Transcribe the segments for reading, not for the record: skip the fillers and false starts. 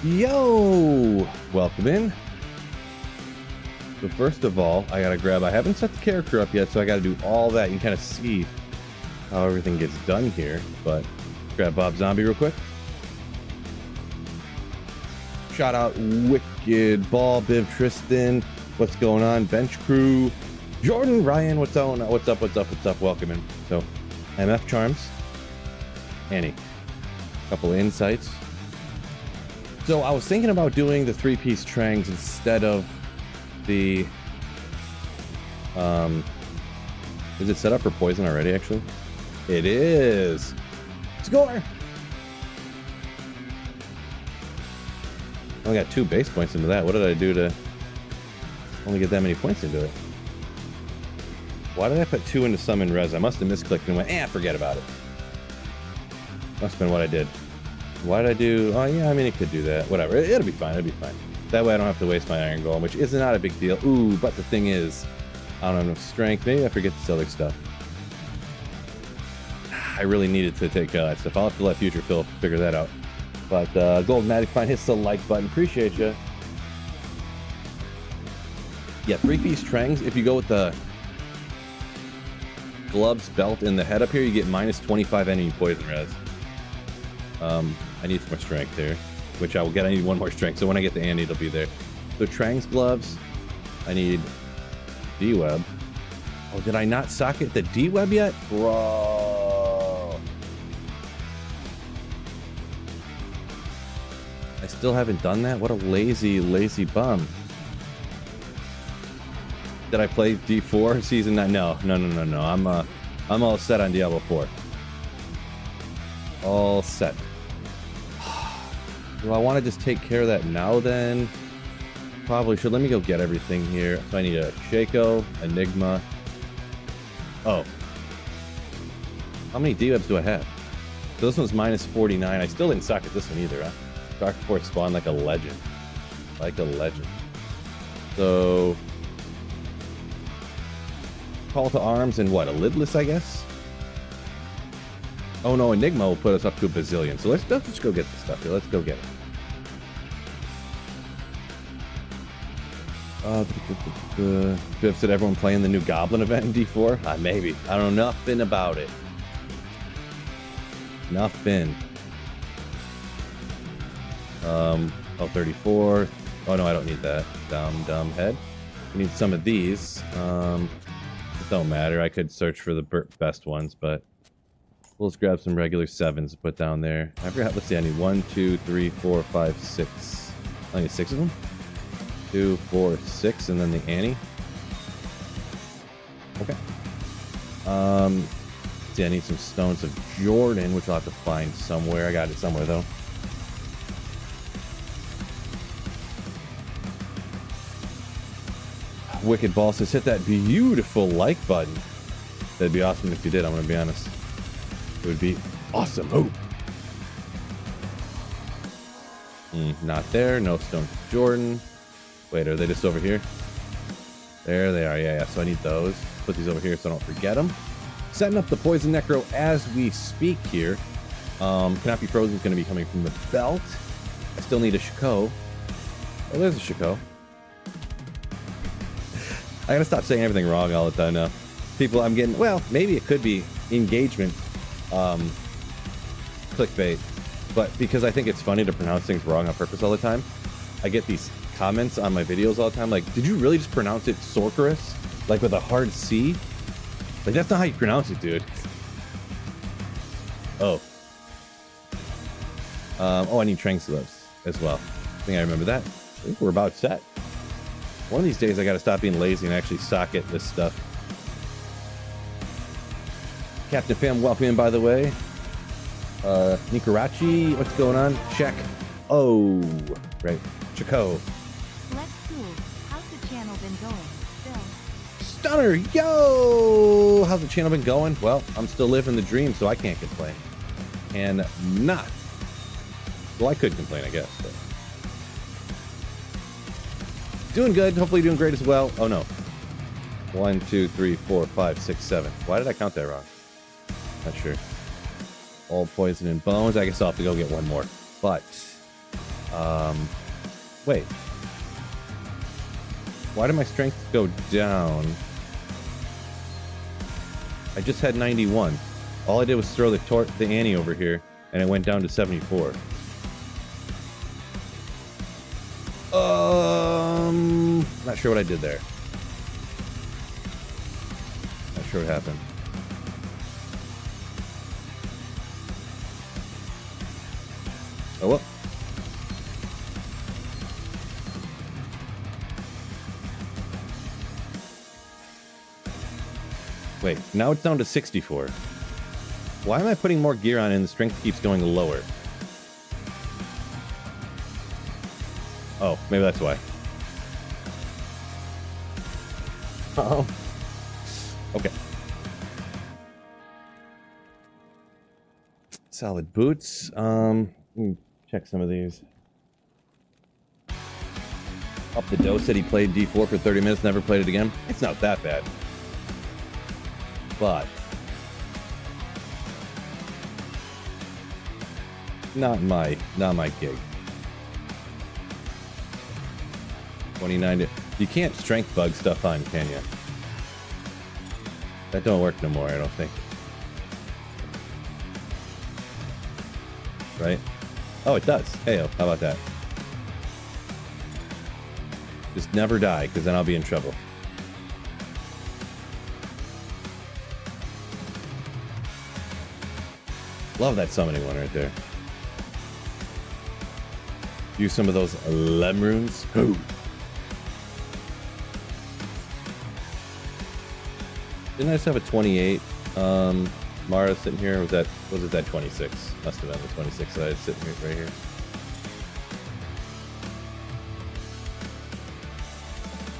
Yo! Welcome in. So first of all, I haven't set the character up yet, so I gotta do all that. You can kind of see how everything gets done here, but grab Bob Zombie real quick. Shout out Wicked Ball, Biv Tristan, what's going on? Bench Crew, Jordan, Ryan, what's on? What's up? Welcome in. So, MF Charms, Annie, couple of insights. So I was thinking about doing the 3-piece trangs instead of the, is it set up for poison already, actually? It is. Score! I only got 2 base points into that. What did I do to only get that many points into it? Why did I put 2 into summon res? I must have misclicked and went, forget about it. Must have been what I did. Why did I do? Oh, yeah, I mean, it could do that. Whatever. It'll be fine. It'll be fine. That way I don't have to waste my Iron Golem, which is not a big deal. Ooh, but the thing is, I don't have enough strength. Maybe I forget this other stuff. I really needed to take that stuff. I'll have to let Future Phil figure that out. But Golden Magic Fine hits the like button. Appreciate you. Yeah, 3-piece trangs. If you go with the gloves, belt, and the head up here, you get minus 25 enemy poison res. I need some more strength there, which I will get. I need 1 more strength, so when I get the Annie, it'll be there. So Trangs gloves, I need D-Web. Oh, did I not socket the D-Web yet? Bro. I still haven't done that? What a lazy bum. Did I play D4 Season 9? No. I'm all set on Diablo 4. All set. Do I want to just take care of that now then? Probably should. Let me go get everything here. So I need a Shaco, Enigma. Oh. How many D-Webs do I have? So this one's minus 49. I still didn't socket this one either, huh? Dark Fort spawned like a legend. Like a legend. So... Call to arms and what? A lidless, I guess? Oh no, Enigma will put us up to a bazillion. So let's just go get the stuff here. Let's go get it. Biff said everyone playing the new Goblin event in D4? Maybe. I don't know nothing about it. Nothing. 34. Oh no, I don't need that. Dumb head. I need some of these. It don't matter. I could search for the best ones, but we'll just grab some regular 7s to put down there. I forgot. Let's see. I need 1, 2, 3, 4, 5, 6. I need 6 of them. 2, 4, 6, and then the Annie. Okay. See, I need some Stones of Jordan, which I'll have to find somewhere. I got it somewhere though. Wicked Ball says, hit that beautiful like button. That'd be awesome if you did, I'm gonna be honest. It would be awesome. Oh. Not there. No Stone of Jordan. Wait, are they just over here? There they are. Yeah. So I need those. Put these over here so I don't forget them. Setting up the Poison Necro as we speak here. Cannot Be Frozen is going to be coming from the belt. I still need a Shaco. Oh, there's a Shaco. I gotta stop saying everything wrong all the time now. People, I'm getting, well, maybe it could be engagement, clickbait, but because I think it's funny to pronounce things wrong on purpose all the time, I get these comments on my videos all the time, like, did you really just pronounce it Sorceress? Like with a hard C? Like, that's not how you pronounce it, dude. Oh. I need Tranks gloves as well. I think I remember that. I think we're about set. One of these days I gotta stop being lazy and actually socket this stuff. Captain Fam, welcome in, by the way. Nikarachi, what's going on? Check. Oh, right. Chaco. Let's cool. How's the channel been going? Phil. Stunner, yo! How's the channel been going? Well, I'm still living the dream, so I can't complain. And not. Well, I could complain, I guess. But... Doing good. Hopefully doing great as well. Oh, no. 1, 2, 3, 4, 5, 6, 7. Why did I count that wrong? Not sure. All poison and bones. I guess I'll have to go get one more. But Wait. Why did my strength go down? I just had 91. All I did was throw the Annie over here, and it went down to 74. Not sure what I did there. Not sure what happened. Oh well. Wait, now it's down to 64. Why am I putting more gear on and the strength keeps going lower? Oh, maybe that's why. Uh-oh. Okay. Solid boots. Let me check some of these. Up the Doe said he played D4 for 30 minutes, never played it again. It's not that bad. But not my gig. 29. You can't strength bug stuff on, can you? That don't work no more, I don't think. Right? Oh, it does. Heyo, how about that? Just never die, because then I'll be in trouble. Love that summoning one right there. Use some of those lem runes. Ooh. Didn't I just have a 28? Mara sitting here. Was it that 26? Must have been the 26 that I was sitting right here.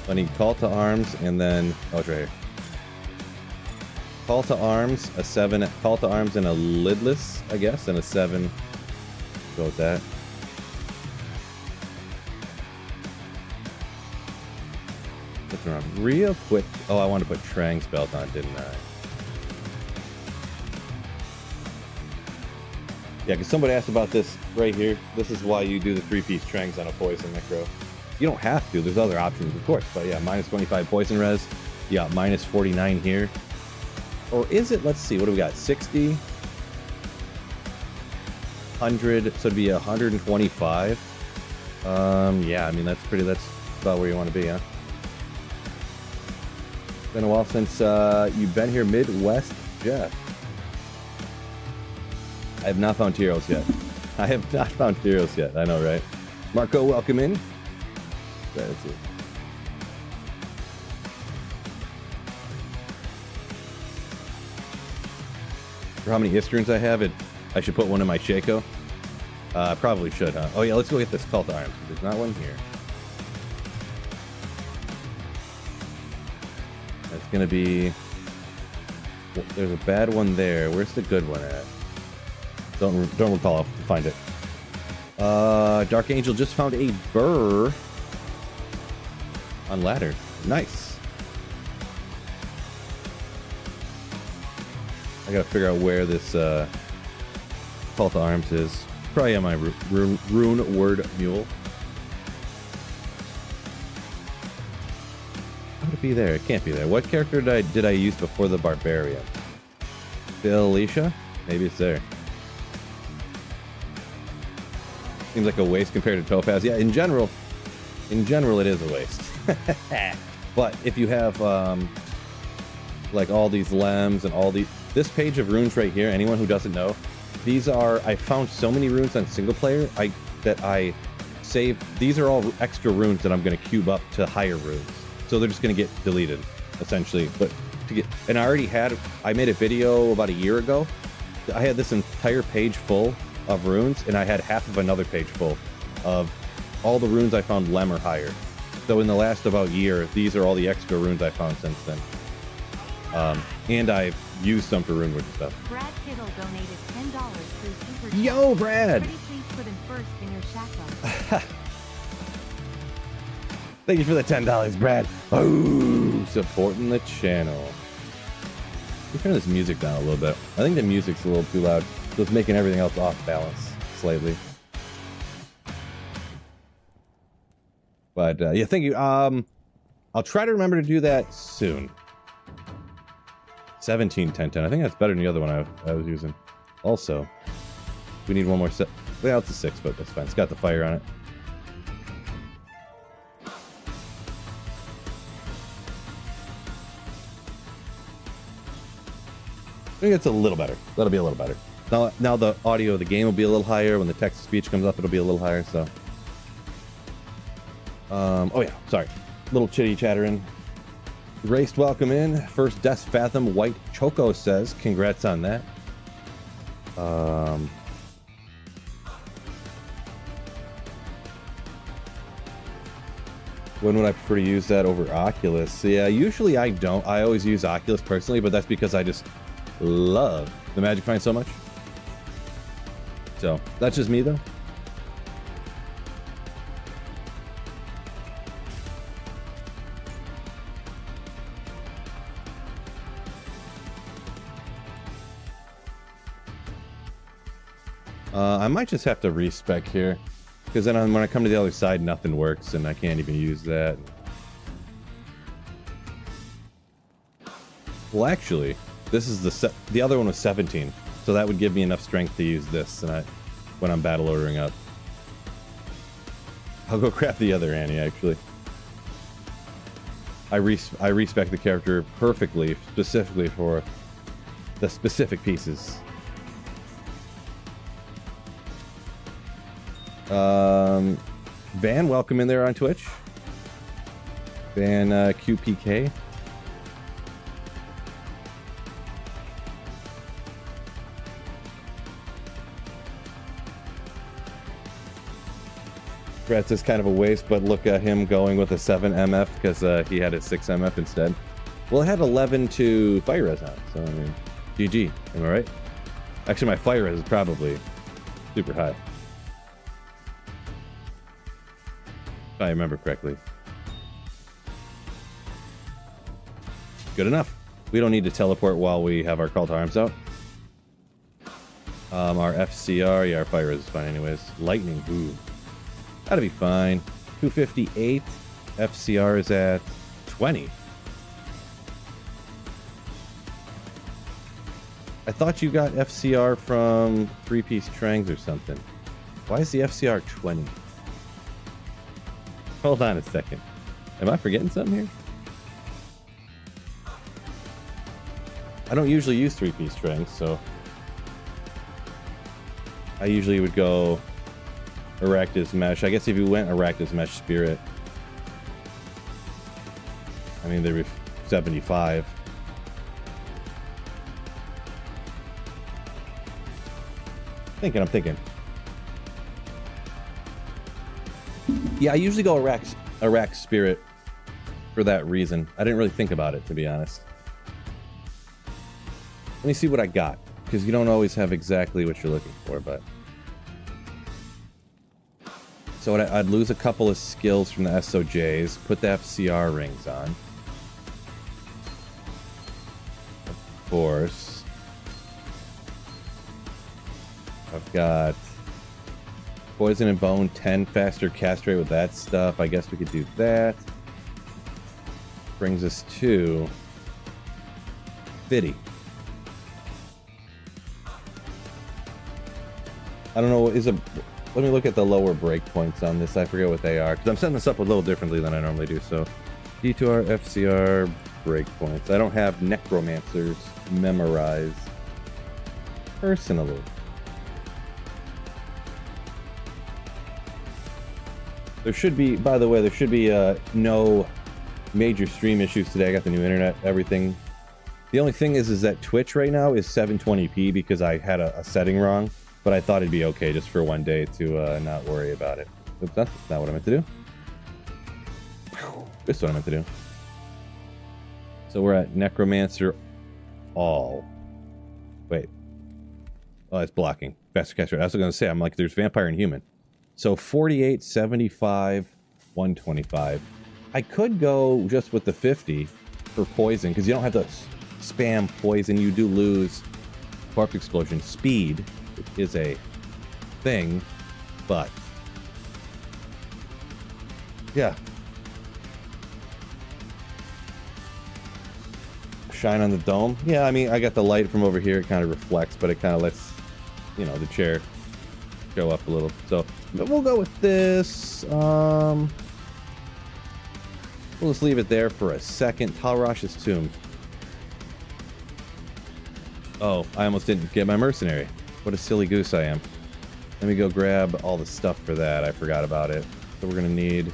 I need call to arms and then oh, it's right here. Call to arms, a 7. Call to arms and a lidless, I guess, and a 7. Go with that. Looking around real quick. Oh, I wanted to put Trang's belt on, didn't I? Yeah, because somebody asked about this right here. This is why you do the 3-piece Trang's on a poison necro. You don't have to. There's other options, of course. But yeah, minus 25 poison res. You got minus 49 here. Or is it? Let's see. What do we got? 60, 100. So it'd be 125. Yeah. I mean, that's about where you want to be, huh? Been a while since you've been here, Midwest Jeff. I have not found Tyros yet. I have not found Tyros yet. I know, right? Marco, welcome in. That's it. For how many Isterns I have, I should put one in my Shaco. Probably should, huh? Oh yeah, let's go get this call to arms. There's not one here. That's gonna be. There's a bad one there. Where's the good one at? Don't recall. I'll find it. Dark Angel just found a burr on ladder. Nice. I gotta figure out where this call to arms is. Probably on my rune word mule. How would it be there? It can't be there. What character did I use before the barbarian? Alicia? Maybe it's there. Seems like a waste compared to Topaz. Yeah, in general it is a waste. But if you have like all these lems and all these, this page of runes right here, anyone who doesn't know, these are, I found so many runes on single player that I saved. These are all extra runes that I'm going to cube up to higher runes. So they're just going to get deleted, essentially. But I made a video about a year ago. I had this entire page full of runes, and I had half of another page full of all the runes I found lem or higher. So in the last about year, these are all the extra runes I found since then. And I've used some for rune wood and stuff. Brad Kittle donated $10 through Super Chat. Yo, Brad! Pretty please put him first in your Shaco. Thank you for the $10, Brad. Oh, supporting the channel. Let me turn this music down a little bit. I think the music's a little too loud. So it's making everything else off balance slightly. But yeah, thank you. I'll try to remember to do that soon. 17-10-10. I think that's better than the other one I was using. Also, we need one more set. Well, it's a 6, but that's fine. It's got the fire on it. I think it's a little better. That'll be a little better. Now the audio of the game will be a little higher. When the text to speech comes up, it'll be a little higher. So, oh yeah, sorry, little chitty chattering. Raced, welcome in. First Death Fathom White Choco says, congrats on that. When would I prefer to use that over Oculus? Yeah, usually I don't. I always use Oculus personally, but that's because I just love the Magic Find so much. So that's just me though. I might just have to respec here, because then when I come to the other side, nothing works, and I can't even use that. Well, actually, this is the other one was 17, so that would give me enough strength to use this, and when I'm battle ordering up. I'll go craft the other Annie. Actually, I respec the character perfectly, specifically for the specific pieces. Van, welcome in there on Twitch. Van QPK. Rats is kind of a waste, but look at him going with a 7 MF because he had a 6 MF instead. Well, it had 11 to fire res on it, so I mean, GG. Am I right? Actually, my fire res is probably super high. If I remember correctly. Good enough. We don't need to teleport while we have our call to arms out. Our FCR, yeah, our fire res is fine anyways. Lightning, ooh. That'll be fine. 258. FCR is at 20. I thought you got FCR from 3-piece Trangs or something. Why is the FCR 20? Hold on a second. Am I forgetting something here? I don't usually use 3-piece Trangs, so I usually would go Arachnus Mesh. I guess if you went Arachnus Mesh Spirit, I mean, they were 75. I'm thinking. Yeah, I usually go Arac Spirit for that reason. I didn't really think about it, to be honest. Let me see what I got, because you don't always have exactly what you're looking for, but... So I'd lose a couple of skills from the SOJs, put the FCR rings on. Of course. I've got Poison and Bone, 10 faster cast rate with that stuff. I guess we could do that. Brings us to Fitty. I don't know, let me look at the lower breakpoints on this. I forget what they are, because I'm setting this up a little differently than I normally do. So, D2R, FCR, breakpoints. I don't have Necromancers memorized personally. There should be, by the way, no major stream issues today. I got the new internet, everything. The only thing is that Twitch right now is 720p because I had a setting wrong. But I thought it'd be okay just for one day to not worry about it. Oops, that's not what I meant to do. This is what I meant to do. So we're at Necromancer all. Wait. Oh, it's blocking. Faster cast rate. I was going to say, I'm like, there's Vampire and Human. So 48, 75, 125. I could go just with the 50 for poison, because you don't have to spam poison. You do lose Corpse Explosion speed, which is a thing, but yeah, shine on the dome. Yeah, I mean, I got the light from over here. It kind of reflects, but it kind of lets, you know, the chair show up a little. So we'll go with this. We'll just leave it there for a second. Talrash's tomb. Oh, I almost didn't get my mercenary. What a silly goose I am. Let me go grab all the stuff for that. I forgot about it. So we're gonna need...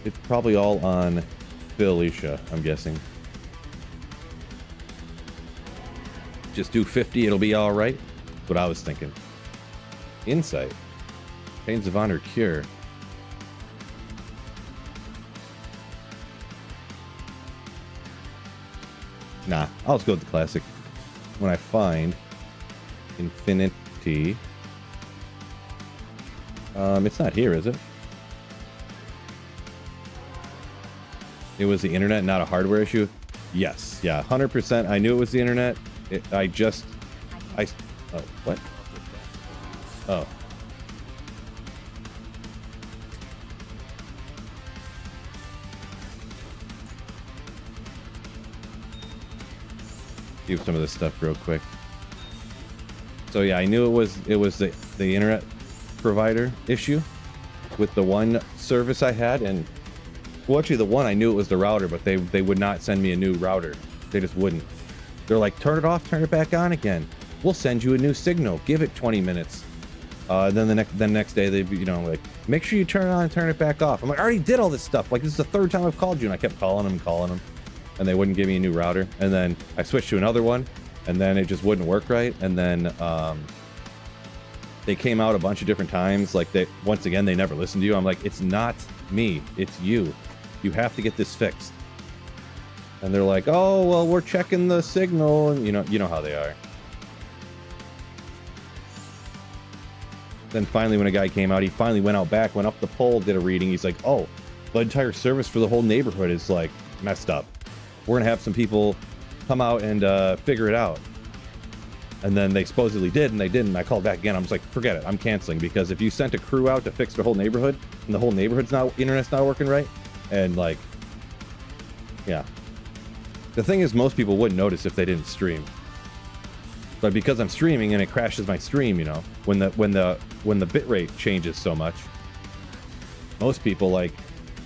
It's probably all on Felicia, I'm guessing. Just do 50, it'll be alright. That's what I was thinking. Insight. Pains of Honor Cure. Nah, I'll just go with the classic. When I find Infinity. It's not here, is it? It was the internet, not a hardware issue? Yes, yeah, 100%. I knew it was the internet. Oh, what? Oh. Do some of this stuff real quick. So yeah, I knew it was the internet provider issue with the one service I had, and well, actually the one I knew it was the router, but they would not send me a new router. They just wouldn't. They're like, turn it off, turn it back on again. We'll send you a new signal. Give it 20 minutes. Then the next day they, you know, like, make sure you turn it on and turn it back off. I'm like, I already did all this stuff. Like, this is the third time I've called you, and I kept calling them, and they wouldn't give me a new router. And then I switched to another one, and then it just wouldn't work right. And then they came out a bunch of different times. Like, once again, they never listened to you. I'm like, it's not me, it's you. You have to get this fixed. And they're like, oh, well, we're checking the signal, and you know how they are. Then finally, when a guy came out, he finally went out back, went up the pole, did a reading. He's like, oh, the entire service for the whole neighborhood is like messed up. We're gonna have some people come out and figure it out. And then they supposedly did, and they didn't. I called back again. I'm just like, forget it, I'm canceling, because if you sent a crew out to fix the whole neighborhood, and the whole neighborhood's internet's not working right, and like, yeah. The thing is, most people wouldn't notice if they didn't stream. But because I'm streaming and it crashes my stream, you know, when the bitrate changes so much, most people, like,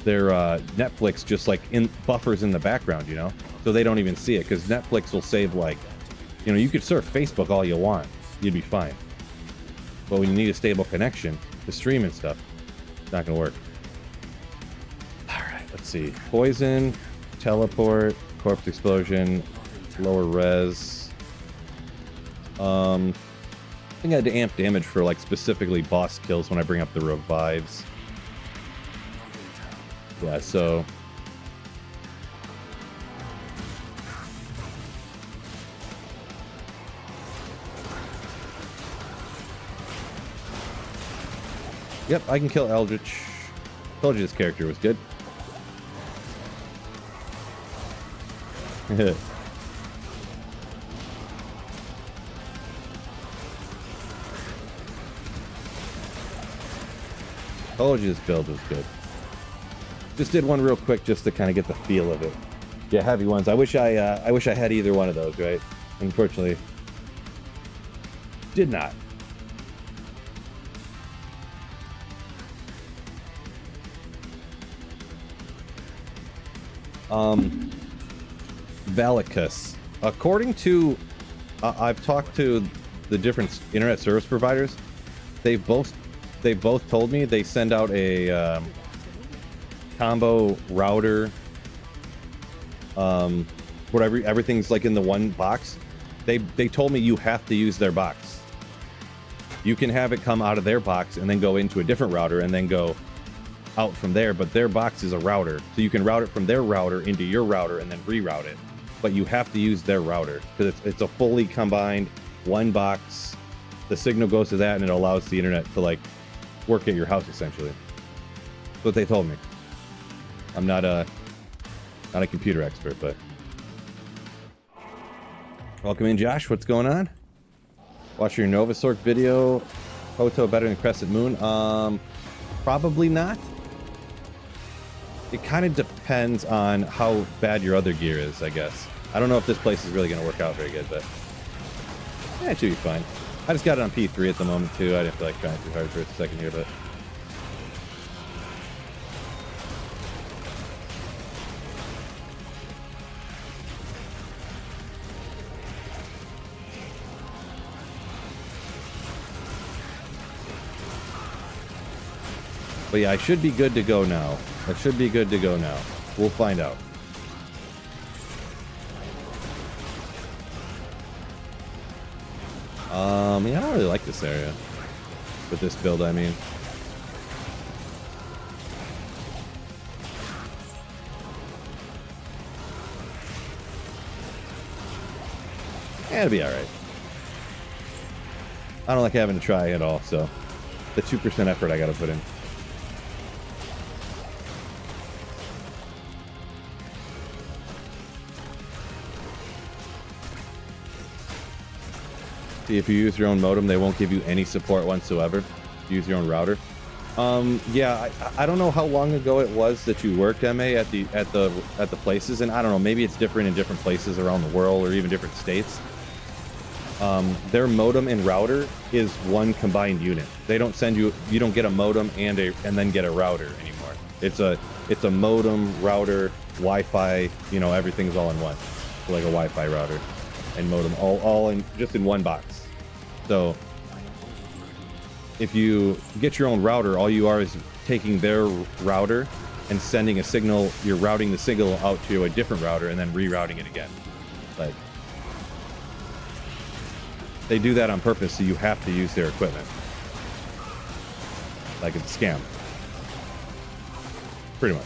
their Netflix just like buffers in the background, you know, so they don't even see it, because Netflix will save, like, you know, you could surf Facebook all you want, you'd be fine. But when you need a stable connection to stream and stuff, it's not gonna work. All right, let's see. Poison, teleport, corpse explosion, lower res. I think I had to amp damage for, like, specifically boss kills when I bring up the revives. Yeah, so yep, I can kill Eldritch. Told you this character was good. Told you this build was good. Just did one real quick just to kind of get the feel of it. Yeah, heavy ones. I wish I had either one of those, right? Unfortunately, did not. Valicus. According to, I've talked to the different internet service providers. They both told me they send out a combo router, whatever, everything's like in the one box. They told me you have to use their box. You can have it come out of their box and then go into a different router and then go out from there, but their box is a router, so you can route it from their router into your router and then reroute it, but you have to use their router because it's a fully combined one box. The signal goes to that, and it allows the internet to, like, work at your house, essentially. That's what they told me. I'm not a computer expert, but welcome in, Josh. What's going on? Watch your Nova Sork video. Hoto better than Crescent Moon? Probably not. It kind of depends on how bad your other gear is, I guess. I don't know if this place is really going to work out very good, but yeah, it should be fine. I just got it on P3 at the moment, too. I didn't feel like trying too hard for a second here, but... But yeah, I should be good to go now. I should be good to go now. We'll find out. Yeah, I don't really like this area. With this build, I mean. Yeah, it'll be alright. I don't like having to try at all, so the 2% effort I gotta put in. See, if you use your own modem, they won't give you any support whatsoever. Use your own router. Yeah, I don't know how long ago it was that you worked, MA, at the places, and I don't know, maybe it's different in different places around the world or even different states. Their modem and router is one combined unit. They don't send you don't get a modem and then get a router anymore. It's a modem, router, Wi-Fi, you know, everything's all in one. So like a Wi-Fi router and modem all in just in one box. So if you get your own router, all you are is taking their router and sending a signal. You're routing the signal out to a different router and then rerouting it again. Like, they do that on purpose, so you have to use their equipment. Like it's a scam. Pretty much.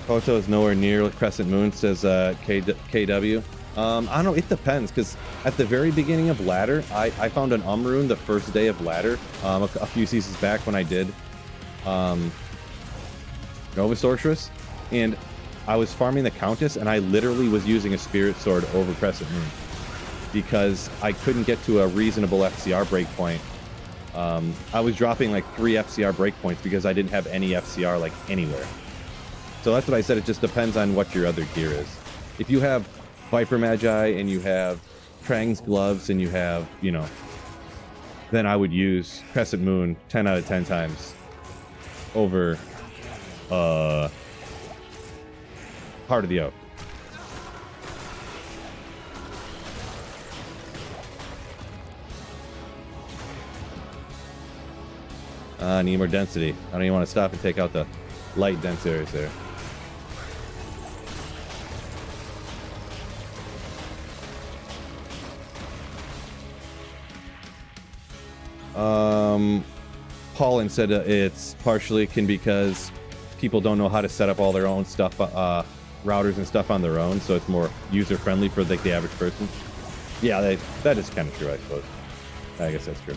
Koto is nowhere near Crescent Moon, says KW. I don't know, it depends, because at the very beginning of Ladder, I found an rune the first day of Ladder, a few seasons back when I did Nova Sorceress, and I was farming the Countess, and I literally was using a Spirit Sword over Crescent Moon, because I couldn't get to a reasonable FCR breakpoint. I was dropping like 3 FCR breakpoints because I didn't have any FCR like anywhere. So that's what I said, it just depends on what your other gear is. If you have Viper Magi and you have Trang's Gloves and you have, you know, then I would use Crescent Moon 10 out of 10 times over Heart of the Oak. Need more density. I don't even want to stop and take out the light dense areas there. Paulin said it's partially because people don't know how to set up all their own stuff, routers and stuff on their own, so it's more user-friendly for like the average person. Yeah, that is kind of true, I suppose. I guess that's true.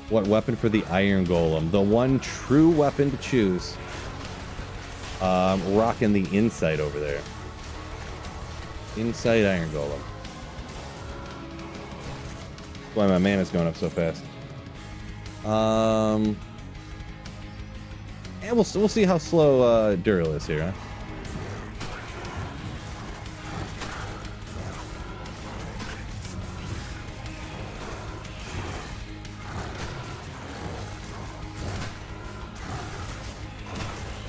What weapon for the Iron Golem? The one true weapon to choose. Rocking the Insight over there. Insight Iron Golem. That's why my mana's going up so fast. And we'll see how slow Dural is here, huh?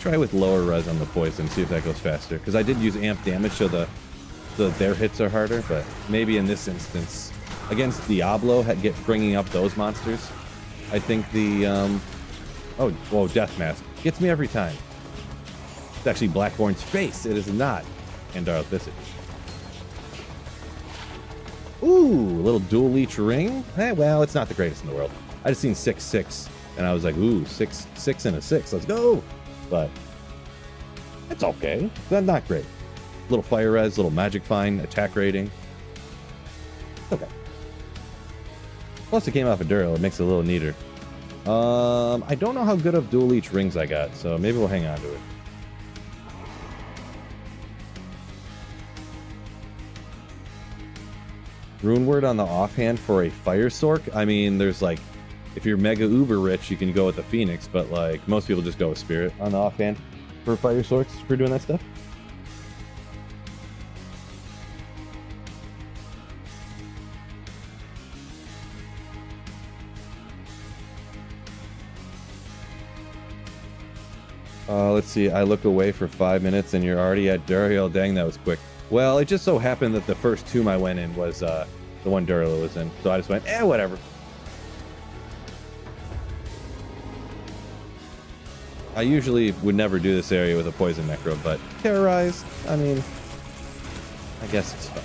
Try with lower res on the poison, see if that goes faster. Because I did use amp damage, so their hits are harder. But maybe in this instance, against Diablo, bringing up those monsters, I think the oh, whoa, Death Mask gets me every time. It's actually Blackborn's face. It is not Andar's Visage. Ooh, a little dual leech ring. Well, it's not the greatest in the world. I just seen 6/6, and I was like, ooh, 6/6 and a 6. Let's go. But it's okay. Not great. Little fire res, little magic fine, attack rating. Okay. Plus it came off a Dural, it makes it a little neater. I don't know how good of dual leech rings I got, so maybe we'll hang on to it. Rune word on the offhand for a fire sork. I mean, there's like, if you're mega uber rich, you can go with the phoenix, but like most people just go with spirit on the offhand for fire sorks for doing that stuff. Let's see. I look away for 5 minutes and you're already at Duriel. Dang, that was quick. Well, it just so happened that the first tomb I went in was the one Duriel was in. So I just went, whatever. I usually would never do this area with a poison necro, but terrorize, I mean, I guess it's fun.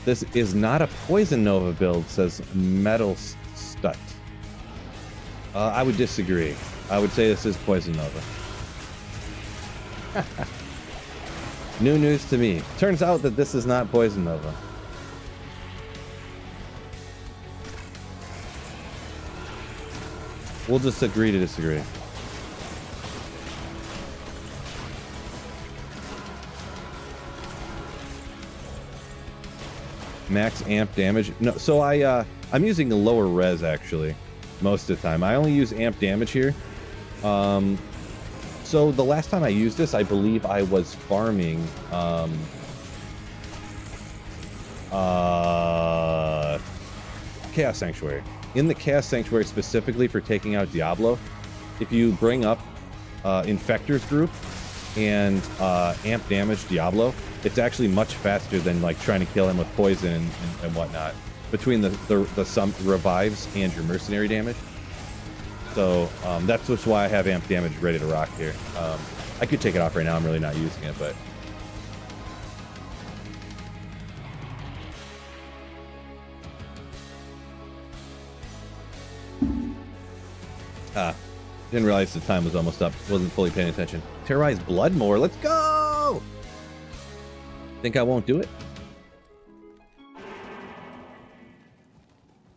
This is not a Poison Nova build, says Metal Stut. I would disagree. I would say this is Poison Nova. New news to me. Turns out that this is not Poison Nova. We'll just agree to disagree. Max amp damage. No, so I'm using the lower res actually most of the time. I only use amp damage here. So the last time I used this, I believe I was farming Chaos Sanctuary. In the Chaos Sanctuary specifically for taking out Diablo, if you bring up Infector's group and amp damage Diablo, it's actually much faster than like trying to kill him with poison and whatnot, between the some revives and your mercenary damage. So that's just why I have amp damage ready to rock here. I could take it off right now. I'm really not using it, but didn't realize the time was almost up. Wasn't fully paying attention. Terrorize Bloodmore. Let's go. Think I won't do it?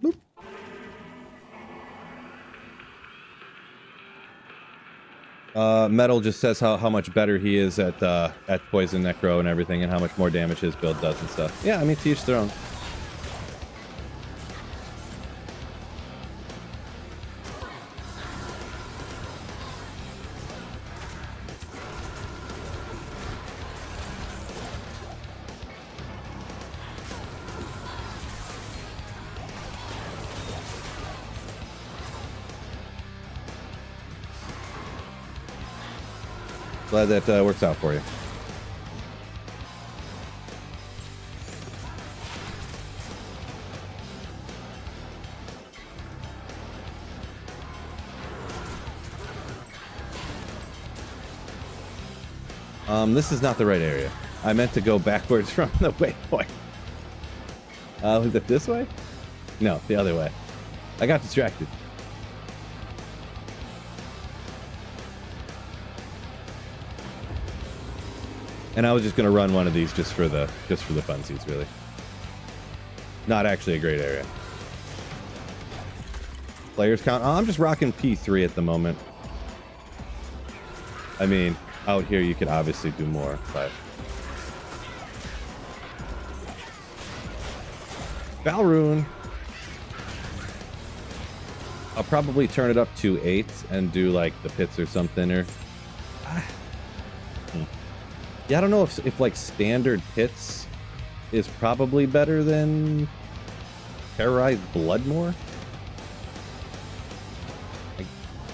Boop. Metal just says how much better he is at Poison Necro and everything, and how much more damage his build does and stuff. Yeah, I mean, to each their own. Glad that works out for you. This is not the right area. I meant to go backwards from the waypoint. Was it this way? No, the other way. I got distracted. And I was just gonna run one of these just for the funsies, really. Not actually a great area. Players count. Oh, I'm just rocking P3 at the moment. I mean, out here you could obviously do more, but Balrune. I'll probably turn it up to 8 and do like the pits or something, or yeah, I don't know if like standard pits is probably better than Terrorize Bloodmore.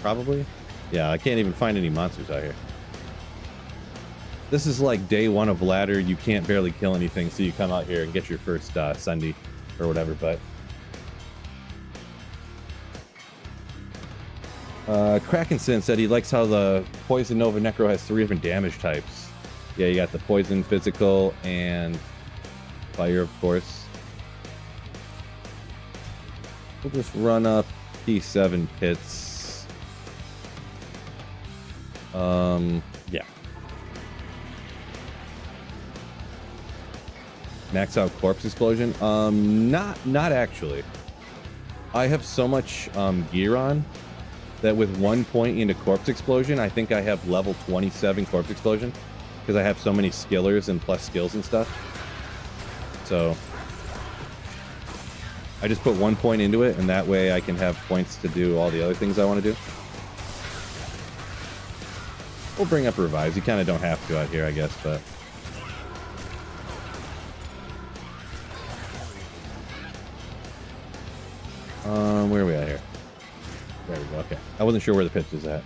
Probably. Yeah, I can't even find any monsters out here. This is like day 1 of ladder. You can't barely kill anything, so you come out here and get your first Sunday or whatever. But Krakenson said he likes how the Poison Nova Necro has 3 different damage types. Yeah, you got the poison, physical, and fire, of course. We'll just run up P7 pits. Yeah. Max out corpse explosion. Not actually. I have so much gear on that with 1 point into corpse explosion, I think I have level 27 corpse explosion because I have so many skillers and plus skills and stuff. So I just put 1 point into it, and that way I can have points to do all the other things I want to do. We'll bring up revives. You kind of don't have to out here, I guess, but where are we at here? There we go. Okay. I wasn't sure where the pitch is at.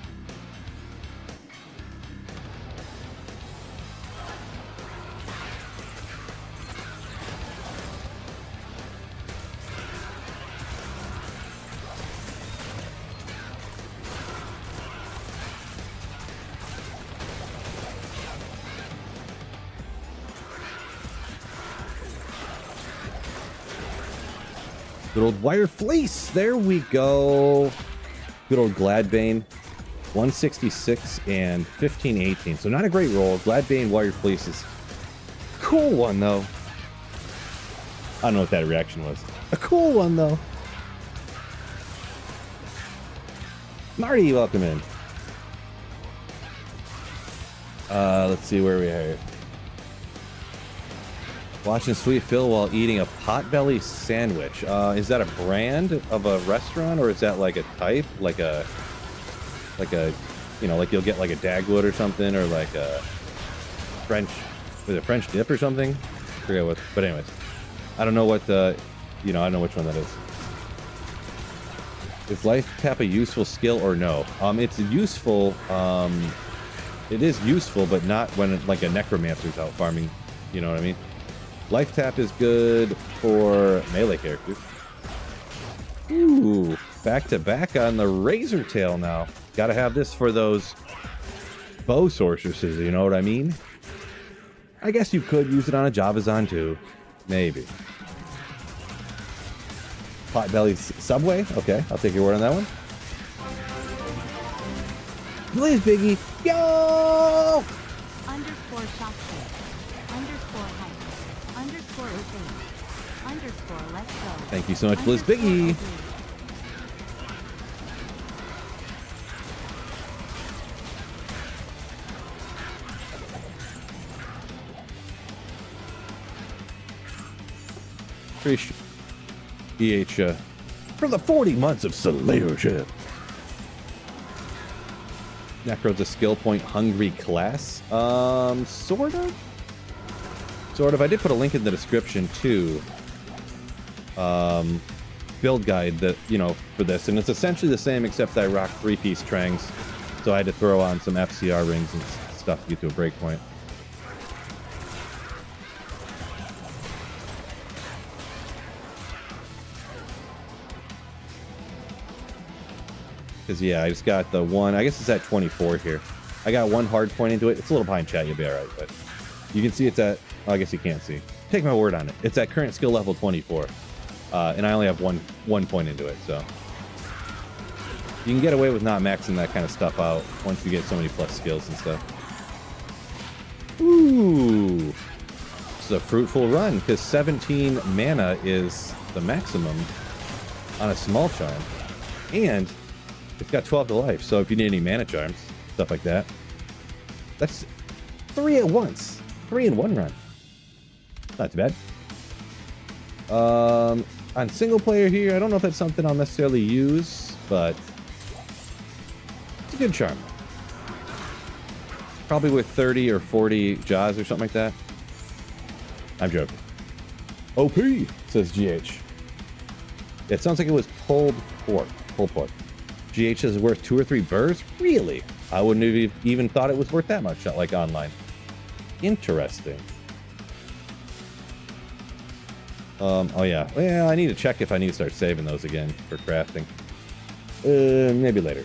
Good old Wire Fleece. There we go. Good old Gladbane. 166 and 1518. So not a great roll. Gladbane Wire Fleece is a cool one, though. I don't know what that reaction was. A cool one, though. Marty, welcome in. Let's see where we are here. Watching Sweet Phil while eating a Potbelly sandwich. Is that a brand of a restaurant, or is that like a type, like a, you know, like you'll get like a Dagwood or something, or like a French, is it French dip or something? I forget what, but anyways, I don't know what the, you know, I don't know which one that is. Is Life Tap a useful skill or no? It's useful. It is useful, but not when like a necromancer's out farming. You know what I mean? Life Tap is good for melee characters. Ooh, back to back on the Razor Tail now. Gotta have this for those bow sorceresses, you know what I mean? I guess you could use it on a Javazon too. Maybe. Potbelly Subway? Okay, I'll take your word on that one. Please, Biggie. Yo! Underscore shopkeep. Underscore hype. Underscore obey. Underscore let's go. Thank you so much, Blizz Biggie. Appreciate EH for the 40 months of Slayership. Necro's a skill point hungry class. Sort of. Sort of. I did put a link in the description too. Build guide that, you know, for this, and it's essentially the same except I rock 3-piece trangs, so I had to throw on some FCR rings and stuff to get to a breakpoint. Because, yeah, I just got the one, I guess it's at 24 here. I got one hard point into it. It's a little behind chat, you'll be alright, but you can see it's at, well, I guess you can't see. Take my word on it. It's at current skill level 24. And I only have one point into it, so. You can get away with not maxing that kind of stuff out once you get so many plus skills and stuff. Ooh. This is a fruitful run, because 17 mana is the maximum on a small charm. And it's got 12 to life, so if you need any mana charms, stuff like that. That's 3 at once. 3 in one run. Not too bad. On single player here, I don't know if that's something I'll necessarily use, but it's a good charm. Probably with 30 or 40 jaws or something like that. I'm joking. OP, says GH. It sounds like it was pulled pork. Pulled pork. GH is worth 2 or 3 burrs? Really? I wouldn't have even thought it was worth that much, not like online. Interesting. Oh yeah. Well, I need to check if I need to start saving those again for crafting. Maybe later.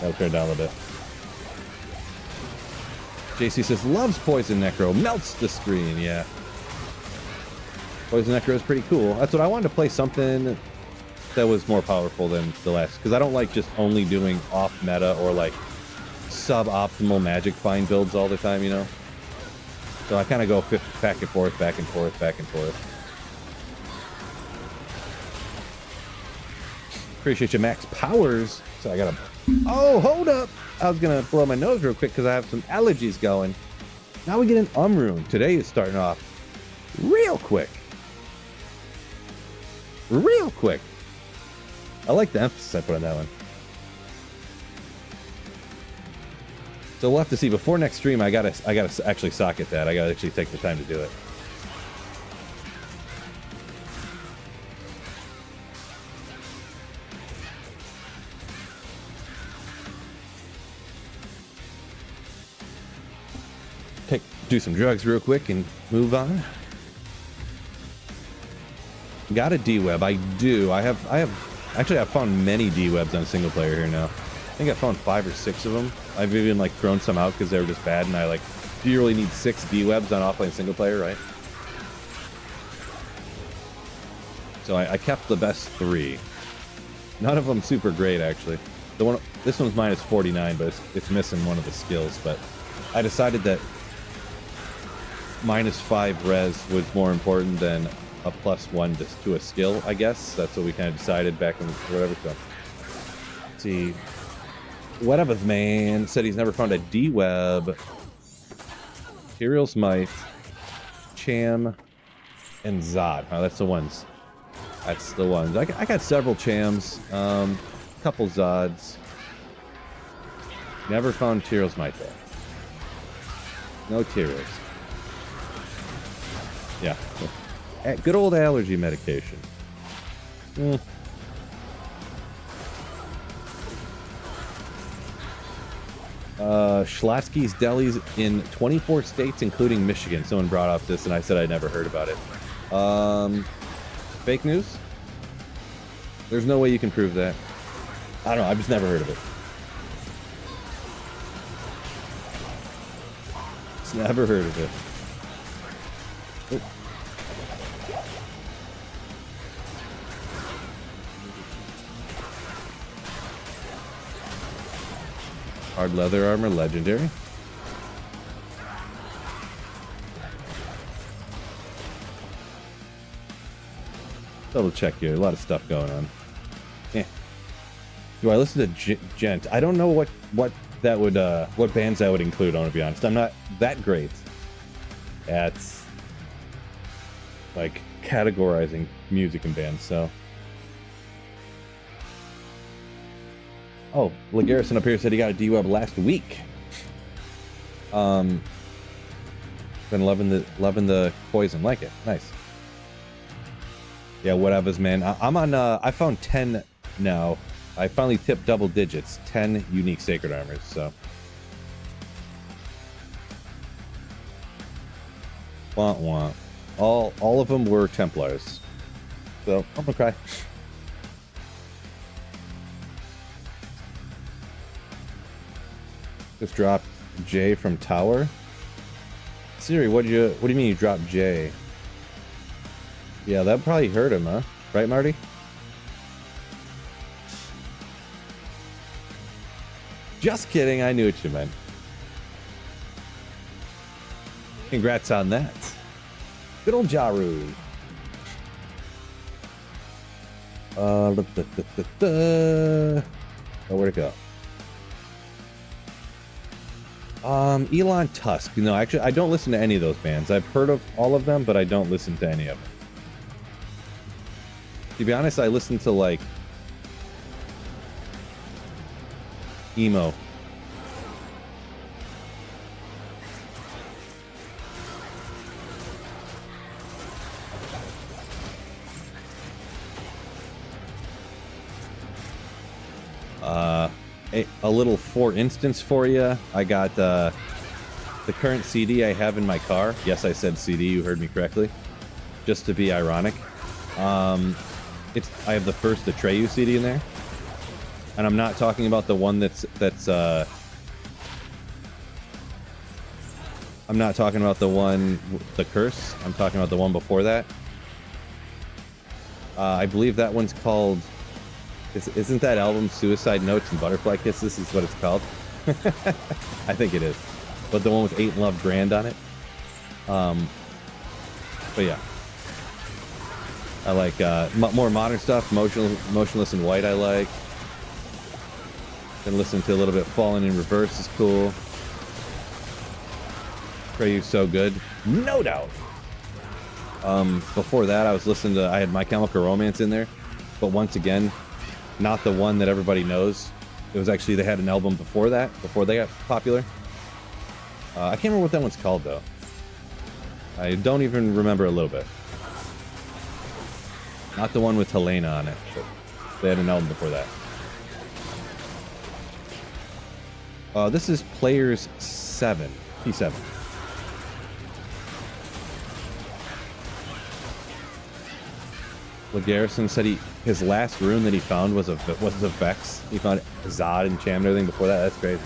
That'll turn it down a little bit. JC says, loves Poison Necro. Melts the screen, yeah. Poison Necro is pretty cool. That's what I wanted to play, something that was more powerful than the last. Because I don't like just only doing off-meta or like suboptimal Magic Find builds all the time, you know? So I kind of go back and forth, back and forth, back and forth. Appreciate you, Max Powers. So I gotta... Oh, hold up! I was gonna blow my nose real quick because I have some allergies going. Now we get an Rune. Today is starting off real quick. Real quick. I like the emphasis I put on that one. So we'll have to see. Before next stream, I gotta actually socket that. I gotta actually take the time to do it. Do some drugs real quick and move on. Got a D-web. I do. Actually, I've found many D-webs on single player here now. I think I found 5 or 6 of them. I've even like thrown some out because they were just bad, and I like, do you really need 6 D-webs on offline single player, right? So I kept the best 3. None of them super great, actually. This one's minus 49, but it's missing one of the skills. But I decided that minus 5 res was more important than a +1 to a skill, I guess. That's what we kind of decided back in whatever. So, let's see. Whatever, man said he's never found a D-web. Materials Might, Cham, and Zod. Oh, that's the ones. That's the ones. I got several Chams, couple Zods. Never found Materials Might though. No Materials. Yeah. Good old allergy medication. Schlotsky's Delis in 24 states, including Michigan. Someone brought up this, and I said I'd never heard about it. Fake news? There's no way you can prove that. I don't know. I've just never heard of it. Just never heard of it. Oh. Hard leather armor, legendary. Double check here. A lot of stuff going on. Eh. Do I listen to Gent? I don't know what that would what bands that would include. I want to be honest. I'm not that great at like categorizing music and bands. So. Oh, LeGarrison up here said he got a D-Web last week. Been loving the poison, like it. Nice. Yeah, whatever's, man. I'm on. I found 10 now. I finally tipped double digits. 10 unique sacred armors. So. Wah wah. All of them were Templars. So I'm gonna cry. Just dropped J from Tower. Siri, what do you mean you dropped J? Yeah, that probably hurt him, huh? Right, Marty? Just kidding, I knew what you meant. Congrats on that. Good old Jaru. Oh, where'd it go? Elon Tusk. No, actually, I don't listen to any of those bands. I've heard of all of them, but I don't listen to any of them. To be honest, I listen to, like, emo. A little for instance for you. I got the current CD I have in my car. Yes, I said CD. You heard me correctly. Just to be ironic. I have the first Atreyu CD in there. And I'm not talking about the one that's I'm not talking about the one, The Curse. I'm talking about the one before that. I believe that one's called... Isn't that album Suicide Notes and Butterfly Kisses is what it's called? I think it is. But the one with 8 Love Grand on it. But yeah. I like more modern stuff. Motionless in White I like. Been listening to a little bit Fallen in Reverse is cool. Pray You So Good. No doubt. Before that I was listening to... I had My Chemical Romance in there. But once again, not the one that everybody knows. It was actually... They had an album before that. Before they got popular. I can't remember what that one's called though. I don't even remember a little bit. Not the one with Helena on it, but they had an album before that. This is Players 7. P7. LaGarrison said his last rune that he found was a Vex. He found Zod and Cham and everything before that. That's crazy.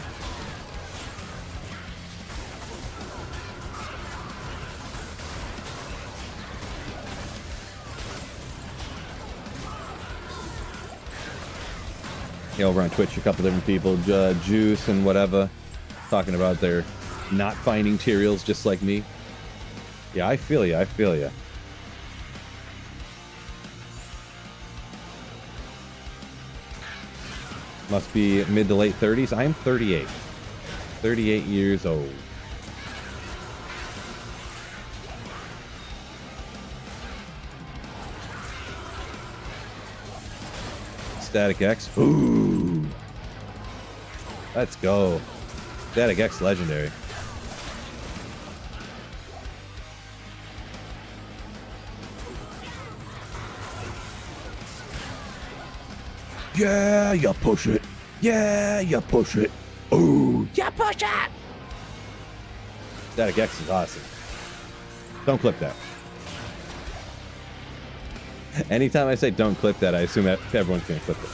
Yeah, over on Twitch, a couple different people, Juice and whatever, talking about their not finding Tyraels just like me. Yeah, I feel ya. I feel ya. Must be mid to late 30s. I am 38. 38 years old. Static X. Ooh. Let's go. Static X legendary. Yeah, you push it. Yeah, you push it. Ooh, you push it. Static X is awesome. Don't clip that. Anytime I say don't clip that, I assume that everyone's going to clip it.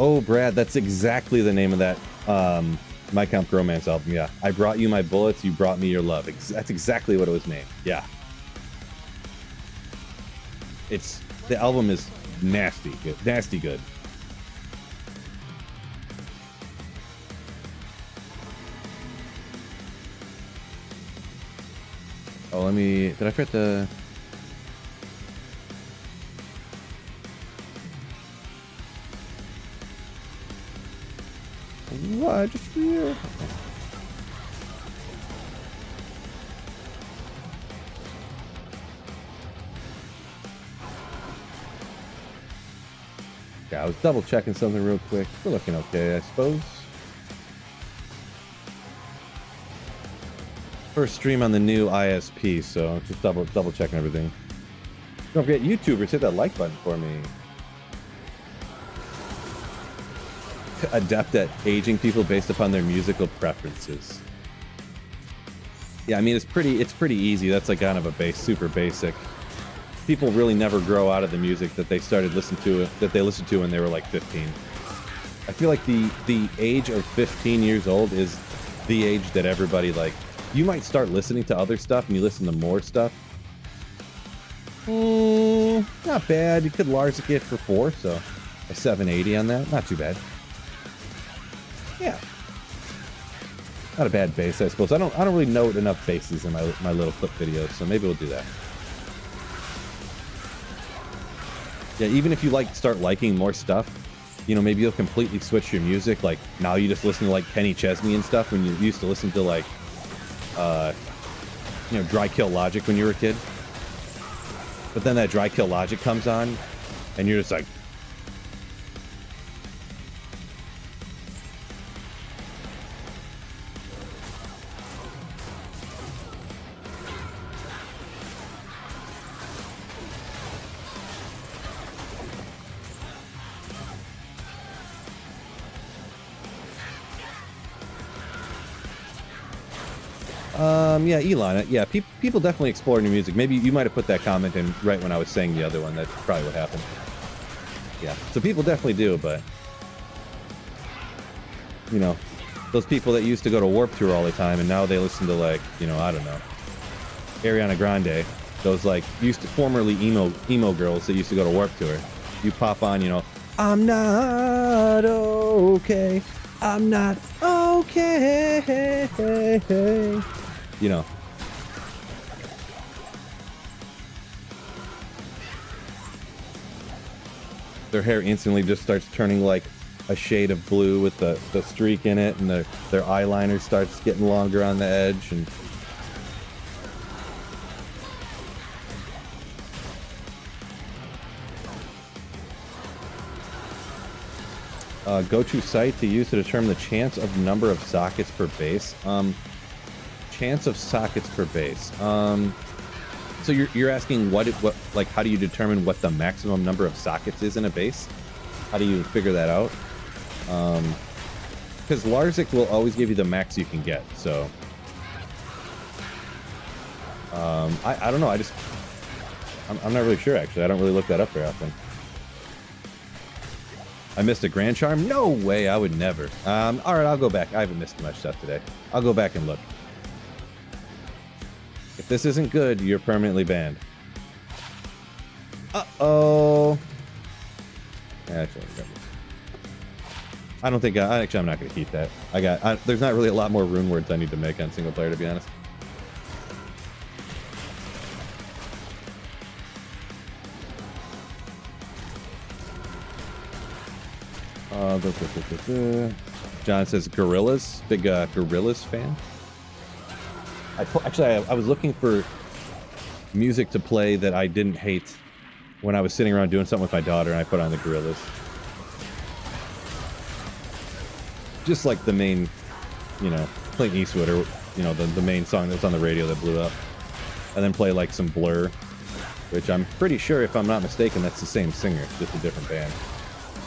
Oh, Brad, that's exactly the name of that My Chemical Romance album. Yeah, I brought you my bullets, you brought me your love. That's exactly what it was named. Yeah, the album is nasty good, nasty good. Oh, did I forget the... What? Just for you. Yeah, I was double checking something real quick. We're looking okay, I suppose. First stream on the new ISP, so just double checking everything. Don't forget, YouTubers, hit that like button for me. Adept at aging people based upon their musical preferences. Yeah, I mean it's pretty easy. That's like kind of a super basic. People really never grow out of the music that they listened to when they were like 15. I feel like the age of 15 years old is the age that everybody like. You might start listening to other stuff and you listen to more stuff. Not bad. You could Larsic it for 4, so a 780 on that. Not too bad. Yeah, not a bad bass, I suppose. I don't really note enough basses in my little clip videos, so maybe we'll do that. Yeah, even if you start liking more stuff, you know, maybe you'll completely switch your music. Like now you just listen to like Kenny Chesney and stuff when you used to listen to like, you know, Dry Kill Logic when you were a kid. But then that Dry Kill Logic comes on, and you're just like. Yeah, Elon. Yeah, people definitely explore new music. Maybe you might have put that comment in right when I was saying the other one. That's probably what happened. Yeah, so people definitely do, but you know, those people that used to go to Warped Tour all the time and now they listen to, like, you know, I don't know, Ariana Grande. Those, like, used to formerly emo girls that used to go to Warped Tour. You pop on, you know, I'm not okay. I'm not okay. You know. Their hair instantly just starts turning like a shade of blue with the streak in it, and their eyeliner starts getting longer on the edge, and go-to site to use to determine the chance of number of sockets per base. Chance of sockets per base. So you're asking what like, how do you determine what the maximum number of sockets is in a base? How do you figure that out? Because Larzik will always give you the max you can get. So I don't know. I'm not really sure, actually. I don't really look that up very often. I missed a Grand Charm? No way, I would never. All right, I'll go back. I haven't missed much stuff today. I'll go back and look. If this isn't good, you're permanently banned. Uh-oh. Actually, I don't think actually, I'm not going to keep that. There's not really a lot more rune words I need to make on single player, to be honest. John says Gorillas, big Gorillas fan. I was looking for music to play that I didn't hate when I was sitting around doing something with my daughter, and I put on the Gorillas. Just like the main, you know, Clint Eastwood, or, you know, the main song that was on the radio that blew up. And then play like some Blur, which I'm pretty sure, if I'm not mistaken, that's the same singer, just a different band,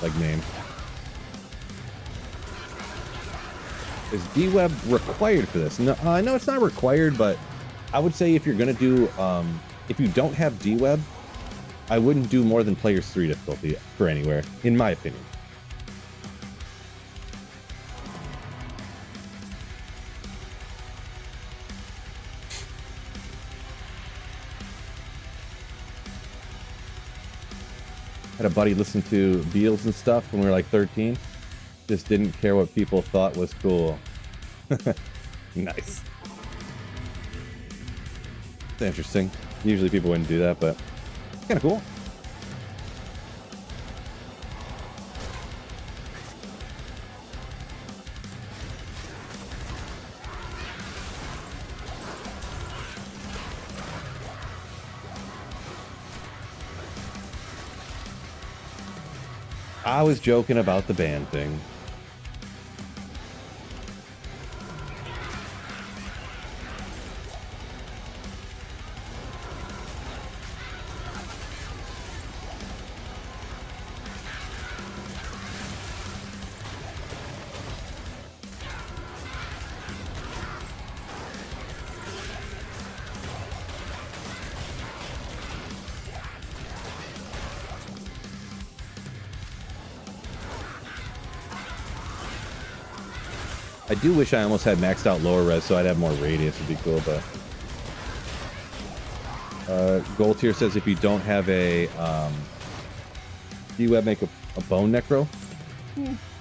like name. Is D-Web required for this? No, no, it's not required, but I would say if you're going to do, if you don't have D-Web, I wouldn't do more than Players 3 difficulty for anywhere, in my opinion. Had a buddy listen to Beatles and stuff when we were like 13. Just didn't care what people thought was cool. Nice. It's interesting. Usually people wouldn't do that, but it's kind of cool. I was joking about the band thing. I do wish I almost had maxed out lower res so I'd have more radius. Would be cool, but Gold Tier says if you don't have a D-Web, make a bone necro.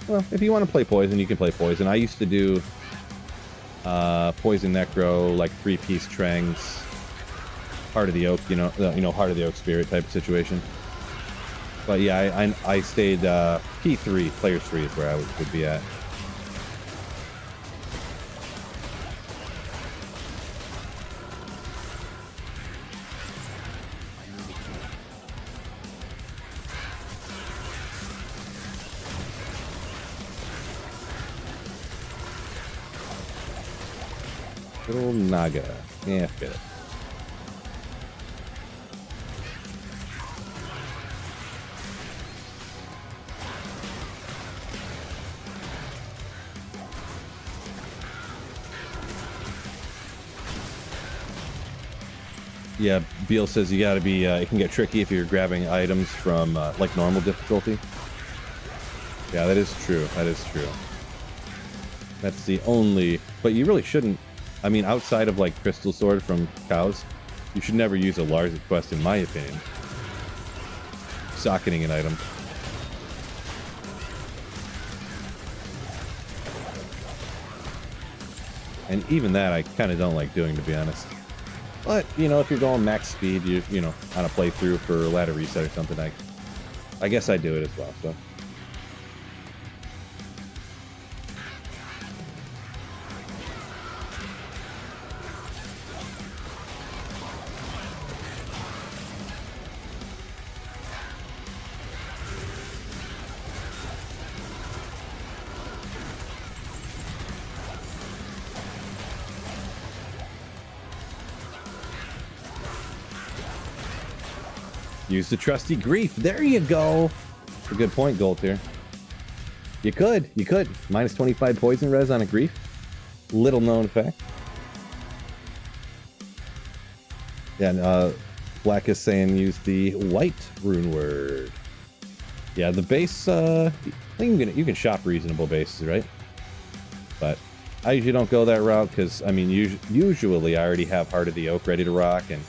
Well, if you want to play poison, you can play poison. I used to do poison necro, like 3-piece Trangs, Heart of the Oak, you know, Heart of the Oak Spirit type of situation. But yeah, I stayed P3, Players 3 is where I would be at. Little Naga. Yeah, get it. Yeah, Beal says you gotta be, it can get tricky if you're grabbing items from, like, normal difficulty. Yeah, that is true. That is true. That's the only... But you really shouldn't... I mean, outside of, like, Crystal Sword from cows, you should never use a large quest, in my opinion. Socketing an item. And even that, I kind of don't like doing, to be honest. But, you know, if you're going max speed, you know, on a playthrough for a ladder reset or something, I guess I do it as well, so... Use the trusty grief. There you go. That's a good point, Gold here. You could. Minus 25 poison res on a grief. Little known fact. Yeah, and Black is saying use the white rune word. Yeah, the base, I think you can shop reasonable bases, right? But I usually don't go that route because, I mean, usually I already have Heart of the Oak ready to rock, and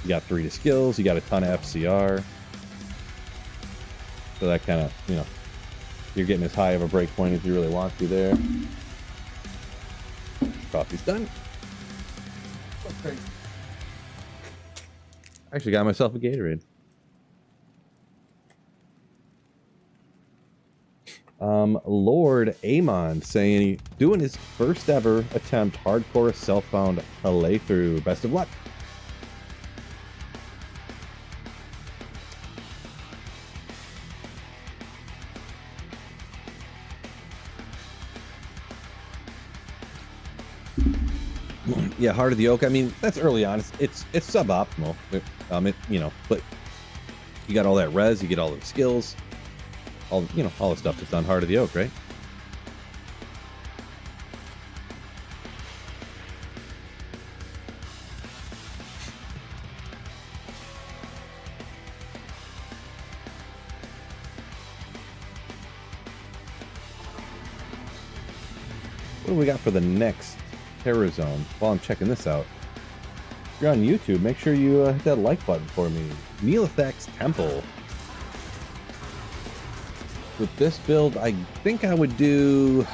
you got 3 to skills, you got a ton of FCR. So that kind of, you know, you're getting as high of a breakpoint as you really want to there. Coffee's done. Okay. I actually got myself a Gatorade. Lord Amon saying doing his first ever attempt hardcore self-found playthrough. Best of luck. Yeah, Heart of the Oak. I mean, that's early on. It's suboptimal. You know, but you got all that res, you get all the skills, all the stuff that's on Heart of the Oak, right? What do we got for the next Terror Zone? While I'm checking this out, if you're on YouTube, make sure you hit that like button for me. Neolithek's Temple. With this build, I think I would do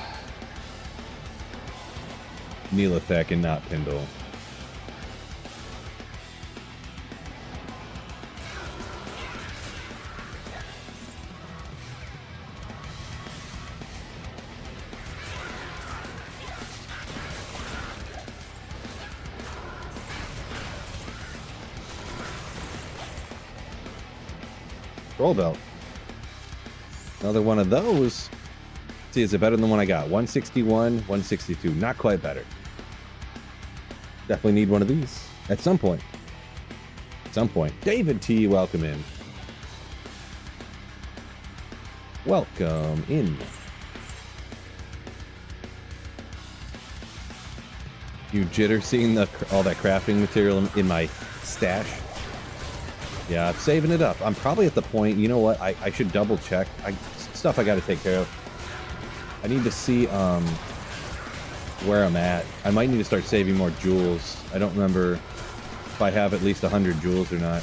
Neolithek and not Pindle. Roll belt. Another one of those. See, is it better than the one I got? 161, 162. Not quite better. Definitely need one of these at some point. At some point. David T, welcome in. Welcome in. You jitter seeing all that crafting material in my stash? Yeah, I'm saving it up. I'm probably at the point, you know what, I should double check. Stuff I got to take care of. I need to see where I'm at. I might need to start saving more jewels. I don't remember if I have at least 100 jewels or not.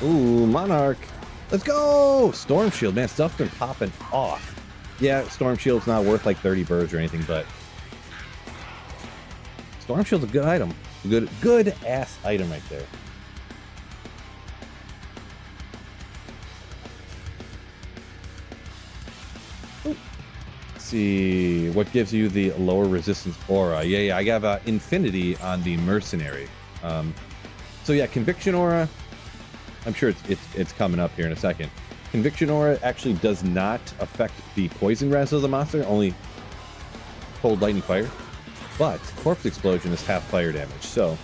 Ooh, Monarch. Let's go! Storm Shield, man, stuff's been popping off. Yeah, Storm Shield's not worth like 30 birds or anything, but Storm Shield's a good item. Good ass item right there. Ooh. Let's see, what gives you the lower resistance aura? Yeah, I got Infinity on the Mercenary. So yeah, Conviction Aura, I'm sure it's coming up here in a second. Conviction Aura actually does not affect the poison res of the monster, only cold, lightning, fire. But Corpse Explosion is half fire damage. So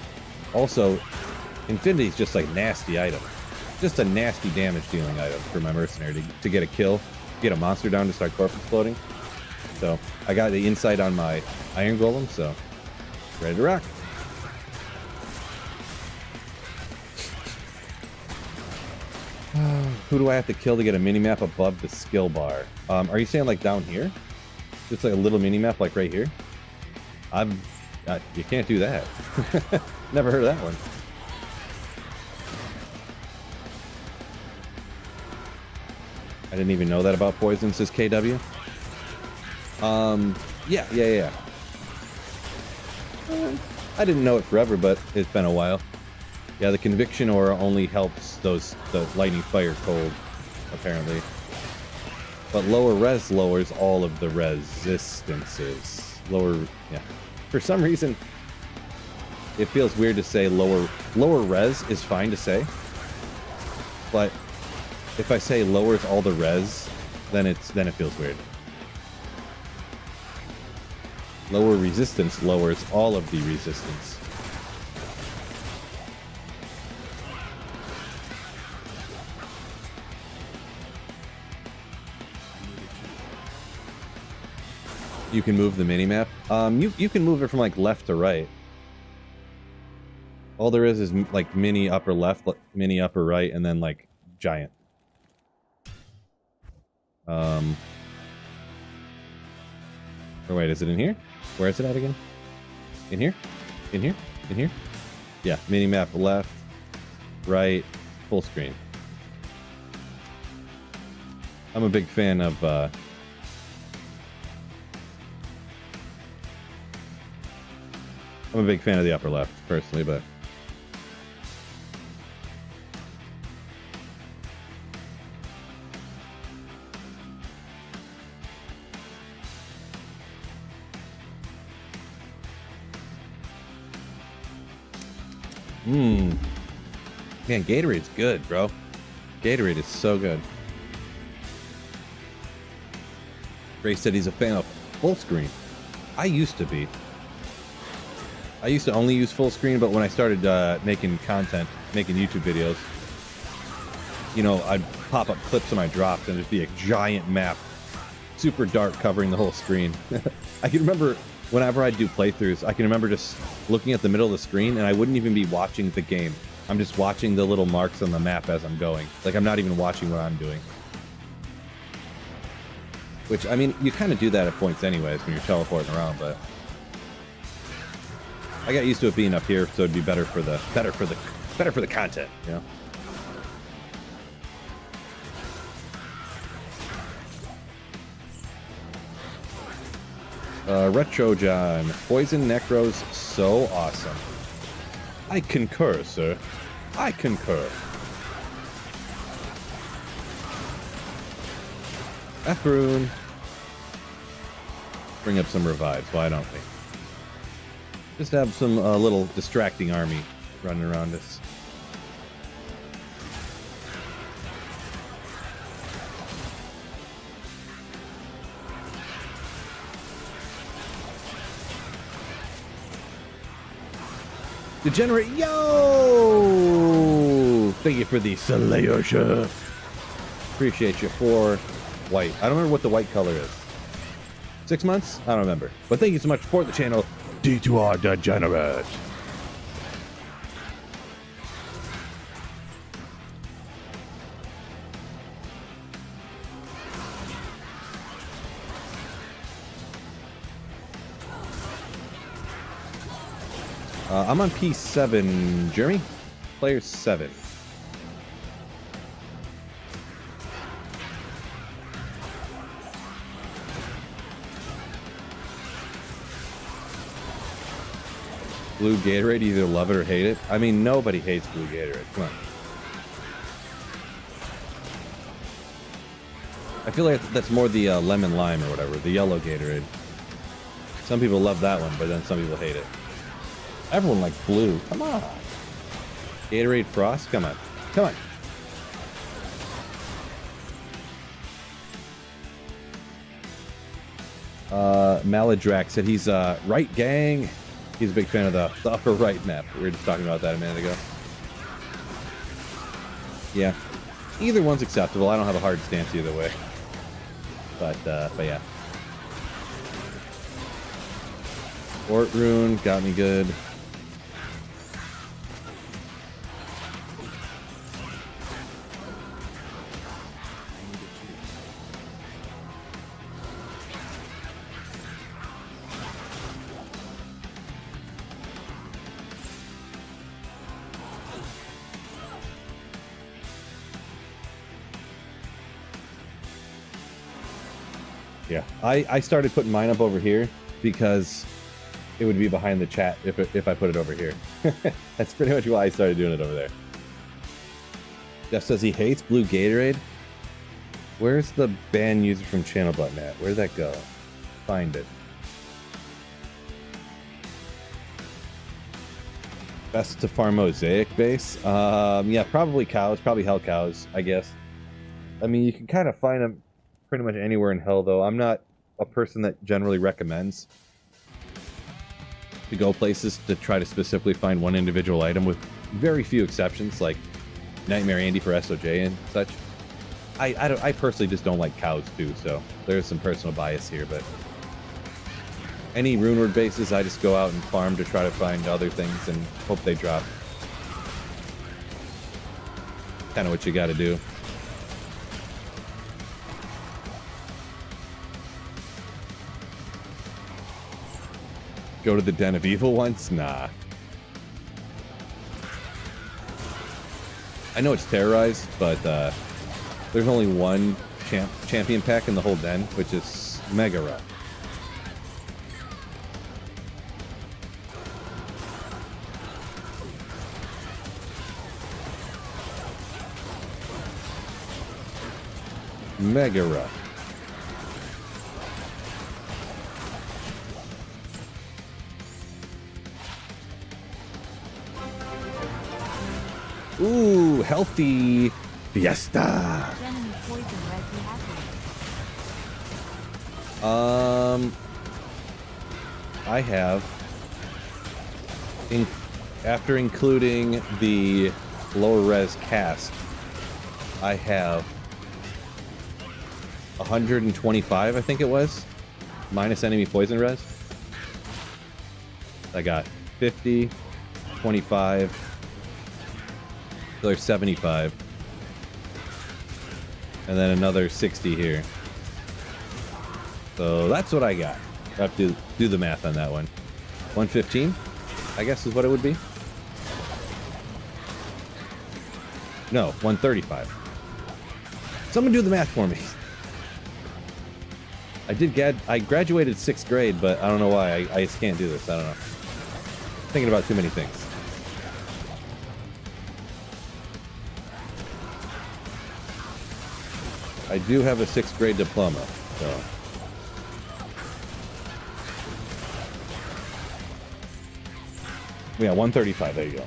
also, Infinity is just like nasty item. Just a nasty damage dealing item for my mercenary to get a kill, get a monster down to start Corpse Exploding. So I got the insight on my Iron Golem, so ready to rock. Who do I have to kill to get a mini-map above the skill bar? Are you saying like down here? Just like a little mini-map like right here? You can't do that. Never heard of that one. I didn't even know that about poison, says KW. Yeah. I didn't know it forever, but it's been a while. Yeah, the Conviction Aura only helps the lightning, fire, cold, apparently. But lower res lowers all of the resistances. Yeah. For some reason, it feels weird to say lower res is fine to say. But if I say lowers all the res, then it feels weird. Lower resistance lowers all of the resistance. You can move the minimap. You can move it from like left to right. All there is like mini upper left, mini upper right, and then like giant. Or wait, is it in here? Where is it at again? In here? In here? In here? Yeah, minimap left, right, full screen. I'm a big fan of I'm a big fan of the upper left, personally, but... Man, Gatorade's good, bro. Gatorade is so good. Ray said he's a fan of full screen. I used to be. I used to only use full screen, but when I started making content, making YouTube videos, you know, I'd pop up clips of my drops and it'd be a giant map, super dark, covering the whole screen. I can remember whenever I'd do playthroughs, I can remember just looking at the middle of the screen and I wouldn't even be watching the game. I'm just watching the little marks on the map as I'm going. Like, I'm not even watching what I'm doing. Which, I mean, you kind of do that at points anyways when you're teleporting around, but... I got used to it being up here, so it'd be better for the content, you know. Retro John, Poison Necro's so awesome. I concur, sir. I concur. Efroon. Bring up some revives, why don't we? Just have some little distracting army running around us. Degenerate, yo! Thank you for the Slayer. Appreciate you for white. I don't remember what the white color is. 6 months? I don't remember. But thank you so much for the channel. D2R Degenerate. I'm on P7, Jeremy. Player 7. Blue Gatorade, either love it or hate it. I mean, nobody hates blue Gatorade. Come on. I feel like that's more the lemon lime or whatever, the yellow Gatorade. Some people love that one, but then some people hate it. Everyone likes blue. Come on. Gatorade Frost? Come on. Come on. Maladrax said he's right gang. He's a big fan of the upper right map. We were just talking about that a minute ago. Yeah. Either one's acceptable. I don't have a hard stance either way. But yeah. Fort Rune got me good. Yeah, I started putting mine up over here because it would be behind the chat if I put it over here. That's pretty much why I started doing it over there. Jeff says he hates blue Gatorade. Where's the ban user from channel button at? Where'd that go? Find it. Best to farm mosaic base? Yeah, probably cows. Probably hell cows, I guess. I mean, you can kind of find them pretty much anywhere in hell, though. I'm not a person that generally recommends to go places to try to specifically find one individual item, with very few exceptions, like Nightmare Andy for SOJ and such. I personally just don't like cows too, so there's some personal bias here, but any Runeward bases, I just go out and farm to try to find other things and hope they drop. Kind of what you gotta do. Go to the Den of Evil once? Nah. I know it's terrorized, but there's only one champion pack in the whole den, which is Megara. Megara. Ooh, healthy Fiesta. I have, after including the lower res cast, I have 125, I think it was, minus enemy poison res. I got 50, 25. Another 75, and then another 60 here. So that's what I got. I have to do the math on that one. 115, I guess is what it would be. No, 135. Someone do the math for me. I graduated 6th grade, but I don't know why I just can't do this. I don't know. Thinking about too many things. I do have a 6th grade diploma, so. Yeah, 135, there you go.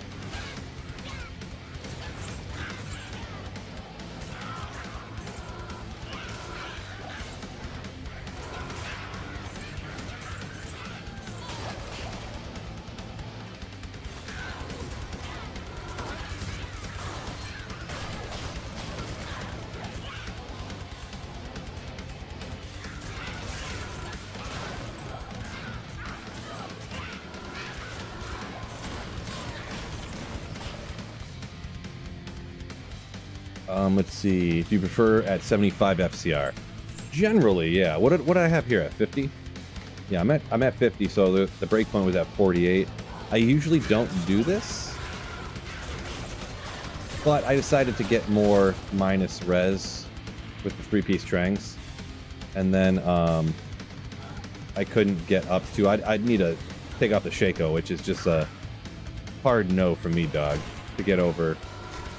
Let's see. Do you prefer at 75 FCR? Generally, yeah. What do I have here at 50? Yeah, I'm at 50, so the breakpoint was at 48. I usually don't do this, but I decided to get more minus res with the 3-piece trangs, and then I couldn't get up to. I'd need to take off the Shaco, which is just a hard no from me, dog, to get over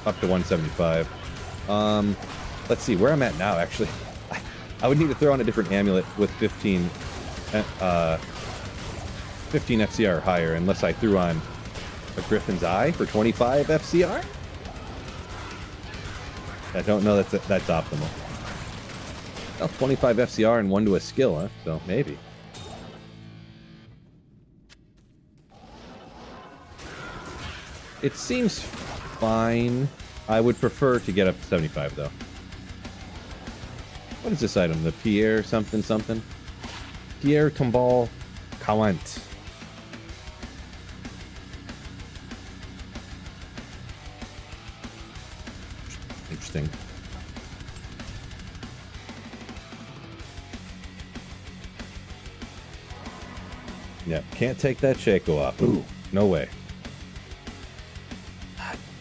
up to 175. Let's see where I'm at now. Actually, I would need to throw on a different amulet with 15 FCR or higher, unless I threw on a Griffin's Eye for 25 FCR? I don't know that's optimal. Well, 25 FCR and 1 to a skill, huh? So maybe. It seems fine. I would prefer to get up to 75 though. What is this item? The Pierre something something? Pierre Tombal Kawant. Interesting. Yeah, can't take that Shaco off. Ooh, no way.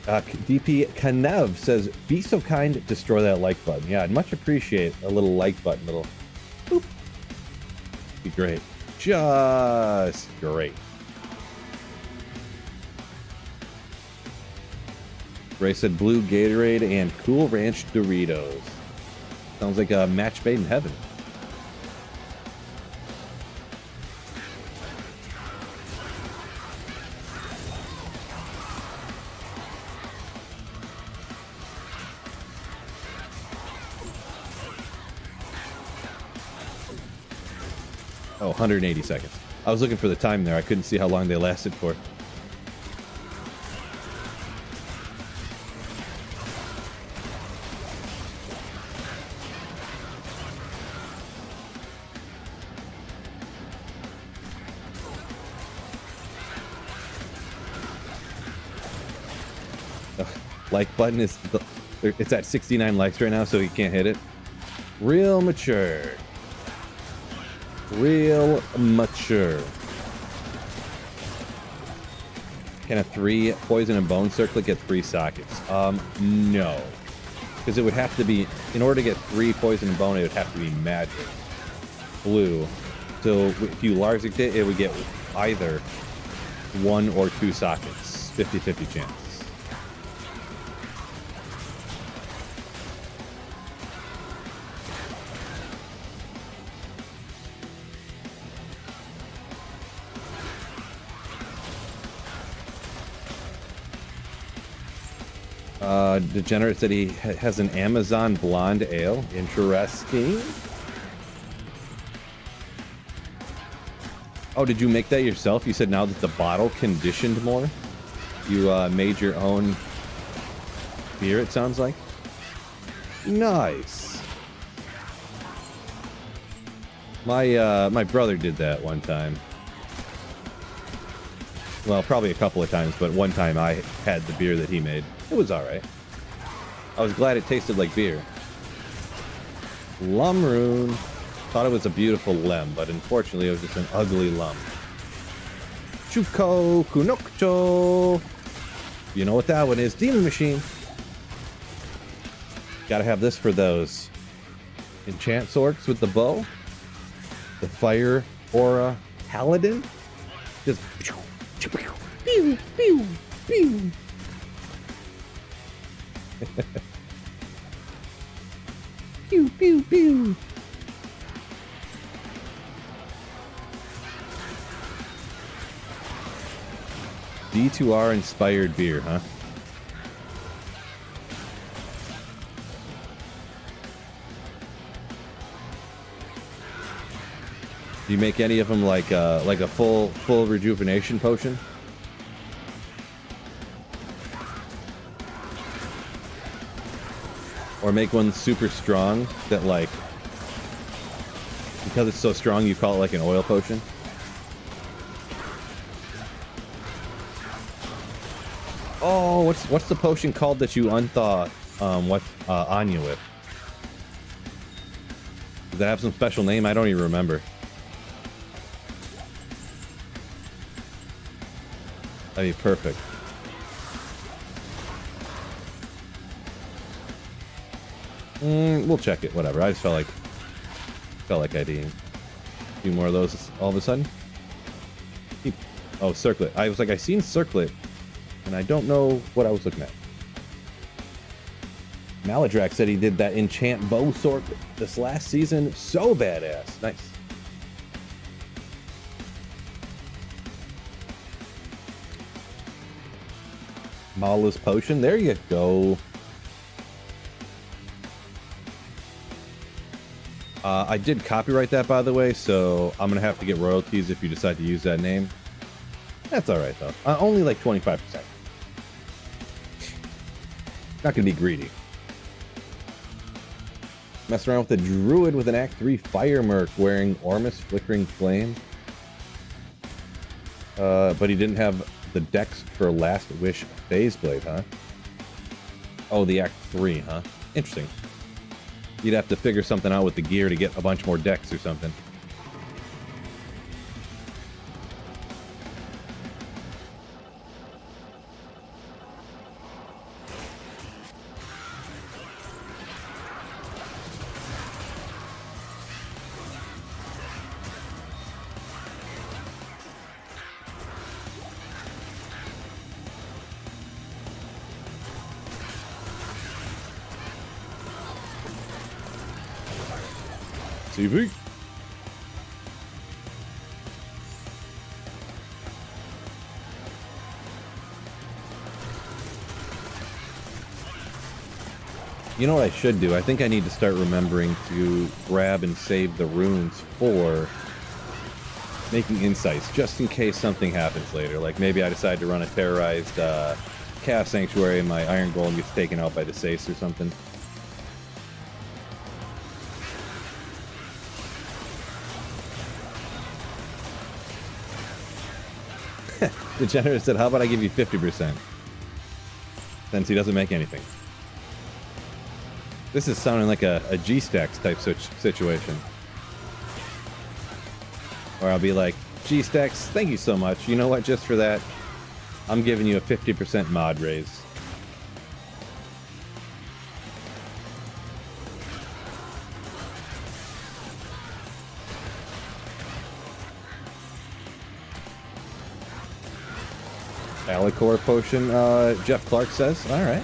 DP Kanev says, be so kind, destroy that like button. Yeah, I'd much appreciate a little like button, little boop. Be great. Just great. Ray said blue Gatorade and Cool Ranch Doritos. Sounds like a match made in heaven. Oh, 180 seconds. I was looking for the time there. I couldn't see how long they lasted for. Like button is it's at 69 likes right now, so you can't hit it. Real mature. Real mature. Can a 3 poison and bone circlet get 3 sockets? No. Because it would have to be, in order to get 3 poison and bone, it would have to be magic. Blue. So if you Larzik it, it would get either 1 or 2 sockets. 50-50 chance. Degenerate said he has an Amazon blonde ale. Interesting. Oh, did you make that yourself? You said now that the bottle conditioned more? You made your own beer, it sounds like? Nice. My brother did that one time. Well, probably a couple of times, but one time I had the beer that he made. It was alright. I was glad it tasted like beer. Lumroon. Thought it was a beautiful lem, but unfortunately it was just an ugly lum. Chuko Kunokcho. You know what that one is. Demon Machine. Gotta have this for those enchant sorts with the bow. The Fire Aura Paladin. Just pew, pew, pew. Pew, pew, pew. D2R inspired beer, huh? Do you make any of them like a full rejuvenation potion? Or make one super strong that, like, because it's so strong, you call it like an oil potion? Oh, what's the potion called that you unthaw Anya with? Does that have some special name? I don't even remember. That'd be perfect. We'll check it. Whatever. I just felt like I'd eat a few more of those all of a sudden. Oh, circlet. I was like, I seen circlet, and I don't know what I was looking at. Maladrak said he did that enchant bow sword this last season. So badass. Nice. Mala's Potion. There you go. I did copyright that, by the way, so I'm going to have to get royalties if you decide to use that name. That's alright, though. Only like 25%. Not going to be greedy. Mess around with a druid with an Act 3 Fire Merc wearing Ormus Flickering Flame. But he didn't have the dex for Last Wish Phase Blade, huh? Oh, the Act 3, huh? Interesting. You'd have to figure something out with the gear to get a bunch more decks or something. TV. You know what I should do? I think I need to start remembering to grab and save the runes for making insights, just in case something happens later. Like maybe I decide to run a terrorized Chaos Sanctuary and my Iron Golem gets taken out by the Sace or something. The Degenerate said, how about I give you 50%? Since he doesn't make anything. This is sounding like a G-Stacks type situation. Or I'll be like, G-Stacks, thank you so much. You know what, just for that, I'm giving you a 50% mod raise. Alicor Potion, Jeff Clark says. Alright.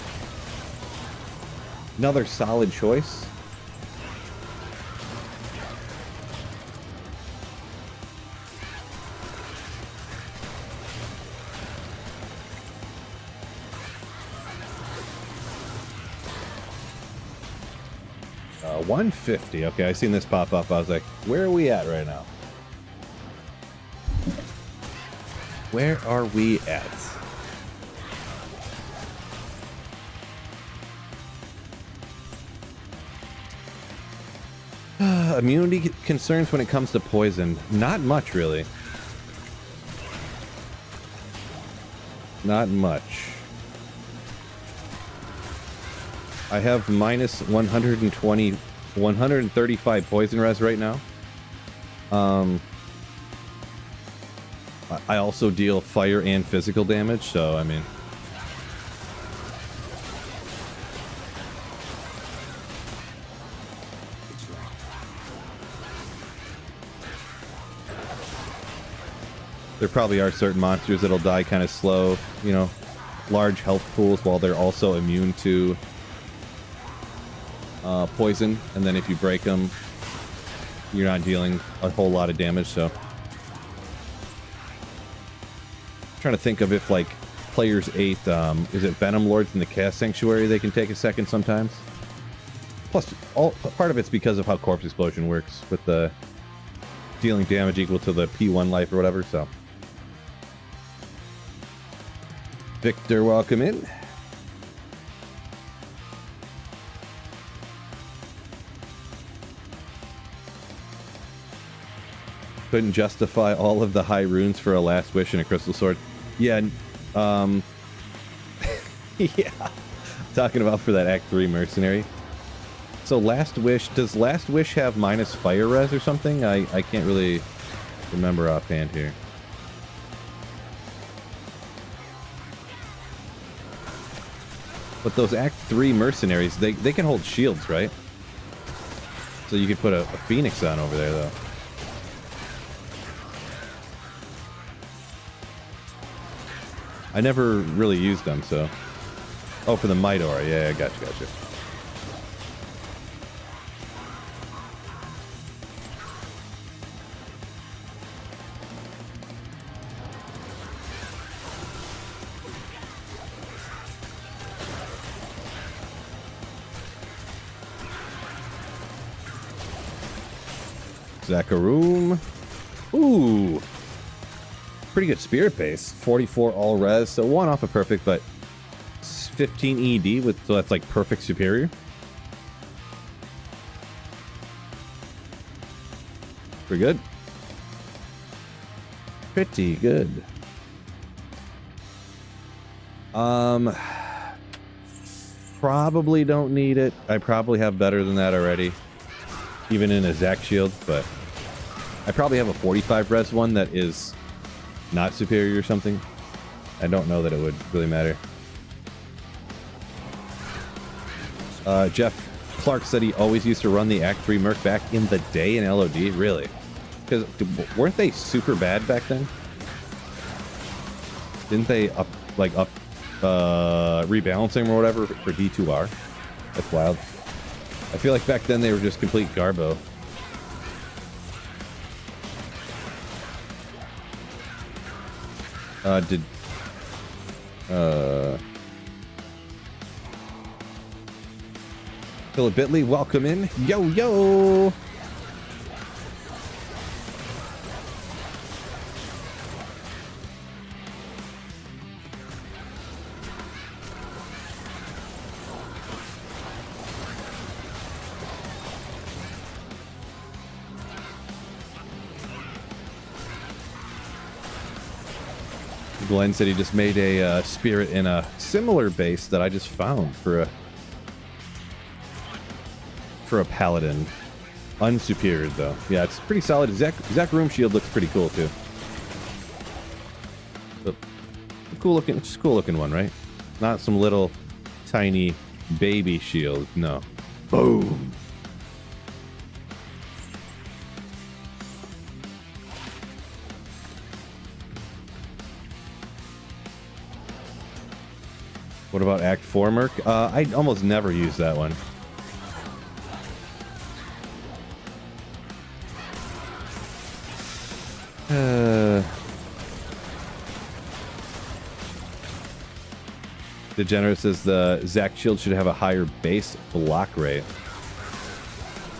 Another solid choice. $150. Okay, I seen this pop up. I was like, where are we at right now? Where are we at? Immunity concerns when it comes to poison. Not much, really. Not much. I have minus 120, 135 poison res right now. I also deal fire and physical damage, so I mean... There probably are certain monsters that'll die kind of slow, you know, large health pools while they're also immune to poison, and then if you break them, you're not dealing a whole lot of damage, so... Trying to think of if, like, players 8, is it Venom Lords in the Chaos Sanctuary they can take a second sometimes? Plus, part of it's because of how Corpse Explosion works, with the dealing damage equal to the P1 life or whatever, so... Victor, welcome in. Couldn't justify all of the high runes for a Last Wish and a Crystal Sword. Yeah, yeah. Talking about for that Act 3 Mercenary. So Last Wish, does Last Wish have minus fire res or something? I can't really remember offhand here. But those Act 3 Mercenaries, they can hold shields, right? So you could put a Phoenix on over there, though. I never really used them, so... Oh, for the Might Aura. Yeah, gotcha. Zakaroom. Ooh. Pretty good spirit base. 44 all res, so 1 off of perfect, but 15 ED with, so that's like perfect superior. Pretty good. Pretty good. Probably don't need it. I probably have better than that already, even in a Zac shield, but I probably have a 45 res one that is not superior or something. I don't know that it would really matter. Jeff Clark said he always used to run the Act 3 Merc back in the day in LOD. Really? Because weren't they super bad back then? Didn't they up rebalancing or whatever for D2R? That's wild. I feel like back then they were just complete garbo. Philip Bitley, welcome in. Yo, yo! Glenn said he just made a spirit in a similar base that I just found for a paladin. Unsuperior though. Yeah, it's pretty solid. Zac Room shield looks pretty cool too. But cool looking, just cool looking one, right? Not some little tiny baby shield. No. Boom. What about Act 4 Merc? I almost never use that one. Degenerate says the Zac shield should have a higher base block rate.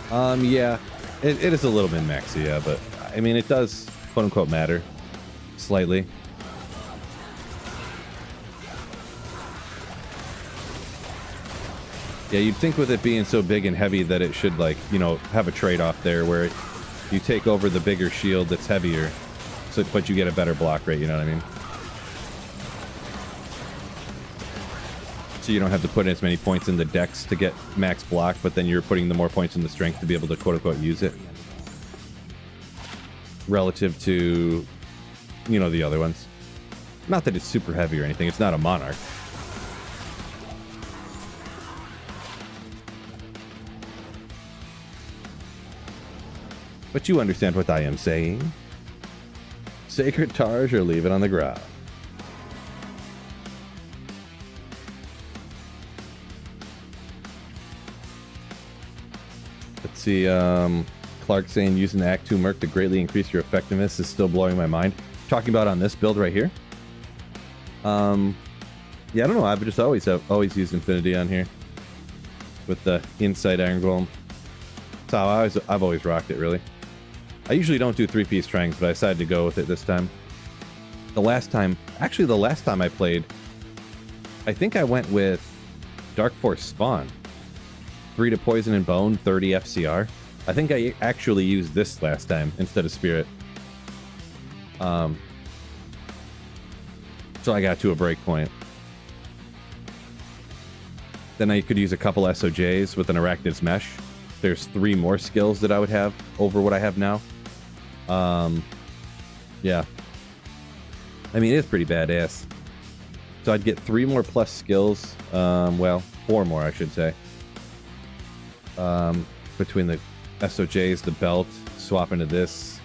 Yeah, it is a little bit maxy, yeah, but I mean, it does quote unquote matter slightly. Yeah, you'd think with it being so big and heavy that it should, like, you know, have a trade-off there where you take over the bigger shield that's heavier, so but you get a better block rate, you know what I mean? So you don't have to put as many points in the dex to get max block, but then you're putting the more points in the strength to be able to quote-unquote use it. Relative to, you know, the other ones. Not that it's super heavy or anything, it's not a Monarch. But you understand what I am saying. Sacred Targe or leave it on the ground. Let's see, Clark saying using the Act 2 Merc to greatly increase your effectiveness is still blowing my mind. Talking about on this build right here. Yeah, I don't know, I've just always used Infinity on here. With the Insight Iron Golem. That's how I've always rocked it, really. I usually don't do 3-piece trangs, but I decided to go with it this time. The last time I played, I think I went with Dark Force Spawn. 3 to Poison and Bone, 30 FCR. I think I actually used this last time instead of Spirit. So I got to a break point. Then I could use a couple SOJs with an Arachnid's Mesh. There's 3 more skills that I would have over what I have now. Yeah. I mean, it's pretty badass. So I'd get 3 more plus skills. Well, 4 more, I should say. Between the SOJs, the belt, swap into this.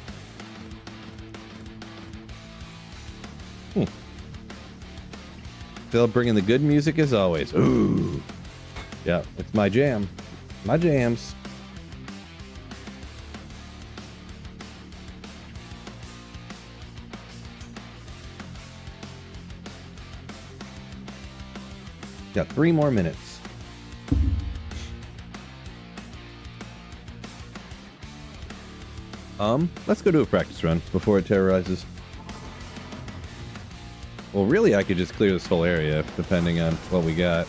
Phil bringing the good music as always. Ooh. Yeah, it's my jam. My jams. Got 3 more minutes. Let's go do a practice run before it terrorizes. Well, really, I could just clear this whole area, depending on what we got.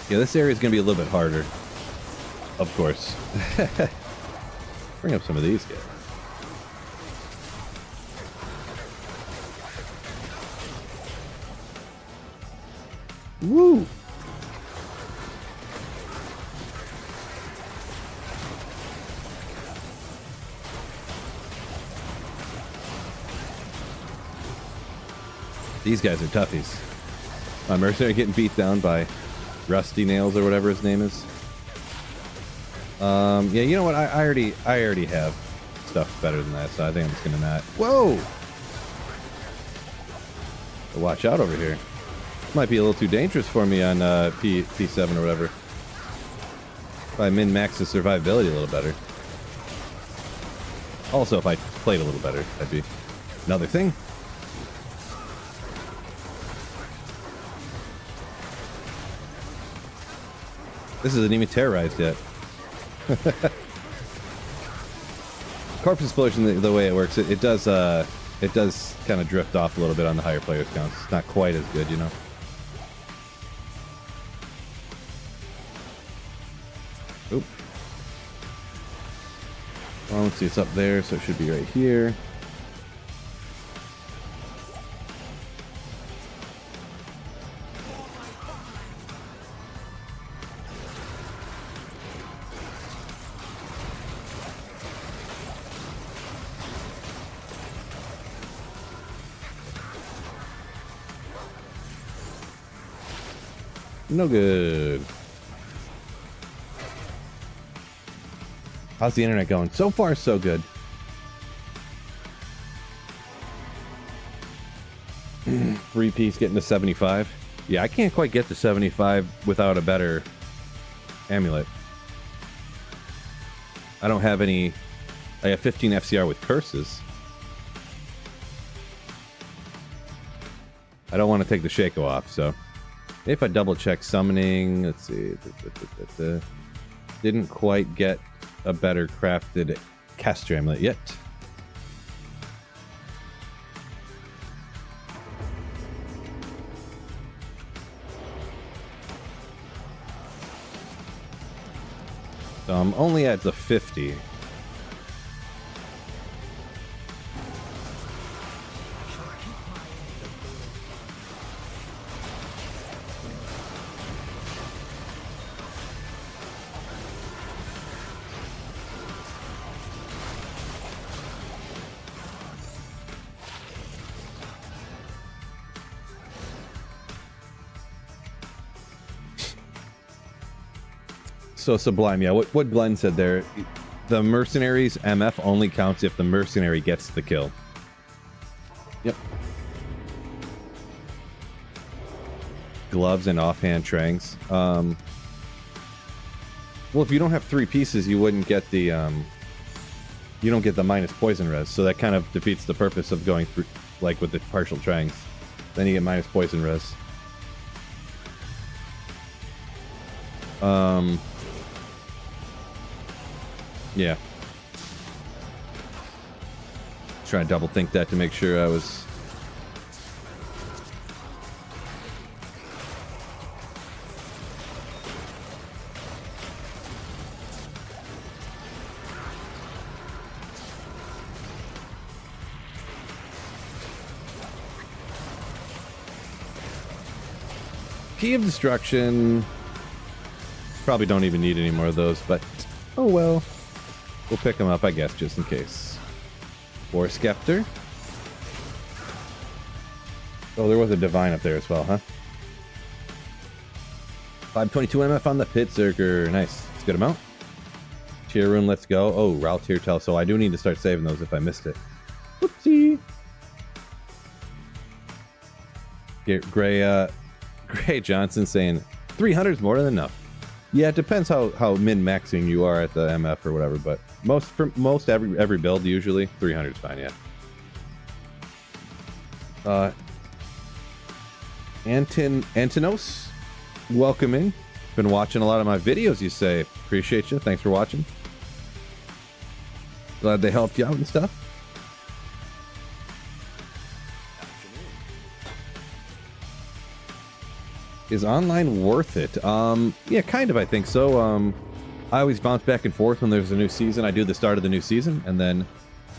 Yeah, this area is going to be a little bit harder. Of course. Bring up some of these guys. Woo! These guys are toughies. My mercenary getting beat down by Rusty Nails or whatever his name is. Yeah, you know what? I already have stuff better than that, so I think I'm just gonna not. Whoa! Watch out over here. Might be a little too dangerous for me on P7 or whatever. If I min-max the survivability a little better. Also, if I played a little better, that'd be another thing. This isn't even terrorized yet. Corpse explosion, the way it works, it does kind of drift off a little bit on the higher players counts. It's not quite as good, you know. Oop. Well, let's see, it's up there, so it should be right here. No good. How's the internet going? So far, so good. Three piece getting to 75. Yeah, I can't quite get to 75 without a better amulet. I don't have any. I have 15 FCR with curses. I don't want to take the Shaco off, so. If I double check summoning, let's see. Didn't quite get a better crafted caster amulet yet. So I'm only at the 50. So Sublime, yeah, what Glenn said there, the mercenary's MF only counts if the mercenary gets the kill. Yep. Gloves and offhand trangs. Well, if you don't have three pieces, you wouldn't get the, you don't get the minus poison res, so that kind of defeats the purpose of going through, like with the partial trangs. Then you get minus poison res. Yeah. Trying to double think that to make sure I was. Key of Destruction. Probably don't even need any more of those, but oh well. We'll pick them up, I guess, just in case. War Scepter. Oh, there was a Divine up there as well, huh? 522 MF on the Pit Zerker. Nice. It's a good amount. Cheer Rune, let's go. Oh, Route Tier Tell. So I do need to start saving those if I missed it. Whoopsie. Gray Johnson saying 300 is more than enough. Yeah, it depends how min-maxing you are at the MF or whatever, but most every build usually 300 is fine, yeah. Antinos, welcome in. Been watching a lot of my videos, you say. Appreciate you. Thanks for watching. Glad they helped you out and stuff. Is online worth it? Yeah, kind of, I think so. I always bounce back and forth when there's a new season. I do the start of the new season, and then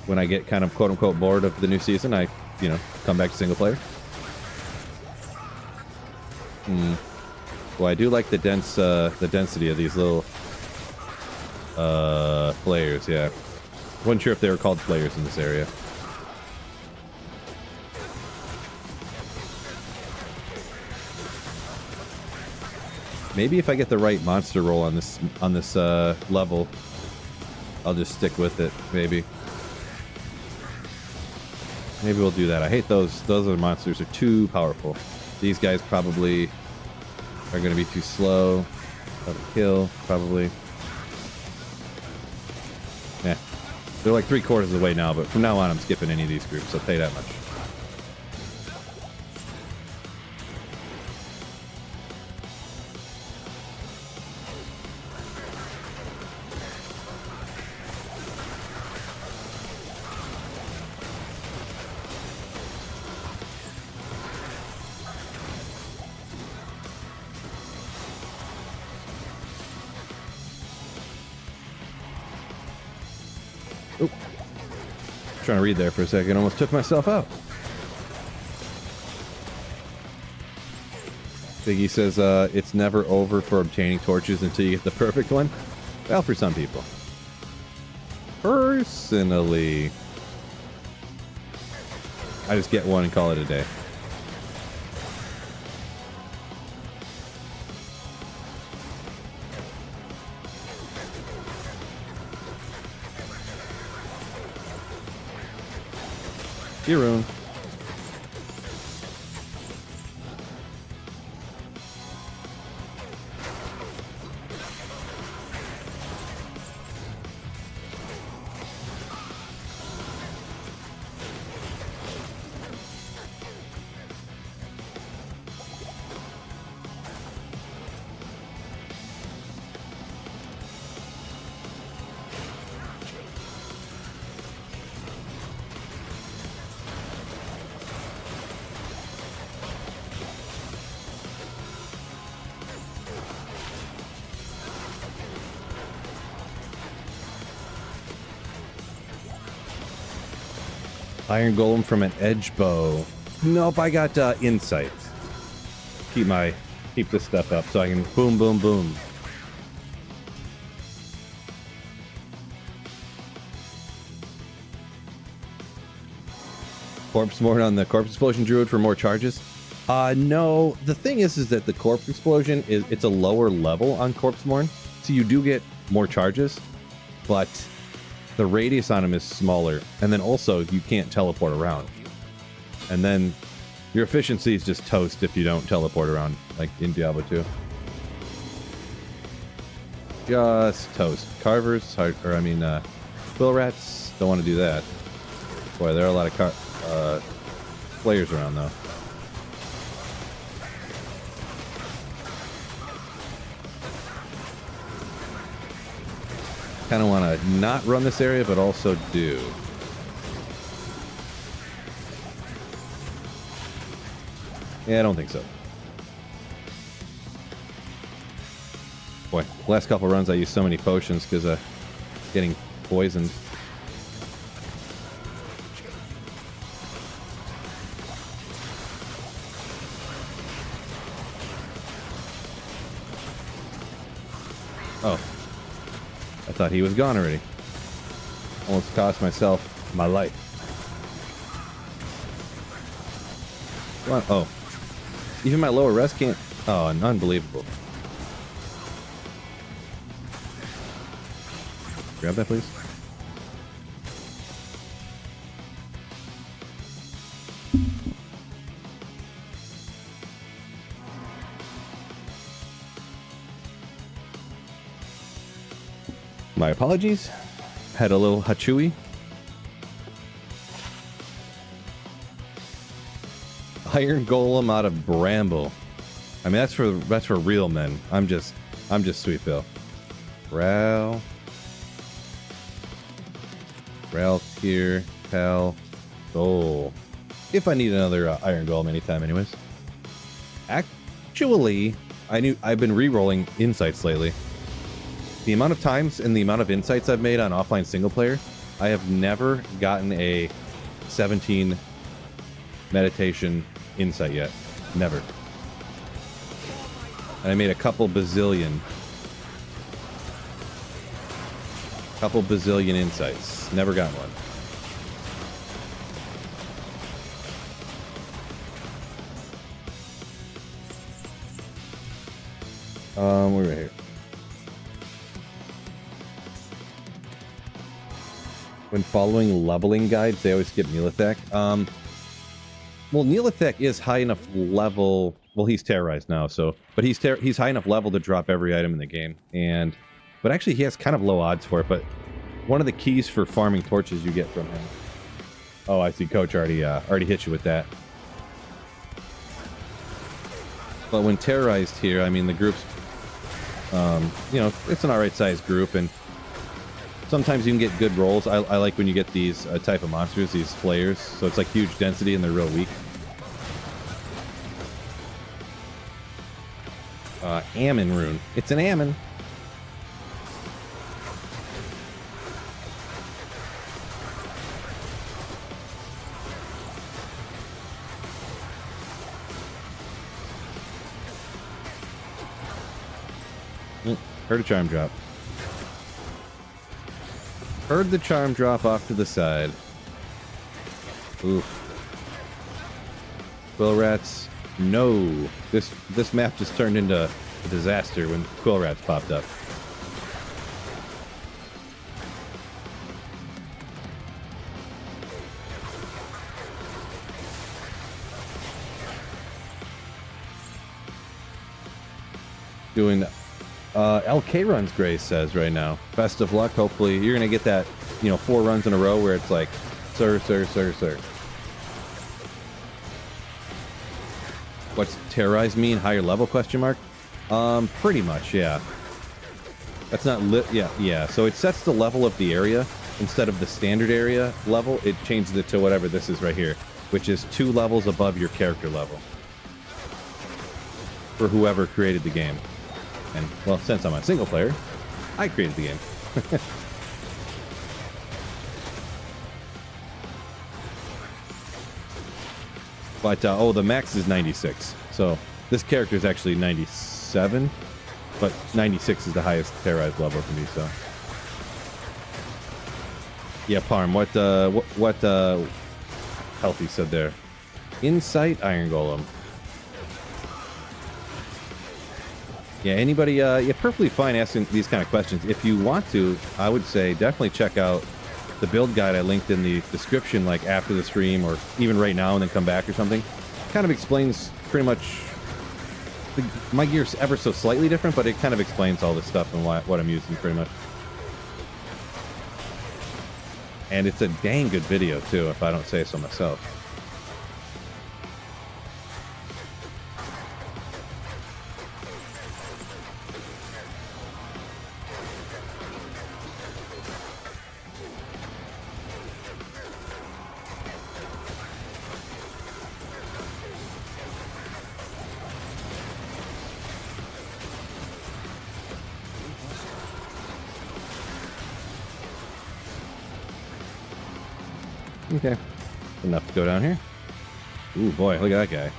when I get kind of quote-unquote bored of the new season, I, you know, come back to single player. Well, I do like the density of these little flayers, yeah. Wasn't sure if they were called flayers in this area. Maybe if I get the right monster roll on this level, I'll just stick with it. Maybe we'll do that. I hate those. Those other monsters are too powerful. These guys probably are going to be too slow. That'll kill probably. Yeah, they're like 3/4 of the way now, but from now on I'm skipping any of these groups. I'll tell you that much. Oop. Trying to read there for a second, almost took myself out. Biggie says, it's never over for obtaining torches until you get the perfect one. Well, for some people. Personally, I just get one and call it a day. Rune. Iron Golem from an edge bow. Nope, I got insight. Keep this stuff up so I can boom, boom, boom. Corpse Mort on the Corpse Explosion Druid for more charges? No. The thing is that the Corpse Explosion it's a lower level on Corpse Mort, so you do get more charges, but the radius on him is smaller, and then also you can't teleport around. And then your efficiency is just toast if you don't teleport around, like in Diablo 2. Just toast. Carvers, quill rats, don't want to do that. Boy, there are a lot of players around though. Kind of want to not run this area, but also do. Yeah, I don't think so. Boy, last couple runs I used so many potions because of getting poisoned. Oh. I thought he was gone already. Almost cost myself my life. Come on. Oh. Even my lower rest can't... Oh, unbelievable. Grab that, please. My apologies. Had a little hachui. Iron Golem out of Bramble. I mean, that's for real men. I'm just Sweet Bill. Ral tier, pal, goal. If I need another Iron Golem anytime, anyways. Actually, I've been re-rolling insights lately. The amount of times and the amount of insights I've made on offline single player, I have never gotten a 17 meditation insight yet. Never. And I made a couple bazillion insights. Never got one. We're right here. When following leveling guides, they always skip Neolithek. Well, Neolithek is high enough level. Well, he's terrorized now, so but he's high enough level to drop every item in the game. But actually, he has kind of low odds for it. But one of the keys for farming torches you get from him. Oh, I see. Coach already hit you with that. But when terrorized here, I mean the group's, you know, it's an alright sized group, and sometimes you can get good rolls. I like when you get these type of monsters, these flayers. So it's like huge density and they're real weak. Ammon rune. It's an Ammon. Heard a charm drop. Heard the charm drop off to the side. Oof. Quill rats. No. This map just turned into a disaster when quill rats popped up. Doing LK runs, Grace says right now. Best of luck. Hopefully you're gonna get that, you know, 4 runs in a row where it's like, sir. What's terrorize mean? Higher level? Question mark. Pretty much, yeah. That's not lit. Yeah. So it sets the level of the area instead of the standard area level. It changes it to whatever this is right here, which is 2 levels above your character level for whoever created the game. And, well, since I'm a single player, I created the game. But, oh, the max is 96. So, this character is actually 97. But 96 is the highest terrorized level for me, so. Yeah, Parm, what Healthy said there? Insight Iron Golem. Yeah, anybody, you're perfectly fine asking these kind of questions. If you want to, I would say definitely check out the build guide I linked in the description, like after the stream or even right now and then come back or something. Kind of explains pretty much, my gear's ever so slightly different, but it kind of explains all this stuff and what I'm using pretty much. And it's a dang good video too, if I don't say so myself. Okay, enough to go down here. Ooh, boy, look at that guy.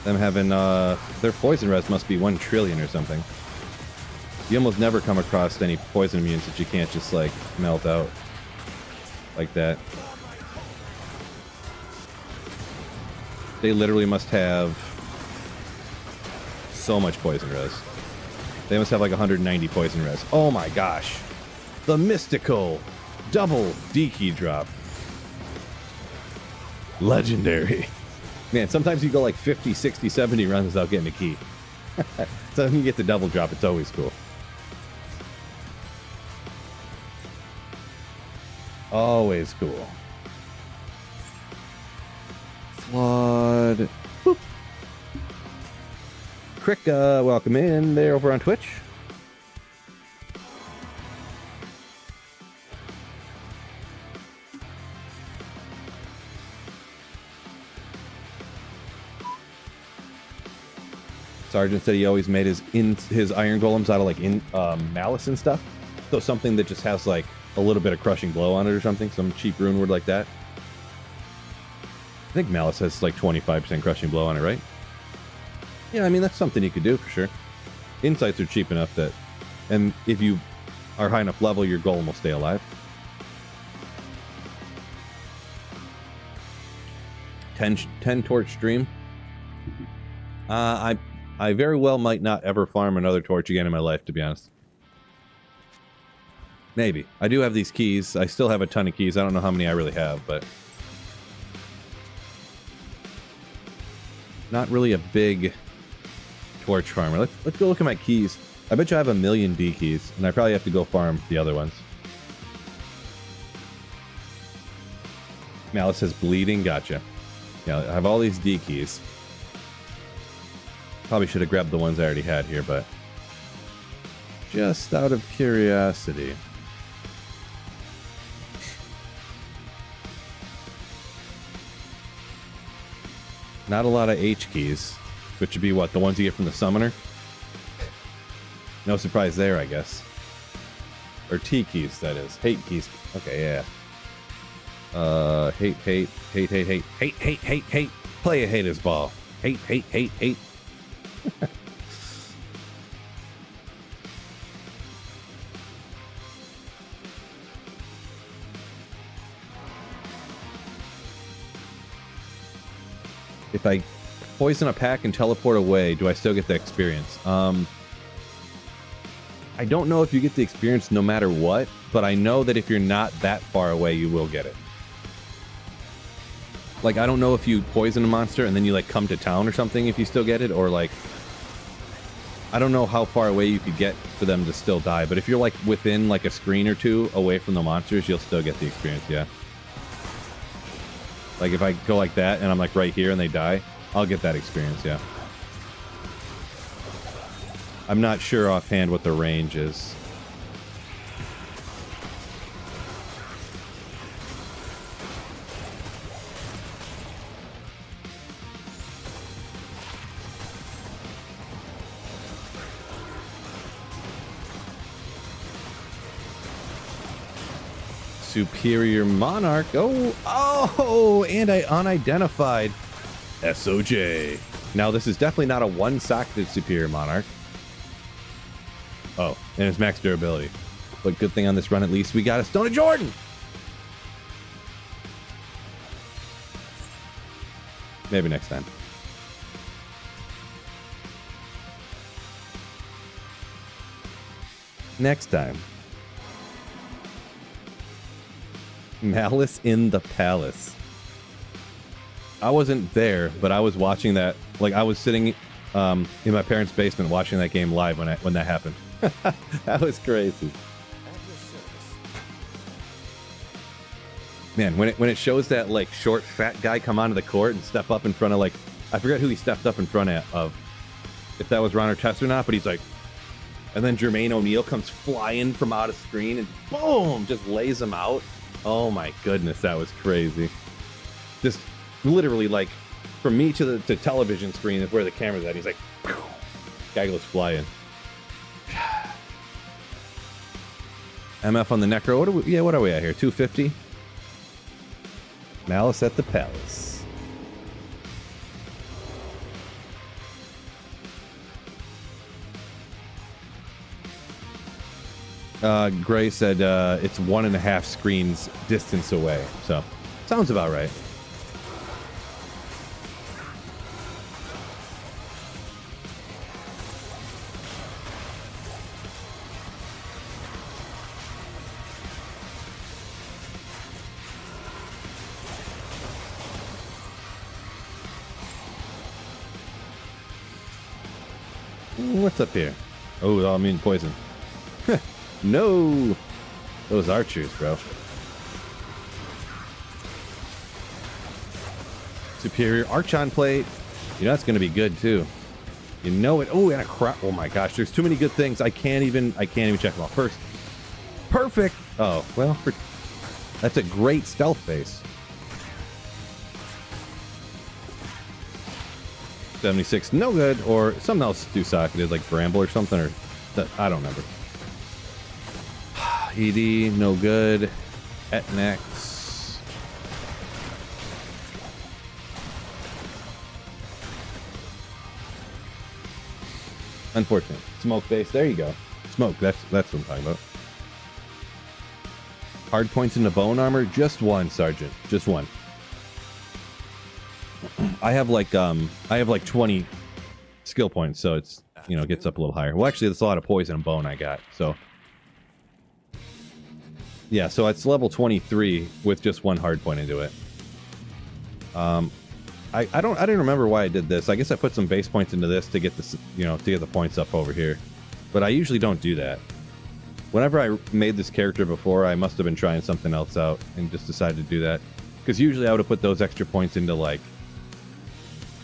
Them having, their poison res must be 1 trillion or something. You almost never come across any poison immunes that you can't just, like, melt out. Like that. They literally must have so much poison res. They must have like 190 poison res. Oh my gosh. The mystical double D key drop. Legendary. Man, sometimes you go like 50, 60, 70 runs without getting a key. So when you get the double drop, it's always cool. Always cool. Flood. Boop. Crick, welcome in there over on Twitch. Sergeant said he always made his iron golems out of like malice and stuff. So something that just has like a little bit of crushing blow on it or something. Some cheap rune word like that. I think malice has like 25% crushing blow on it, right? Yeah, I mean, that's something you could do for sure. Insights are cheap enough that, and if you are high enough level, your golem will stay alive. 10 torch stream. I very well might not ever farm another torch again in my life, to be honest. Maybe. I do have these keys. I still have a ton of keys. I don't know how many I really have, but... not really a big torch farmer. Let's go look at my keys. I bet you I have 1,000,000 D keys, and I probably have to go farm the other ones. Malice says bleeding. Gotcha. Yeah, I have all these D keys. Probably should have grabbed the ones I already had here, but just out of curiosity. Not a lot of H keys, which would be what, the ones you get from the summoner? No surprise there, I guess. Or T keys, that is. Hate keys. Okay, yeah. Hate. Play a hater's ball. Hate. If I poison a pack and teleport away, do I still get the experience? I don't know if you get the experience no matter what, but I know that if you're not that far away, you will get it. Like, I don't know if you poison a monster and then you, like, come to town or something if you still get it, or, like... I don't know how far away you could get for them to still die, but if you're, like, within, like, a screen or two away from the monsters, you'll still get the experience, yeah. Like, if I go like that and I'm, like, right here and they die, I'll get that experience, yeah. I'm not sure offhand what the range is. Superior Monarch. Oh, and I unidentified SOJ. Now, this is definitely not a one-socketed Superior Monarch. Oh, and it's max durability. But good thing on this run, at least, we got a Stone of Jordan. Maybe next time. Next time. Malice in the Palace. I wasn't there, but I was watching that. Like, I was sitting in my parents' basement watching that game live when that happened. That was crazy. Man, when it shows that, like, short, fat guy come onto the court and step up in front of, like, I forget who he stepped up in front of, if that was Ron Artest or not, but he's like, and then Jermaine O'Neal comes flying from out of screen and boom, just lays him out. Oh my goodness, that was crazy. Just literally, like, from me to the television screen is where the camera's at. He's like, phew, guy goes flying. MF on the Necro. What are we at here? 250? Malice at the Palace. Gray said it's 1.5 screens distance away. So, sounds about right. What's up here? Oh, I mean poison. No! Those archers, bro. Superior Archon plate. You know that's going to be good too. You know it. Oh, and a crap. Oh my gosh, there's too many good things. I can't even check them off. First, perfect. Oh well, that's a great stealth base. 76, no good, or something else two-socketed like Bramble or something, or that I don't remember. ED, no good. Etnex. Unfortunate. Smoke base, there you go. Smoke, that's what I'm talking about. Hard points into bone armor, just one, Sergeant. Just one. I have like 20 skill points, so it's, you know, gets up a little higher. Well, actually, that's a lot of poison and bone I got, so yeah, so it's level 23 with just one hard point into it. I didn't remember why I did this. I guess I put some base points into this to get this, you know, to get the points up over here, but I usually don't do that. Whenever I made this character before, I must have been trying something else out and just decided to do that, because usually I would have put those extra points into like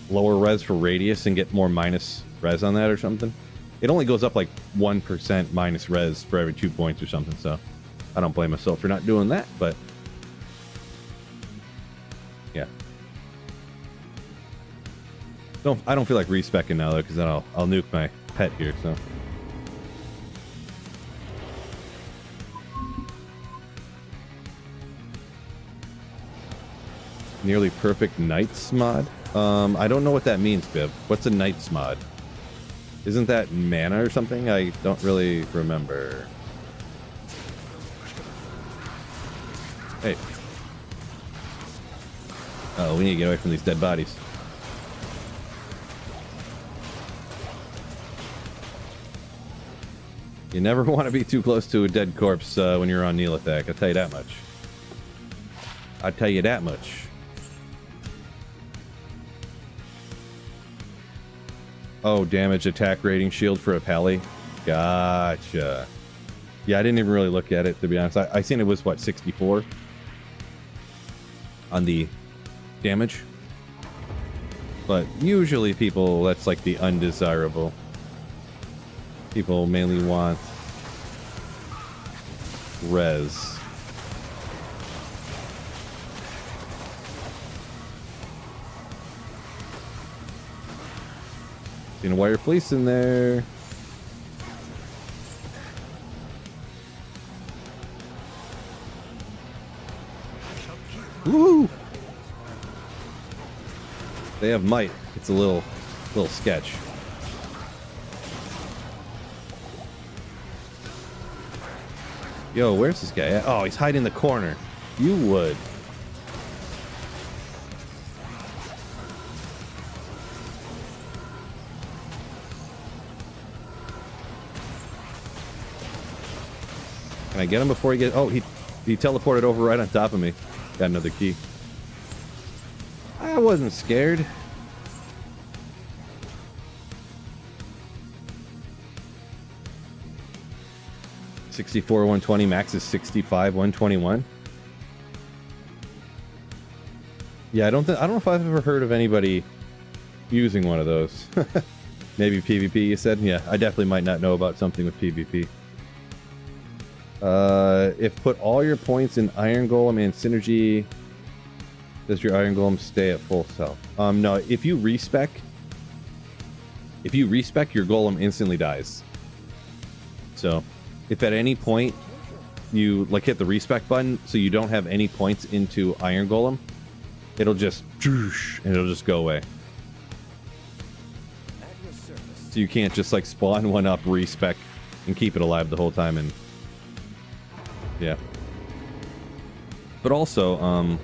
lower res for radius and get more minus res on that or something. It only goes up like 1% minus res for every 2 points or something, so I don't blame myself for not doing that, but yeah. I don't feel like respecing now though, because then I'll nuke my pet here, so. Nearly perfect Knights mod. I don't know what that means, Bib. What's a Knights mod? Isn't that mana or something? I don't really remember. Hey. Oh, we need to get away from these dead bodies. You never want to be too close to a dead corpse when you're on Neil attack. I'll tell you that much. I'll tell you that much. Oh, damage, attack rating, shield for a pally. Gotcha. Yeah, I didn't even really look at it, to be honest. I seen it was, what, 64? On the damage. But usually people, that's like the undesirable. People mainly want res. Seen a wire fleece in there. Woo! They have might. It's a little sketch. Yo, where's this guy at? Oh, he's hiding in the corner. You would. Can I get him before he gets... Oh, he teleported over right on top of me. Got another key. I wasn't scared. $64, 120, max is 65, 121. Yeah, I don't know if I've ever heard of anybody using one of those. Maybe PvP, you said? Yeah, I definitely might not know about something with PvP. If put all your points in Iron Golem and Synergy, does your Iron Golem stay at full health? No, if you respec, your Golem instantly dies. So, if at any point you like hit the respec button, so you don't have any points into Iron Golem, it'll just go away. So you can't just like spawn one up, respec, and keep it alive the whole time. And yeah. But also,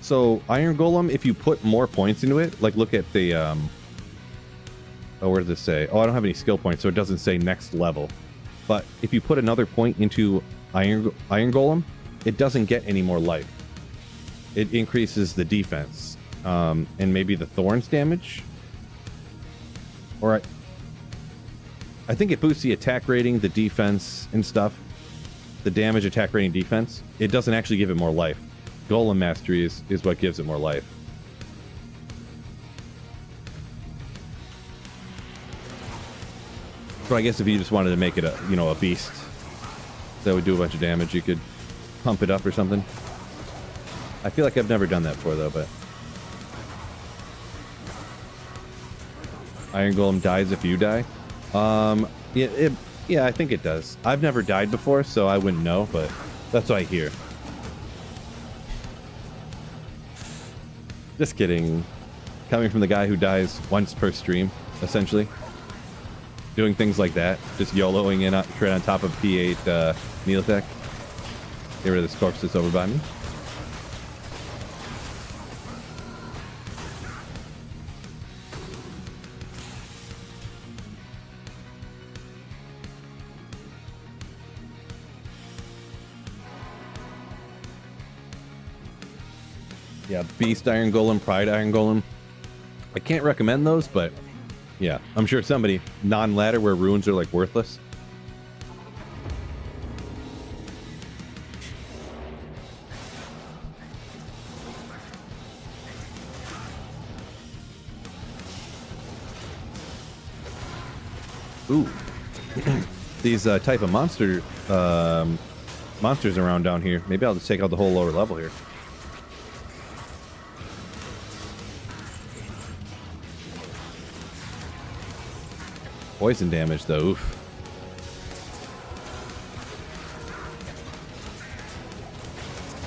so Iron Golem, if you put more points into it, like look at the, oh, where does this say? Oh, I don't have any skill points, so it doesn't say next level. But if you put another point into Iron Golem, it doesn't get any more life. It increases the defense, and maybe the thorns damage. Or I think it boosts the attack rating, the defense, and stuff. The damage, attack rating, defense. It doesn't actually give it more life. Golem Mastery is what gives it more life. So I guess if you just wanted to make it a beast that would do a bunch of damage, you could pump it up or something. I feel like I've never done that before though, but Iron Golem dies if you die. Yeah, I think it does. I've never died before, so I wouldn't know, but that's what I hear. Just kidding. Coming from the guy who dies once per stream, essentially. Doing things like that. Just YOLOing in straight on top of P8 Neotech. Get rid of this corpse that's over by me. Yeah, Beast Iron Golem, Pride Iron Golem. I can't recommend those, but yeah, I'm sure somebody non-ladder where runes are like worthless. Ooh, these type of monsters around down here. Maybe I'll just take out the whole lower level here. Poison damage, though. Oof.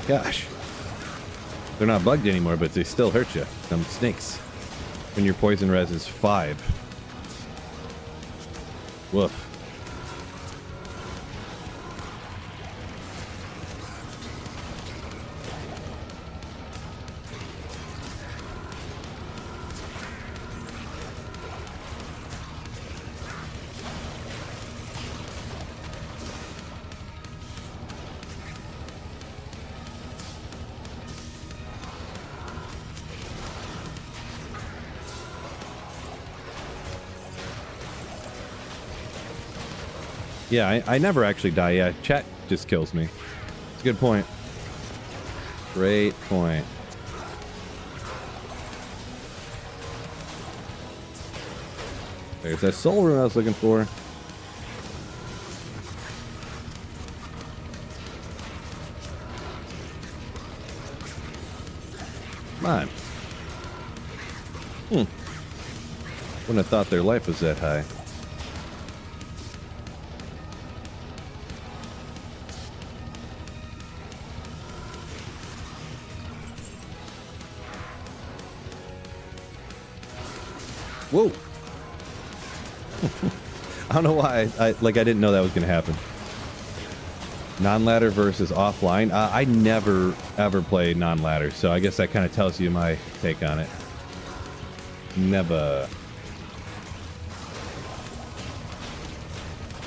Gosh. They're not bugged anymore, but they still hurt you. Them snakes. When your poison res is 5. Woof. Yeah, I never actually die. Yeah, chat just kills me. It's a good point. Great point. There's that soul rune I was looking for. Come on. Wouldn't have thought their life was that high. Whoa. I don't know why I didn't know that was going to happen. Non-ladder versus offline. I never ever play non-ladder, so I guess that kind of tells you my take on it. Never.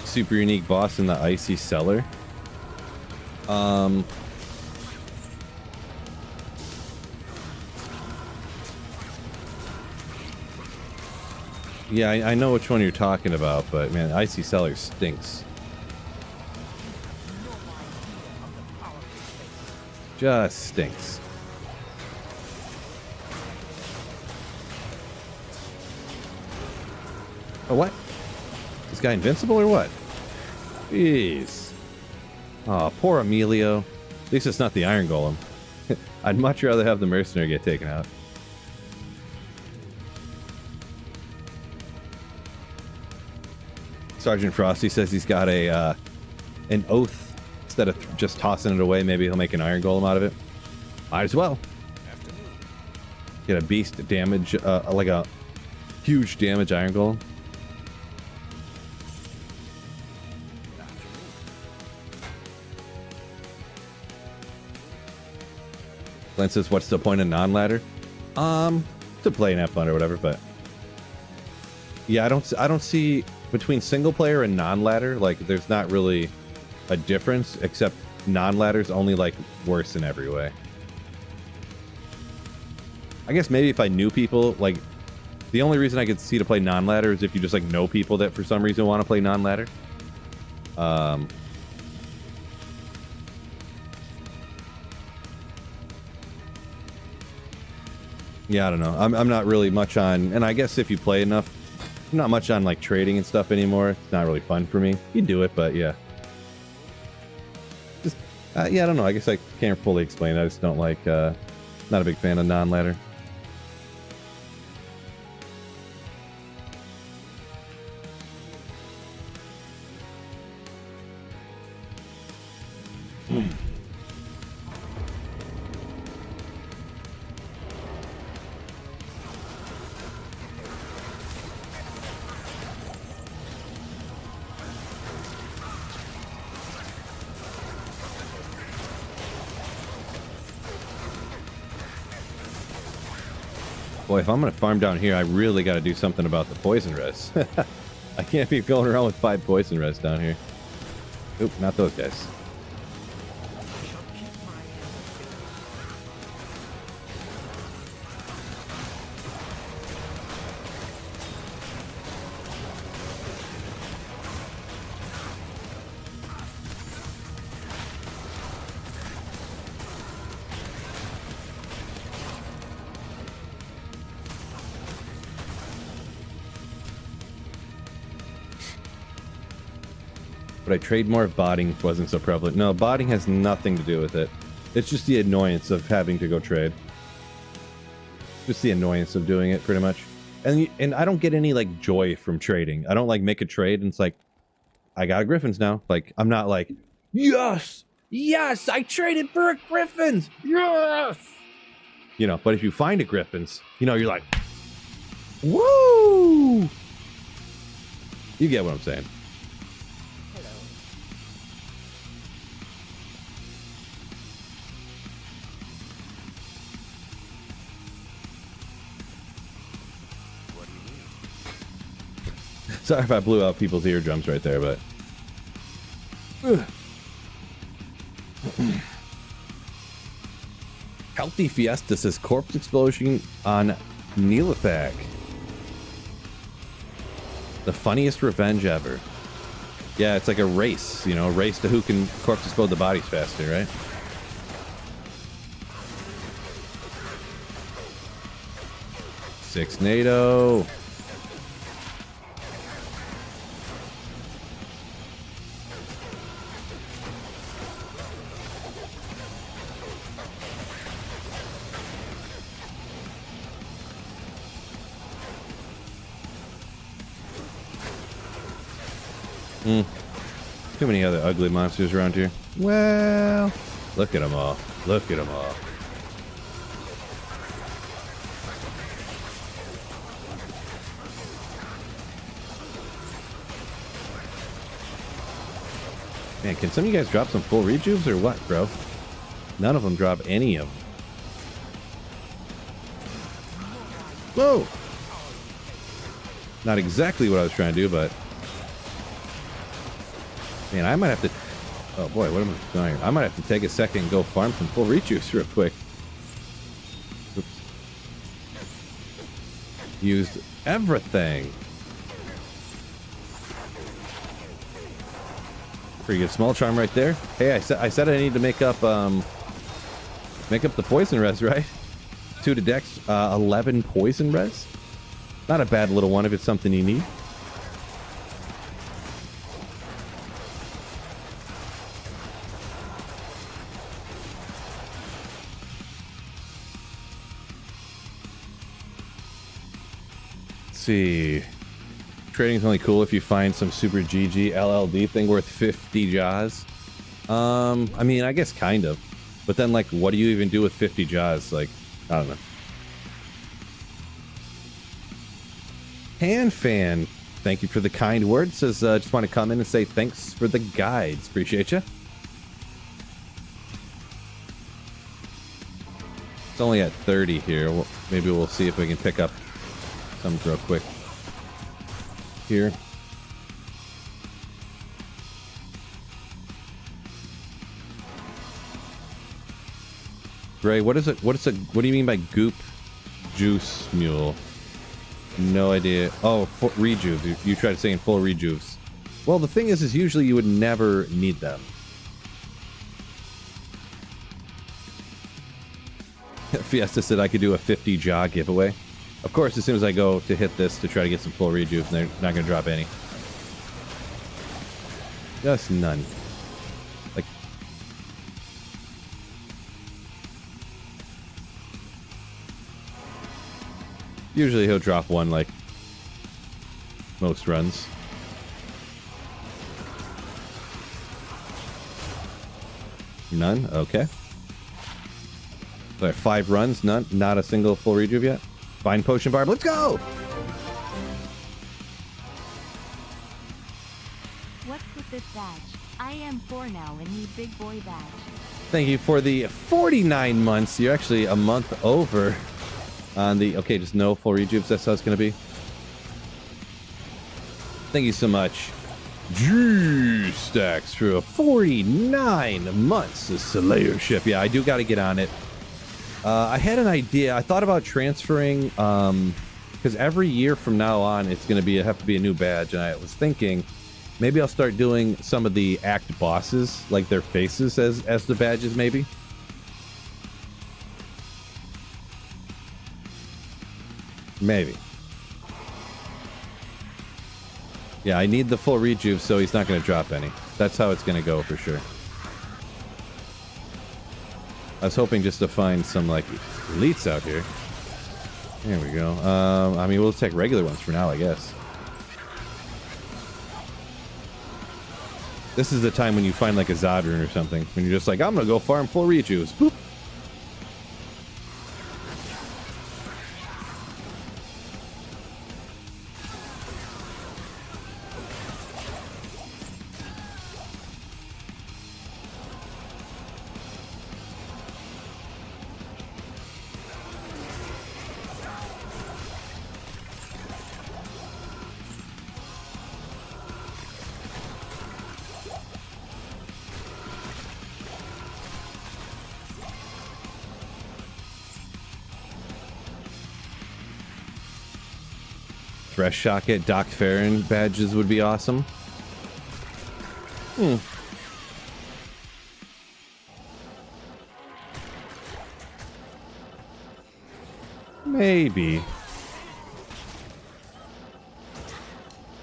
Super unique boss in the icy cellar. Yeah, I know which one you're talking about, but man, Icy Cellar stinks. Just stinks. Oh, what? Is this guy invincible or what? Jeez. Oh, poor Emilio. At least it's not the Iron Golem. I'd much rather have the Mercenary get taken out. Sergeant Frosty says he's got an oath. Instead of just tossing it away, maybe he'll make an Iron Golem out of it. Might as well. Get a beast damage, like a huge damage Iron Golem. Glenn says, what's the point of non-ladder? To play an F1 or whatever, but yeah, I don't see between single player and non-ladder, like there's not really a difference, except non-ladder's only like worse in every way. I guess maybe if I knew people, like The only reason I could see to play non-ladder is if you just like know people that for some reason want to play non-ladder. Yeah, I don't know. I'm not really much on, and I guess if you play enough, I'm not much on like trading and stuff anymore. It's not really fun for me. You do it, but yeah. Just, yeah, I don't know. I guess I can't fully explain it. I just don't like, not a big fan of non-ladder. Boy, if I'm going to farm down here, I really got to do something about the poison res. I can't be going around with 5 poison res down here. Oop, not those guys. But I trade more if botting wasn't so prevalent. No, botting has nothing to do with it. It's just the annoyance of having to go trade. Just the annoyance of doing it, pretty much. And I don't get any, like, joy from trading. I don't, like, make a trade and it's like, I got a Griffins now. Like, I'm not like, yes! Yes! I traded for a Griffins! Yes! You know, but if you find a Griffins, you know, you're like, woo! You get what I'm saying. Sorry if I blew out people's eardrums right there, but... Healthy Fiesta says corpse explosion on Neelathak. The funniest revenge ever. Yeah, it's like a race, you know, a race to who can corpse explode the bodies faster, right? Six NATO. Too many other ugly monsters around here. Well, look at them all. Look at them all. Man, can some of you guys drop some full rejuves or what, bro? None of them drop any of them. Whoa! Not exactly what I was trying to do, but... Man, I might have to... Oh boy, what am I doing here? I might have to take a second and go farm some full rejuice real quick. Oops. Used everything. Pretty good small charm right there. Hey, I said I need to make up the poison res, right? 2 to dex, 11 poison res. Not a bad little one if it's something you need. See, trading's only cool if you find some super GG LLD thing worth 50 jaws. I mean, I guess kind of, but then like, what do you even do with 50 jaws? Like, I don't know. Fan, thank you for the kind words. Says, just want to come in and say thanks for the guides. Appreciate you. It's only at 30 here. Well, maybe we'll see if we can pick up some real quick here. Gray, what is it? What do you mean by goop juice mule? No idea. Oh, rejuves. You tried saying full rejuves. Well, the thing is usually you would never need them. Fiesta said I could do a 50 jaw giveaway. Of course, as soon as I go to hit this to try to get some full rejuves, they're not going to drop any. Just none. Like, usually he'll drop one like most runs. None? Okay. So 5 runs, none, not a single full rejuve yet. Fine potion barb, let's go! What's with this badge? I am 4 now and need big boy badge. Thank you for the 49 months. You're actually a month over on the... Okay, just no full rejuves. That's how it's going to be. Thank you so much. G-Stacks for 49 months of Slayership. Yeah, I do got to get on it. I had an idea. I thought about transferring, because every year from now on, it's going to have to be a new badge. And I was thinking, maybe I'll start doing some of the act bosses, like their faces as the badges, maybe. Maybe. Yeah, I need the full rejuve, so he's not going to drop any. That's how it's going to go for sure. I was hoping just to find some, like, elites out here. There we go. I mean, we'll take regular ones for now, I guess. This is the time when you find, like, a Zodron or something. When you're just like, I'm gonna go farm full rejuves. Boop. Fresh Shocket, Doc Farron badges would be awesome. Maybe.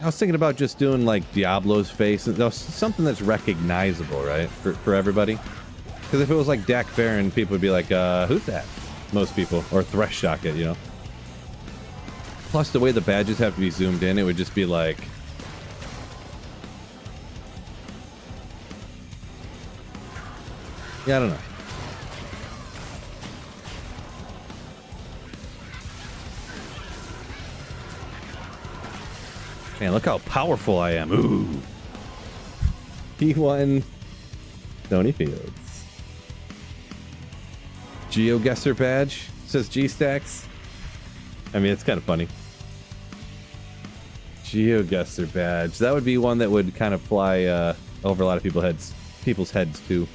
I was thinking about just doing like Diablo's face, something that's recognizable, right, for everybody. Because if it was like Doc Farron, people would be like, who's that? Most people. Or Thresh Shocket, you know. Plus, the way the badges have to be zoomed in, it would just be like... Yeah, I don't know. Man, look how powerful I am. Ooh. P1 Stony Fields. GeoGuessr badge, says G-Stacks. I mean, it's kind of funny. GeoGuessr badge. That would be one that would kind of fly over a lot of people's heads too.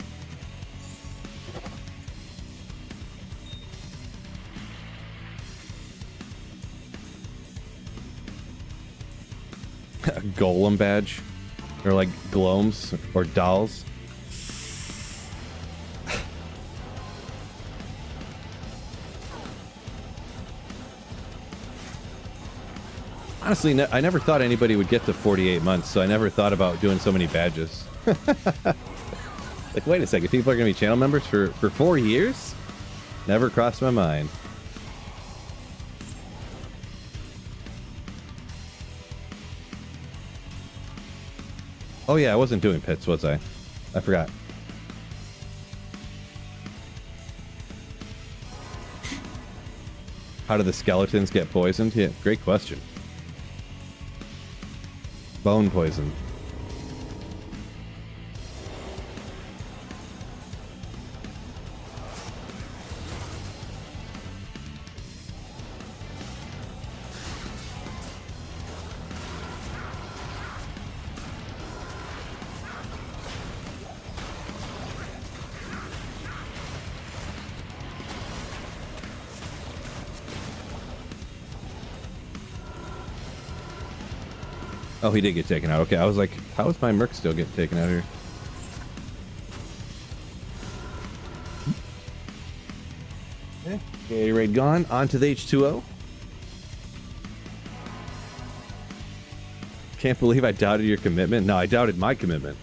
A golem badge, or like glomes or dolls. Honestly, I never thought anybody would get to 48 months, so I never thought about doing so many badges. Like, wait a second, people are going to be channel members for 4 years? Never crossed my mind. Oh yeah, I wasn't doing pits, was I? I forgot. How do the skeletons get poisoned? Yeah, great question. Bone poison. Oh, he did get taken out. Okay, I was like, how is my Merc still getting taken out here? Okay, raid gone. On to the H2O. Can't believe I doubted your commitment. No, I doubted my commitment.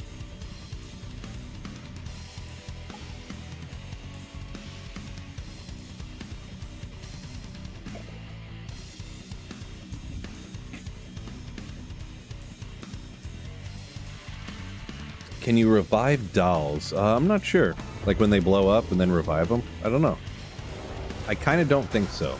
Can you revive dolls? I'm not sure. Like when they blow up and then revive them? I don't know. I kind of don't think so.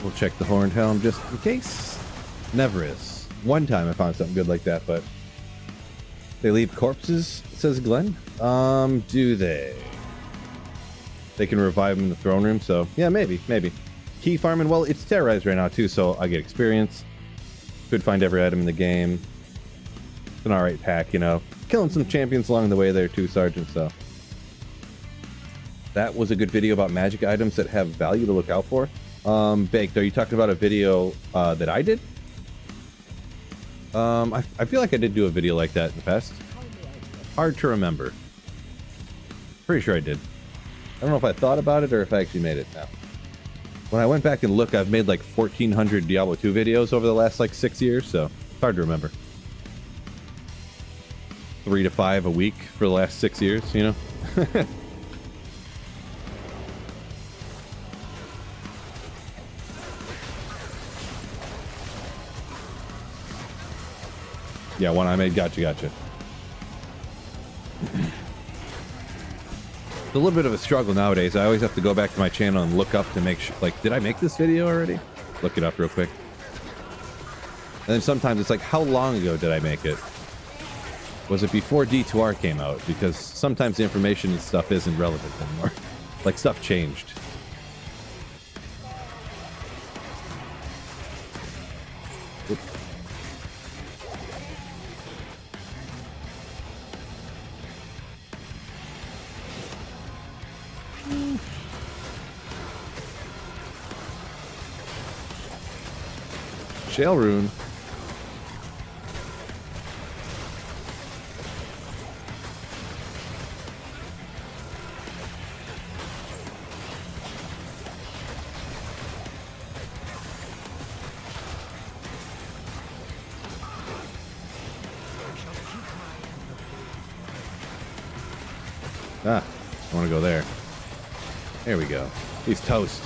We'll check the Horned Helm just in case. Never is. One time I found something good like that, but they leave corpses, says Glenn. Do they? They can revive them in the throne room, so yeah, maybe. Key farming, well, it's terrorized right now too, so I get experience. Could find every item in the game. It's an alright pack, you know. Killing some champions along the way there too, Sergeant, so. That was a good video about magic items that have value to look out for. Baked, are you talking about a video that I did? I feel like I did do a video like that in the past. Hard to remember. Pretty sure I did. I don't know if I thought about it or if I actually made it now. When I went back and looked, I've made like 1,400 Diablo 2 videos over the last like 6 years, so it's hard to remember. 3 to 5 a week for the last 6 years, you know? Yeah, one I made. Gotcha. It's a little bit of a struggle nowadays. I always have to go back to my channel and look up to make sure, like, did I make this video already? Look it up real quick. And then sometimes it's like, how long ago did I make it? Was it before D2R came out? Because sometimes the information and stuff isn't relevant anymore. Like, stuff changed. Oops. Shale rune. Ah, I want to go there. There we go. He's toast.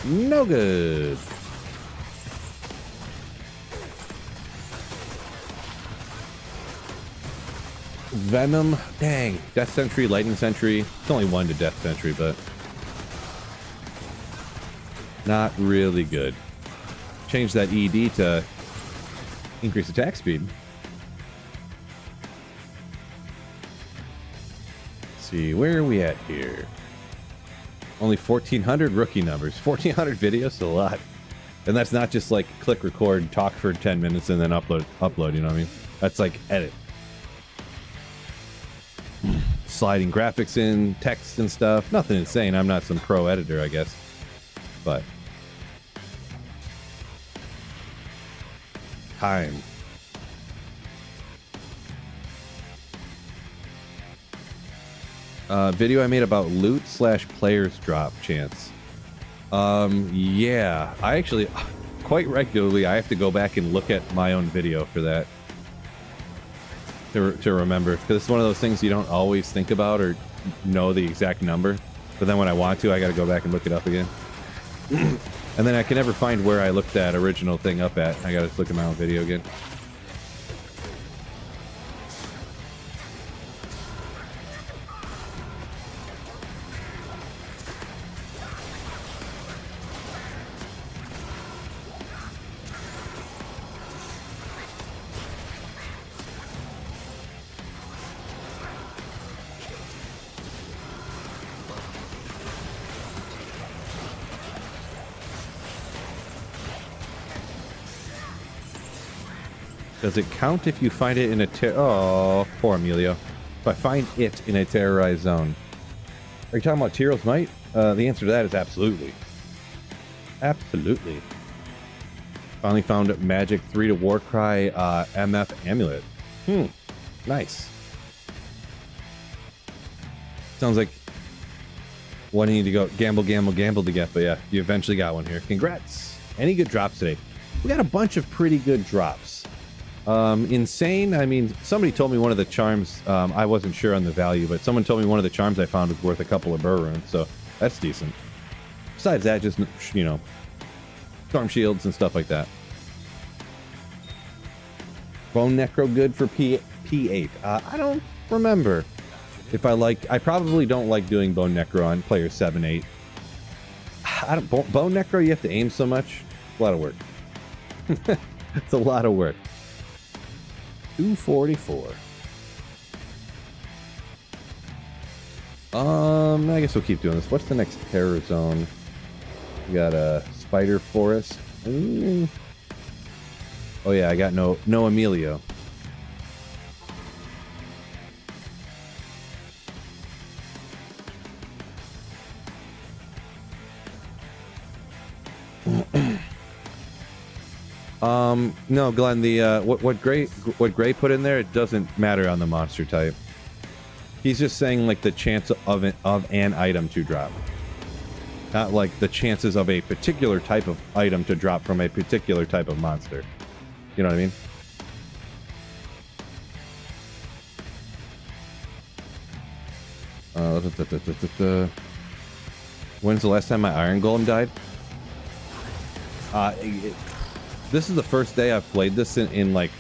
No good. Venom. Dang. Death Sentry, Lightning Sentry. It's only one to Death Sentry, but not really good. Change that ED to increase attack speed. Let's see, where are we at here? Only 1,400 rookie numbers. 1,400 videos is a lot. And that's not just like click record, talk for 10 minutes, and then upload, you know what I mean? That's like edit. Sliding graphics in, text and stuff. Nothing insane. I'm not some pro editor, I guess. But time. Video I made about loot / players drop chance. Yeah, I actually quite regularly I have to go back and look at my own video for that to remember, because it's one of those things you don't always think about or know the exact number, but then when I want to, I got to go back and look it up again. And then I can never find where I looked that original thing up at. I got to look at my own video again. Does it count if you find it in a oh, poor Emilio. If I find it in a terrorized zone. Are you talking about Tyro's Might? The answer to that is absolutely. Absolutely. Finally found Magic 3 to Warcry MF Amulet. Nice. Sounds like one you need to go gamble to get, but yeah, you eventually got one here. Congrats. Any good drops today? We got a bunch of pretty good drops. Insane. I mean, somebody told me one of the charms, I wasn't sure on the value, but someone told me one of the charms I found was worth a couple of burr runes, so that's decent. Besides that, just, you know, storm shields and stuff like that. Bone Necro good for P8. I don't remember if I like. I probably don't like doing Bone Necro on player 7-8. Bone Necro, you have to aim so much. It's a lot of work. It's a lot of work. 244. I guess we'll keep doing this. What's the next terror zone? We got a Spider Forest. Ooh. Oh yeah, I got no Emilio. No, Glenn, the what Gray put in there, it doesn't matter on the monster type. He's just saying like the chance of an item to drop. Not like the chances of a particular type of item to drop from a particular type of monster. You know what I mean? When's the last time my Iron Golem died? This is the first day I've played this in like,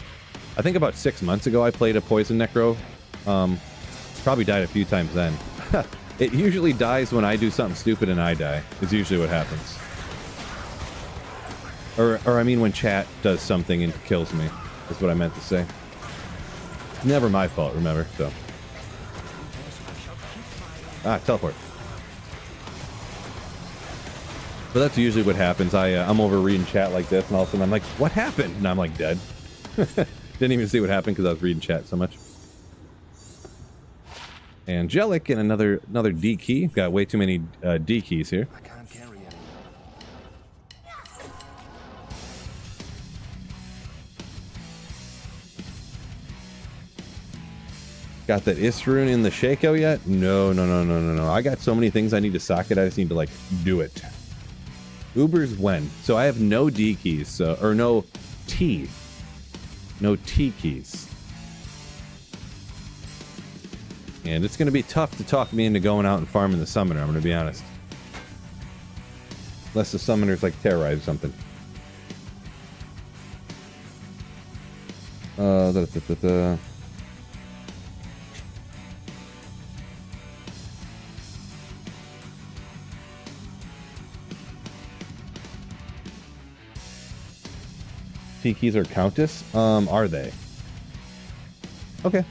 I think about 6 months ago I played a Poison Necro. Probably died a few times then. It usually dies when I do something stupid and I die, is usually what happens. Or I mean when chat does something and kills me, is what I meant to say. Never my fault, remember, so. Teleport. But that's usually what happens. I'm over reading chat like this, and all of a sudden I'm like, what happened? And I'm like, dead. Didn't even see what happened because I was reading chat so much. Angelic and another D key. Got way too many D keys here. I can't carry it. Got that Isrune in the Shaco yet? No. I got so many things I need to socket. I just need to like do it. Uber's when? So I have no D keys, so, or no T keys. And it's going to be tough to talk me into going out and farming the summoner, I'm going to be honest. Unless the summoner's like terrorize or something. T keys are Countess? Are they? Okay.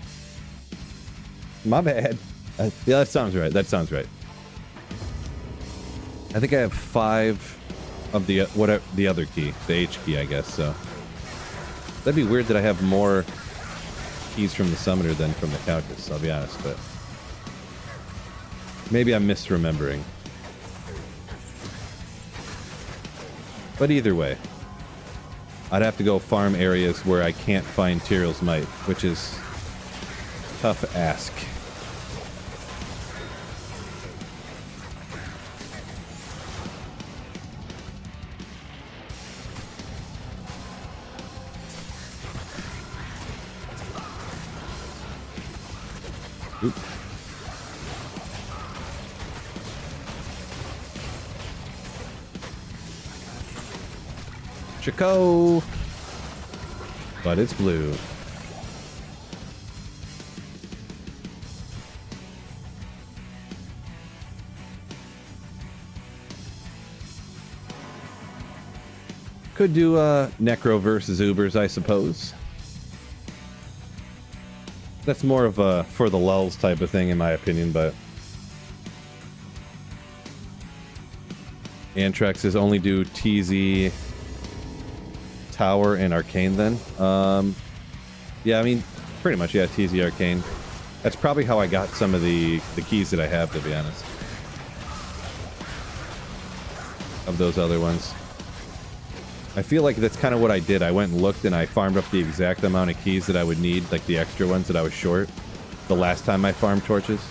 My bad. Yeah, that sounds right. That sounds right. I think I have 5 of the whatever the other key, the H key, I guess. So that'd be weird that I have more keys from the summoner than from the Countess. I'll be honest, but maybe I'm misremembering. But either way, I'd have to go farm areas where I can't find Tyrell's Might, which is tough ask. Oop. Chico! But it's blue. Could do Necro versus Ubers, I suppose. That's more of a for the lulz type of thing, in my opinion, but Antrax is only do TZ, Tower, and Arcane then. Yeah, I mean, pretty much, yeah, TZ, Arcane. That's probably how I got some of the keys that I have, to be honest. Of those other ones. I feel like that's kind of what I did. I went and looked and I farmed up the exact amount of keys that I would need, like the extra ones that I was short, the last time I farmed torches.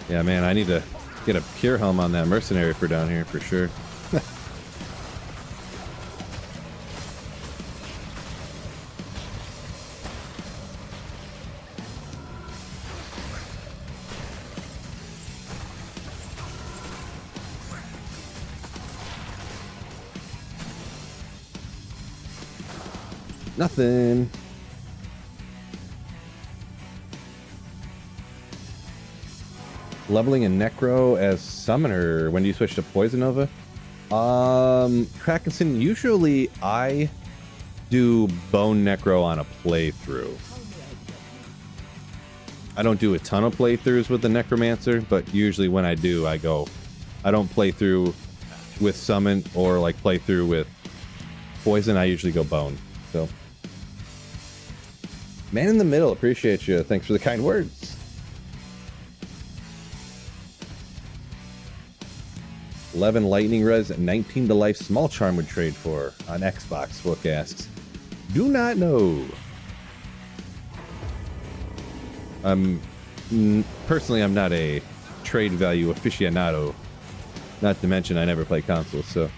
Yeah, man, I need to get a pure helm on that mercenary for down here for sure. Nothing. Leveling a Necro as Summoner. When do you switch to Poison Nova? Krakenson, usually I do Bone Necro on a playthrough. I don't do a ton of playthroughs with the Necromancer, but usually when I do, I don't play through with Summon or like play through with Poison. I usually go Bone. So, Man in the Middle, appreciate you. Thanks for the kind words. 11 lightning res, 19 to life small charm would trade for on Xbox, Wook asks. Do not know. Personally, I'm not a trade value aficionado. Not to mention I never play consoles, so.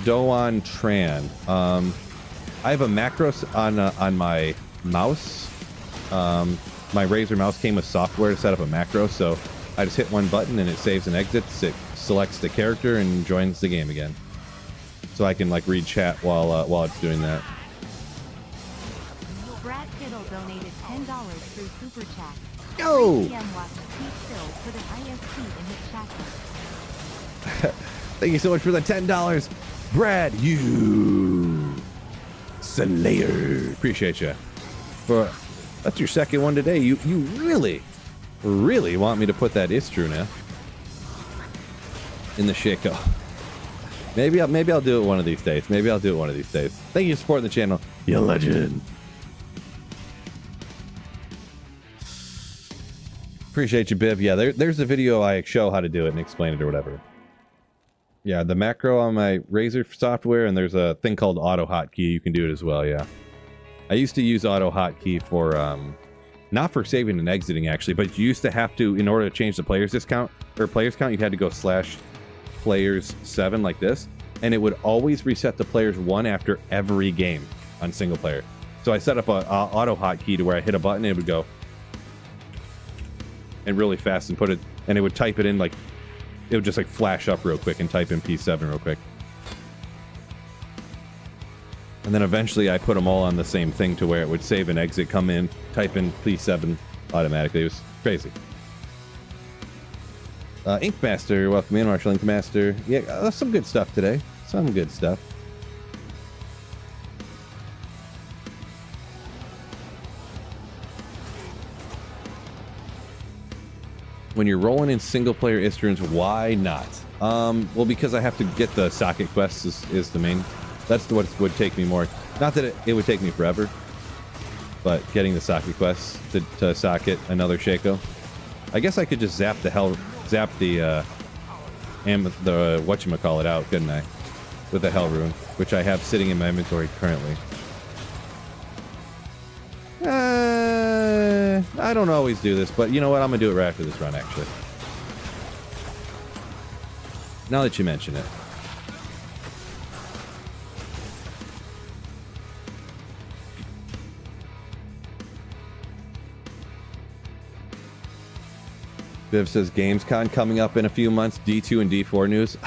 Doan Tran. I have a macro on my mouse. My Razer mouse came with software to set up a macro, so I just hit one button and it saves and exits. It selects the character and joins the game again. So I can like read chat while it's doing that. Brad Kittle donated $10 through Super Chat. Yo! Put an ISP in his chat. Thank you so much for the $10, Brad. You Slayer. Appreciate you. That's your second one today. You really want me to put that Istru now in the Shaco. Maybe I'll do it one of these days. Thank you for supporting the channel. You legend. Appreciate you, Biv. Yeah, there's a video I show how to do it and explain it or whatever. Yeah, the macro on my Razer software, and there's a thing called auto hotkey. You can do it as well, yeah. I used to use auto hotkey for, not for saving and exiting actually, but you used to have to, in order to change the players count, you had to go /players7 like this, and it would always reset the players 1 after every game on single player. So I set up a auto hotkey to where I hit a button and it would go, and really fast and put it, and it would type it in like, it would just like flash up real quick and type in P7 real quick. And then eventually I put them all on the same thing to where it would save and exit, come in, type in P7 automatically. It was crazy. Inkmaster, welcome in, Marshall Inkmaster. Yeah, some good stuff today. Some good stuff. When you're rolling in single-player Isterns, why not? Well, because I have to get the socket quests is the main. That's what would take me more. Not that it would take me forever, but getting the socket quests to socket another Shaco. I guess I could just zap the whatchamacallit out, couldn't I? With the Hell Rune, which I have sitting in my inventory currently. I don't always do this, but you know what? I'm gonna do it right after this run, actually. Now that you mention it. Viv says Gamescom coming up in a few months. D2 and D4 news.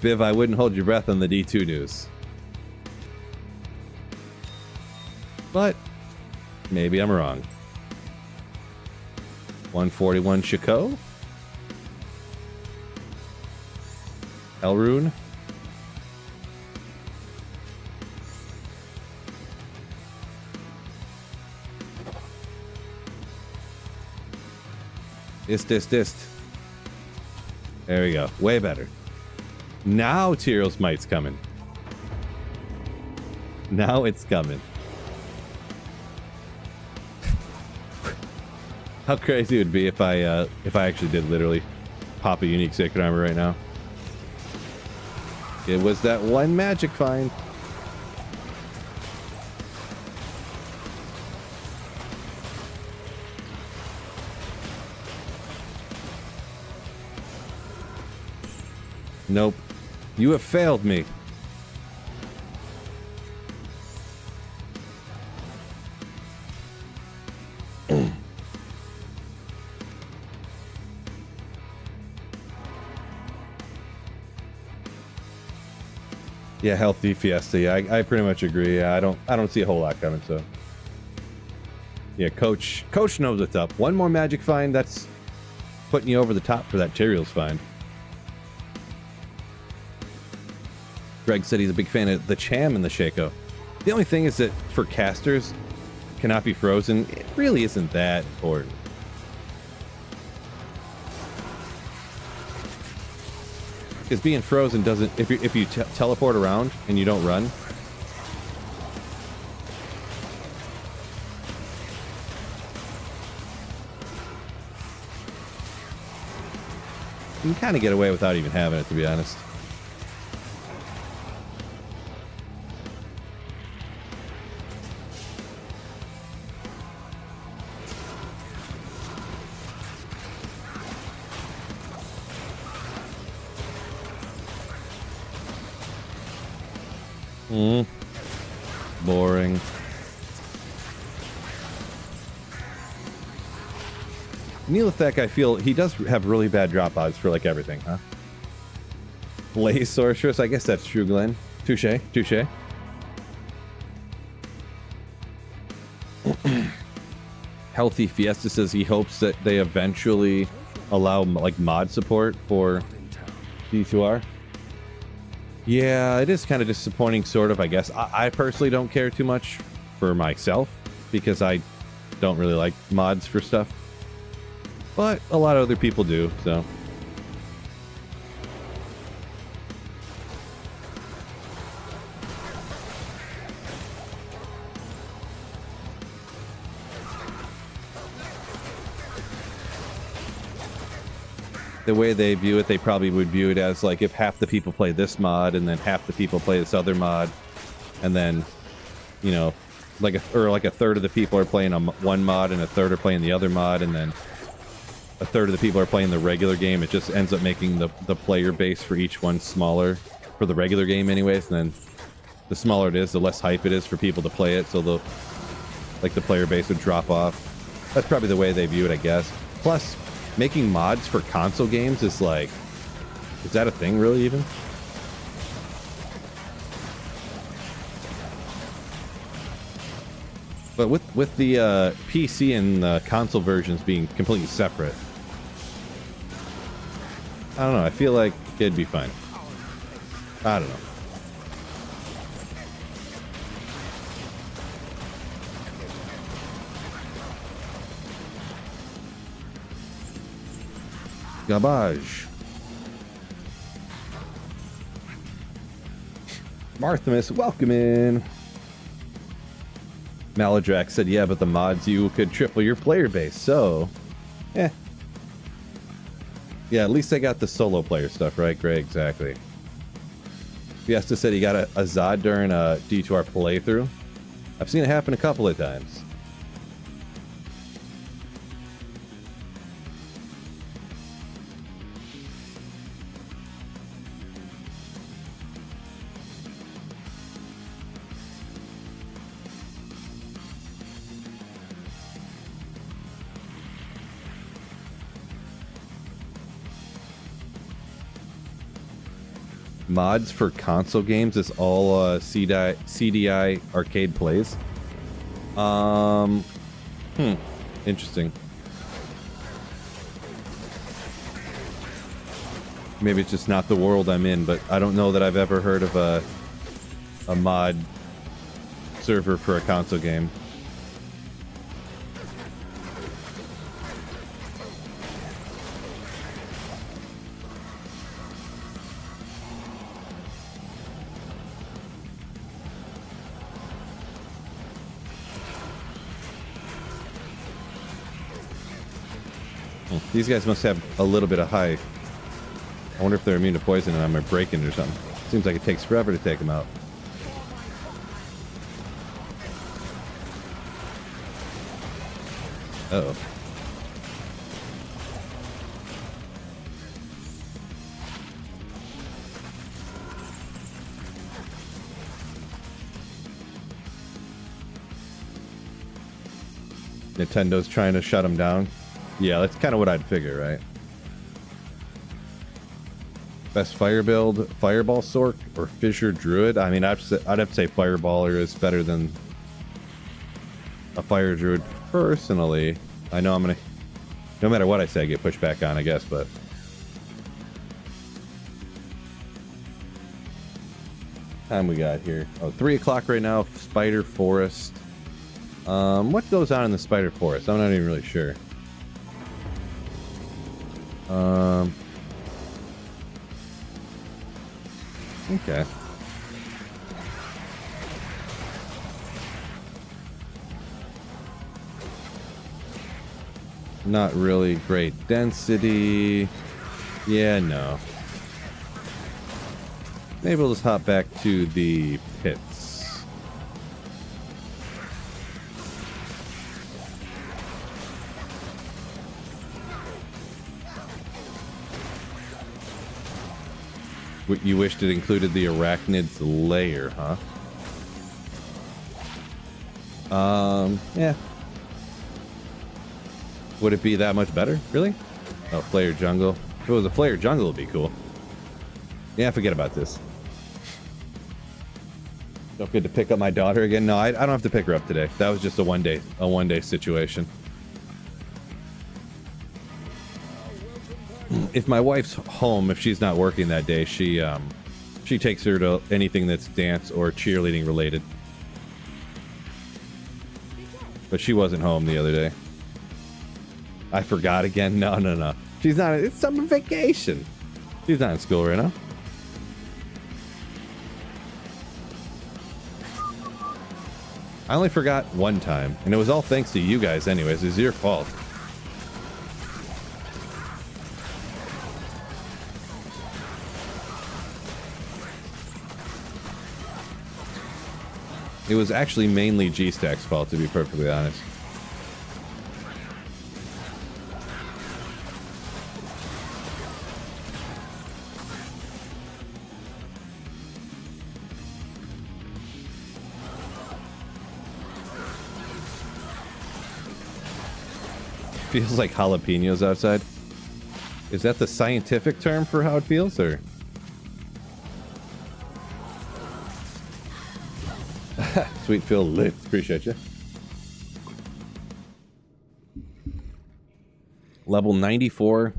Viv, I wouldn't hold your breath on the D2 news. But maybe I'm wrong. 141 Shaco. Elrune. Dist. There we go. Way better. Now Tyrell's Might's coming. Now it's coming. How crazy it would be if I actually did literally pop a unique sacred armor right now. It was that one magic find. Nope. You have failed me. Yeah, healthy Fiesta. Yeah, I pretty much agree. Yeah, I don't see a whole lot coming, so. Yeah, Coach knows what's up. One more magic find, that's putting you over the top for that Tyrael's find. Greg said he's a big fan of the Cham and the Shaco. The only thing is that for casters, cannot be frozen. It really isn't that important. Because being frozen doesn't... If you teleport around and you don't run... you can kind of get away without even having it, to be honest. Boring. Neelathek, I feel he does have really bad drop odds for like everything, huh? Blaze Sorceress, I guess that's true, Glenn. Touche. Healthy Fiesta says he hopes that they eventually allow like mod support for D2R. Yeah, it is kind of disappointing, sort of, I guess. I personally don't care too much for myself because I don't really like mods for stuff. But a lot of other people do, so. The way they view it, they probably would view it as like if half the people play this mod and then half the people play this other mod, and then, you know, like a third of the people are playing one mod and a third are playing the other mod, and then a third of the people are playing the regular game. It just ends up making the player base for each one smaller for the regular game anyways, and then the smaller it is, the less hype it is for people to play it, so the player base would drop off. That's probably the way they view it, I guess. Plus, making mods for console games is like, is that a thing really even? But with the PC and the console versions being completely separate, I don't know, I feel like it'd be fine. I don't know. Garbage. Marthamus, welcome in. Maladrak said, yeah, but the mods, you could triple your player base, so... Eh. Yeah, at least I got the solo player stuff, right, Greg? Exactly. Fiesta said he got a Zod during a D2R playthrough. I've seen it happen a couple of times. Mods for console games is all CDI arcade plays. Interesting. Maybe it's just not the world I'm in, but I don't know that I've ever heard of a mod server for a console game. These guys must have a little bit of high. I wonder if they're immune to poison and I'm breaking or something. Seems like it takes forever to take them out. Uh-oh. Nintendo's trying to shut them down. Yeah, that's kind of what I'd figure, right? Best fire build, Fireball Sork or Fissure Druid? I mean, I'd have to say Fireballer is better than a Fire Druid personally. I know I'm gonna... No matter what I say, I get pushed back on, I guess, but... Time we got here. Oh, 3 o'clock right now, Spider Forest. What goes on in the Spider Forest? I'm not even really sure. Okay. Not really great density. Yeah, no. Maybe we'll just hop back to the pits. What you wished it included the arachnid's lair, huh? Yeah. Would it be that much better? Really? Oh, Flare Jungle. If it was a Flare Jungle, it'd be cool. Yeah, forget about this. Don't get to pick up my daughter again. No, I don't have to pick her up today. That was just a one day situation. If my wife's home, if she's not working that day, she takes her to anything that's dance or cheerleading related. But she wasn't home the other day. I forgot again. No. She's not. It's summer vacation. She's not in school right now. I only forgot one time, and it was all thanks to you guys anyways. It's your fault. It was actually mainly G-Stack's fault, to be perfectly honest. Feels like jalapenos outside. Is that the scientific term for how it feels, or? Sweet Phil lit. Appreciate you. Level 94.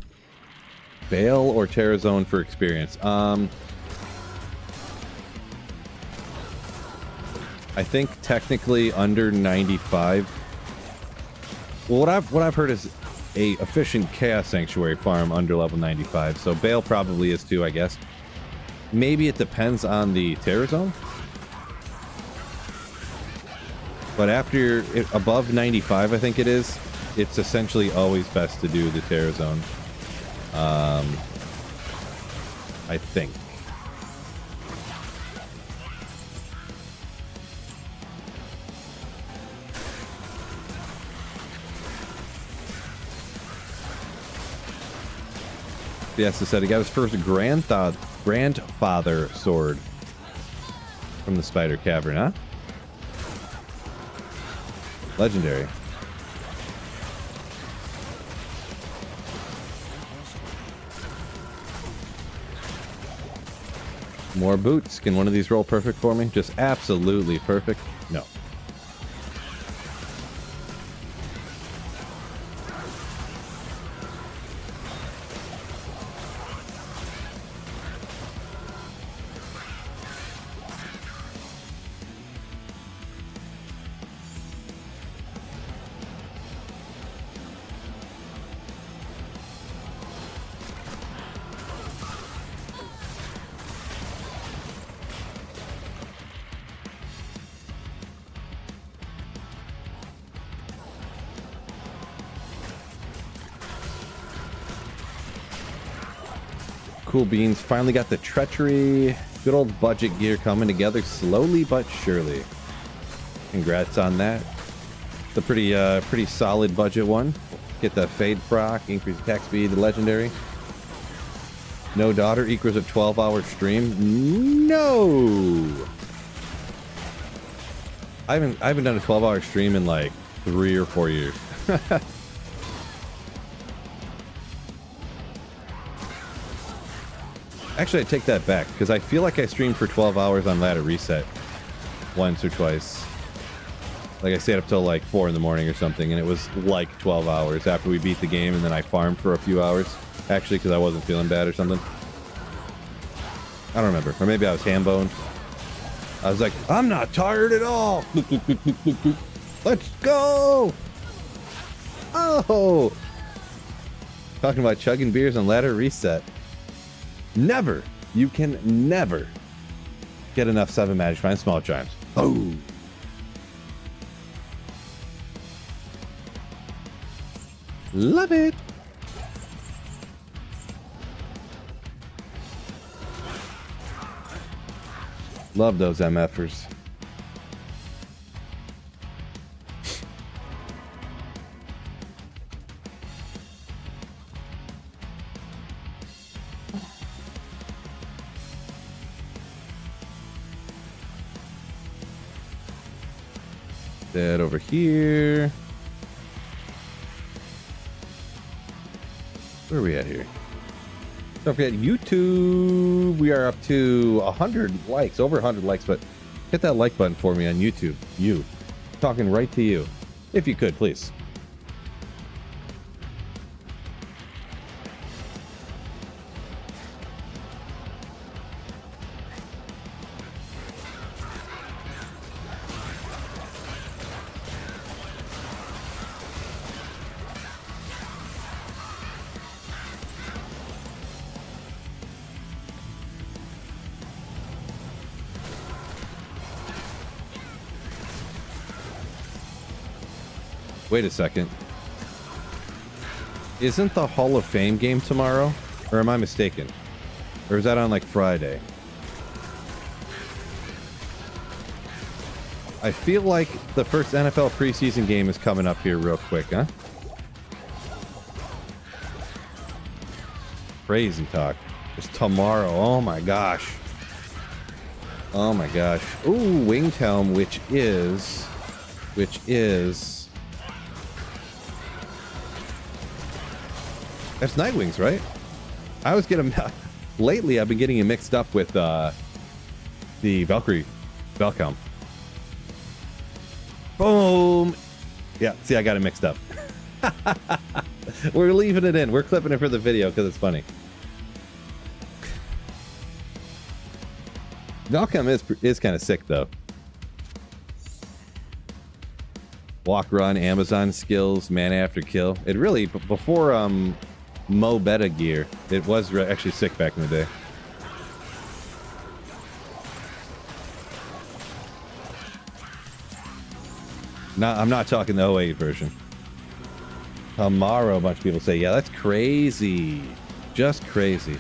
Bale or Terrazone for experience? I think technically under 95. Well, what I've heard is a efficient Chaos Sanctuary farm under level 95. So Bale probably is too, I guess. Maybe it depends on the Terror Zone. But after above 95, I think it is, it's essentially always best to do the Terror Zone. I think. Fiesta said he got his first grandfather sword from the Spider Cavern, huh? Legendary. More boots. Can one of these roll perfect for me? Just absolutely perfect? No. Cool beans. Finally got the treachery. Good old budget gear coming together slowly but surely. Congrats on that. It's a pretty solid budget one. Get the fade proc, increase attack speed, the legendary. No daughter equals a 12-hour stream. No. I haven't done a 12-hour stream in like 3 or 4 years. Actually, I take that back, because I feel like I streamed for 12 hours on Ladder Reset once or twice. Like I stayed up till like 4 in the morning or something, and it was like 12 hours after we beat the game, and then I farmed for a few hours. Actually, because I wasn't feeling bad or something. I don't remember. Or maybe I was ham-boned. I was like, I'm not tired at all. Let's go. Oh. Talking about chugging beers on Ladder Reset. Never. You can never get enough 7 magic find small chimes. Oh. Love it. Love those MFers. That over here. Where are we at here? Don't forget YouTube. We are up to 100 likes, over 100 likes, but hit that like button for me on YouTube. You. Talking right to you. If you could, please. Wait a second. Isn't the Hall of Fame game tomorrow? Or am I mistaken? Or is that on like Friday? I feel like the first NFL preseason game is coming up here real quick, huh? Crazy talk. It's tomorrow. Oh my gosh. Oh my gosh. Ooh, Winged Helm, which is... That's Nightwings, right? I always get them... Lately, I've been getting it mixed up with the Valkyrie Valcom. Boom! Yeah, see, I got it mixed up. We're leaving it in. We're clipping it for the video because it's funny. Valcom is kind of sick, though. Walk, run, Amazon skills, mana after kill. It really, before Mo Beta gear, it was actually sick back in the day. No, I'm not talking the 08 version. Tomorrow, a bunch of people say, yeah, that's crazy. Just crazy.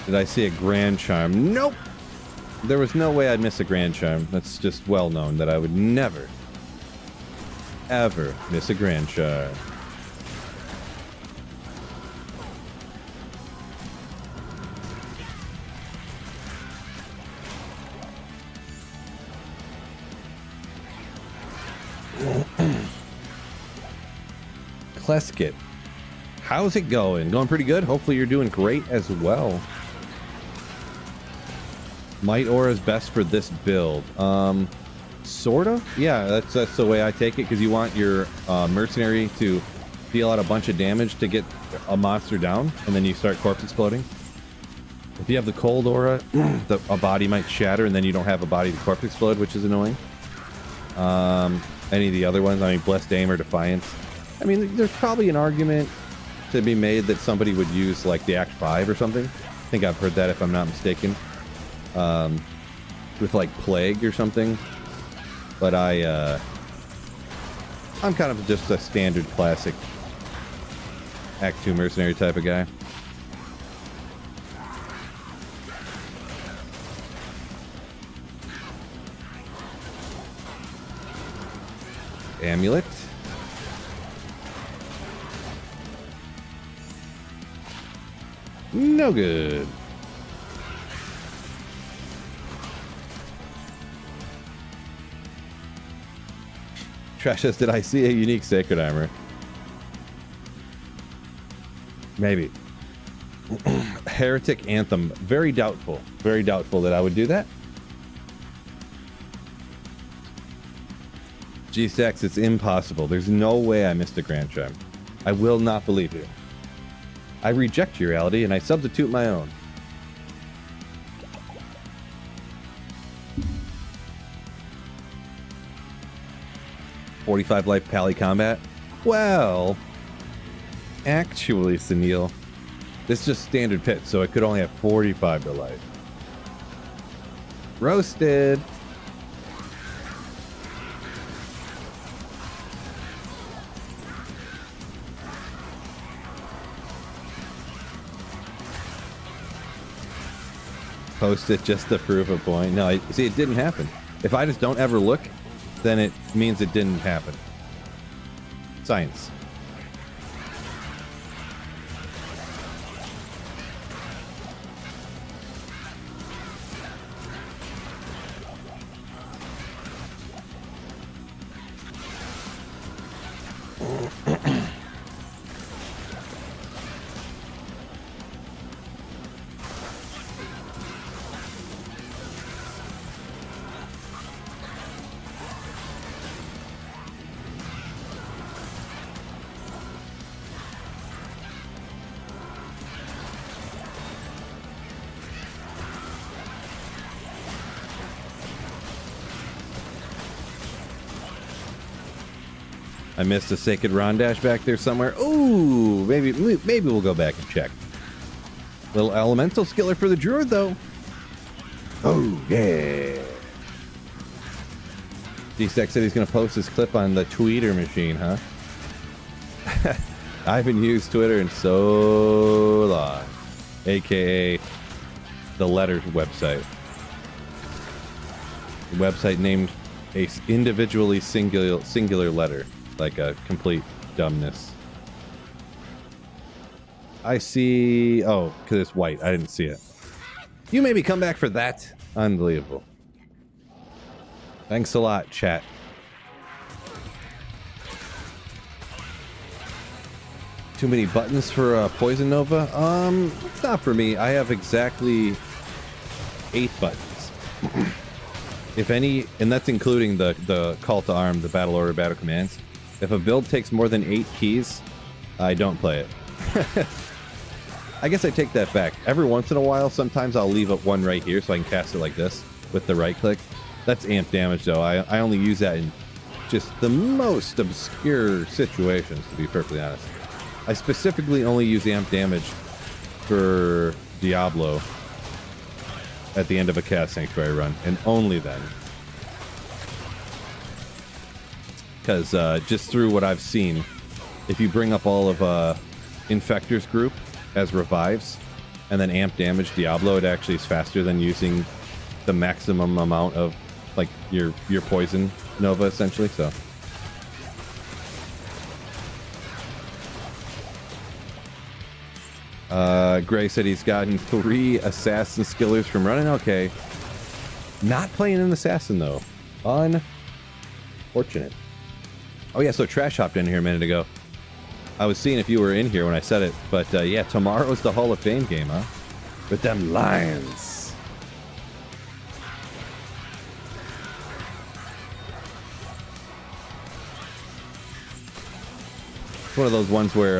Did I see a Grand Charm? Nope. There was no way I'd miss a Grand Charm. That's just well known that I would never, ever miss a Grand Charm. Kleskit. How's it going? Going pretty good. Hopefully you're doing great as well. Might Aura is best for this build. Sort of. Yeah, that's the way I take it, because you want your mercenary to deal out a bunch of damage to get a monster down, and then you start corpse exploding. If you have the cold aura, a body might shatter, and then you don't have a body to corpse explode, which is annoying. Any of the other ones, I mean, Blessed Aim or Defiance. I mean, there's probably an argument to be made that somebody would use like the Act 5 or something. I think I've heard that, if I'm not mistaken. With like Plague or something. But I'm kind of just a standard classic Act 2 mercenary type of guy. Amulet. No good. Trash says, did I see a unique Sacred Armor? Maybe. Heretic Anthem. Very doubtful. Very doubtful that I would do that. G-Stacks, it's impossible. There's no way I missed a Grand Charm. I will not believe you. I reject your reality and I substitute my own. "45 life pally combat." Well, actually, Sunil, this is just standard pit, so it could only have 45 to life. Roasted. Post it just to prove a point. No, see, it didn't happen. If I just don't ever look, then it means it didn't happen. Science. I missed a Sacred Rondash back there somewhere. Ooh, maybe we'll go back and check. Little elemental skiller for the druid, though. Oh, yeah. D-Stack said he's going to post this clip on the Twitter machine, huh? I haven't used Twitter in so long. AKA the letters website. The website named a individually singular letter. Like a complete dumbness. I see... Oh, because it's white. I didn't see it. You made me come back for that. Unbelievable. Thanks a lot, chat. Too many buttons for Poison Nova? It's not for me. I have exactly 8 buttons. If any, and that's including the call to arm, the battle order, battle commands. If a build takes more than 8 keys, I don't play it. I guess I take that back. Every once in a while, sometimes I'll leave up one right here so I can cast it like this with the right click. That's amp damage though. I only use that in just the most obscure situations, to be perfectly honest. I specifically only use amp damage for Diablo at the end of a Chaos Sanctuary run, and only then. Because just through what I've seen, if you bring up all of Infector's group as revives, and then amp damage Diablo, it actually is faster than using the maximum amount of like your Poison Nova, essentially, so... Gray said he's gotten 3 assassin skillers from running. Okay. Not playing an assassin, though. Unfortunate. Oh, yeah, so Trash hopped in here a minute ago. I was seeing if you were in here when I said it, but yeah, tomorrow's the Hall of Fame game, huh? With them Lions. It's one of those ones where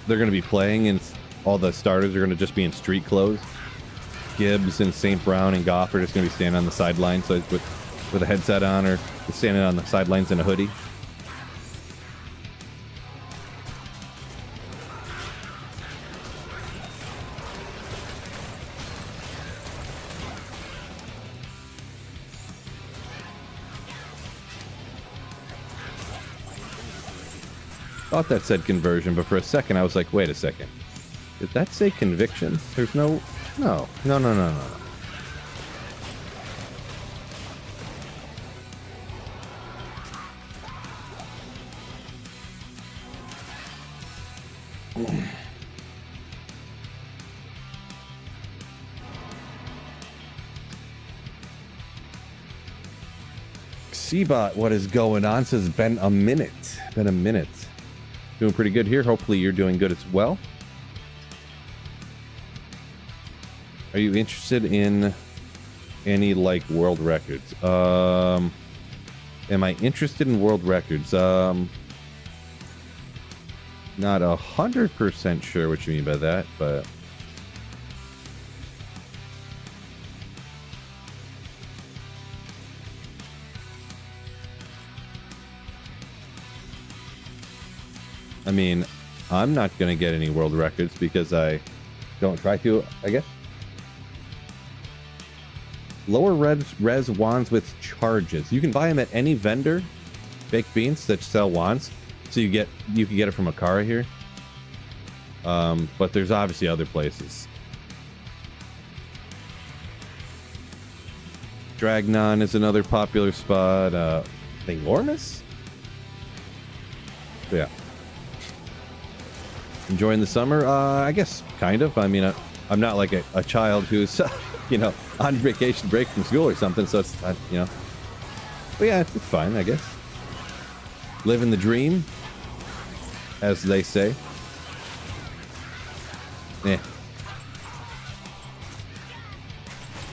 they're going to be playing and all the starters are going to just be in street clothes. Gibbs and St. Brown and Goff are just going to be standing on the sidelines with a headset on, or standing on the sidelines in a hoodie. Thought that said conversion, but for a second I was like, wait a second. Did that say conviction? There's no... No. Seabot, what is going on? Says been a minute. Doing pretty good here. Hopefully you're doing good as well. Are you interested in any, like, world records? Am I interested in world records? Not 100% sure what you mean by that, but... I mean, I'm not going to get any world records because I don't try to, I guess. Lower res wands with charges. You can buy them at any vendor, baked beans, that sell wands. So you can get it from Akara here. But there's obviously other places. Dragnon is another popular spot. Enormous? So yeah. Enjoying the summer? I guess kind of. I mean, I'm not like a child who's, you know, on vacation break from school or something. So it's, you know. But yeah, it's fine, I guess. Living the dream, as they say. Eh.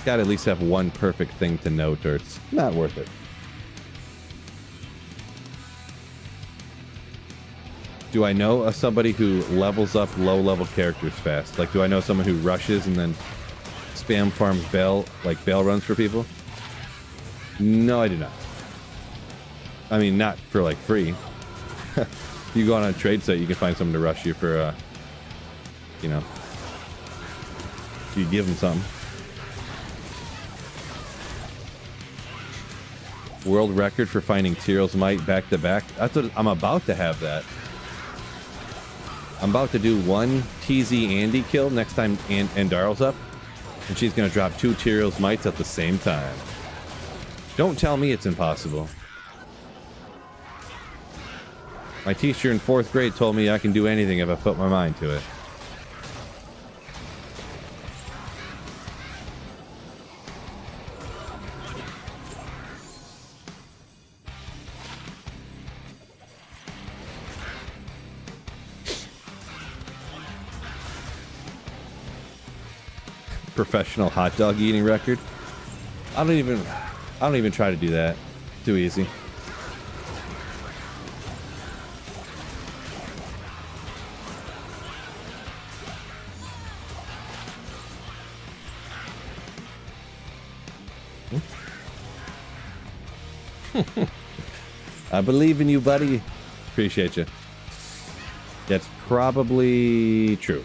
Gotta at least have one perfect thing to note, or it's not worth it. Do I know somebody who levels up low-level characters fast? Like, do I know someone who rushes and then spam farms bail runs for people? No, I do not. I mean, not for, like, free. If you go on a trade site, you can find someone to rush you for, you know, if you give them something. World record for finding Tyrell's Might back-to-back. That's what I'm about to have that. I'm about to do one TZ Andy kill next time Andarl's up, and she's going to drop 2 Tyrell's Mights at the same time. Don't tell me it's impossible. My teacher in 4th grade told me I can do anything if I put my mind to it. professional hot dog eating record. I don't even try to do that. Too easy. I believe in you, buddy. Appreciate you. That's probably true.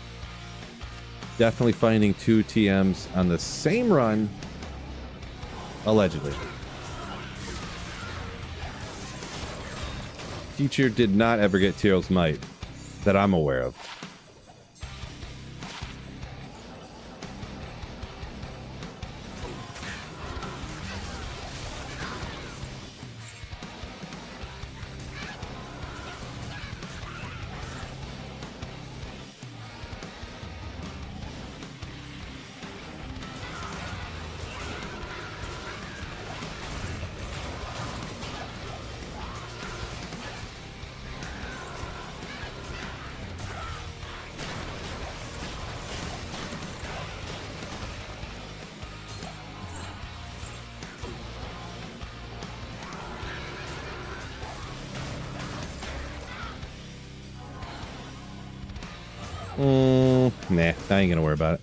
Definitely finding 2 TMs on the same run. Allegedly. Teacher did not ever get Tyrael's might that I'm aware of. Nah, I ain't gonna worry about it.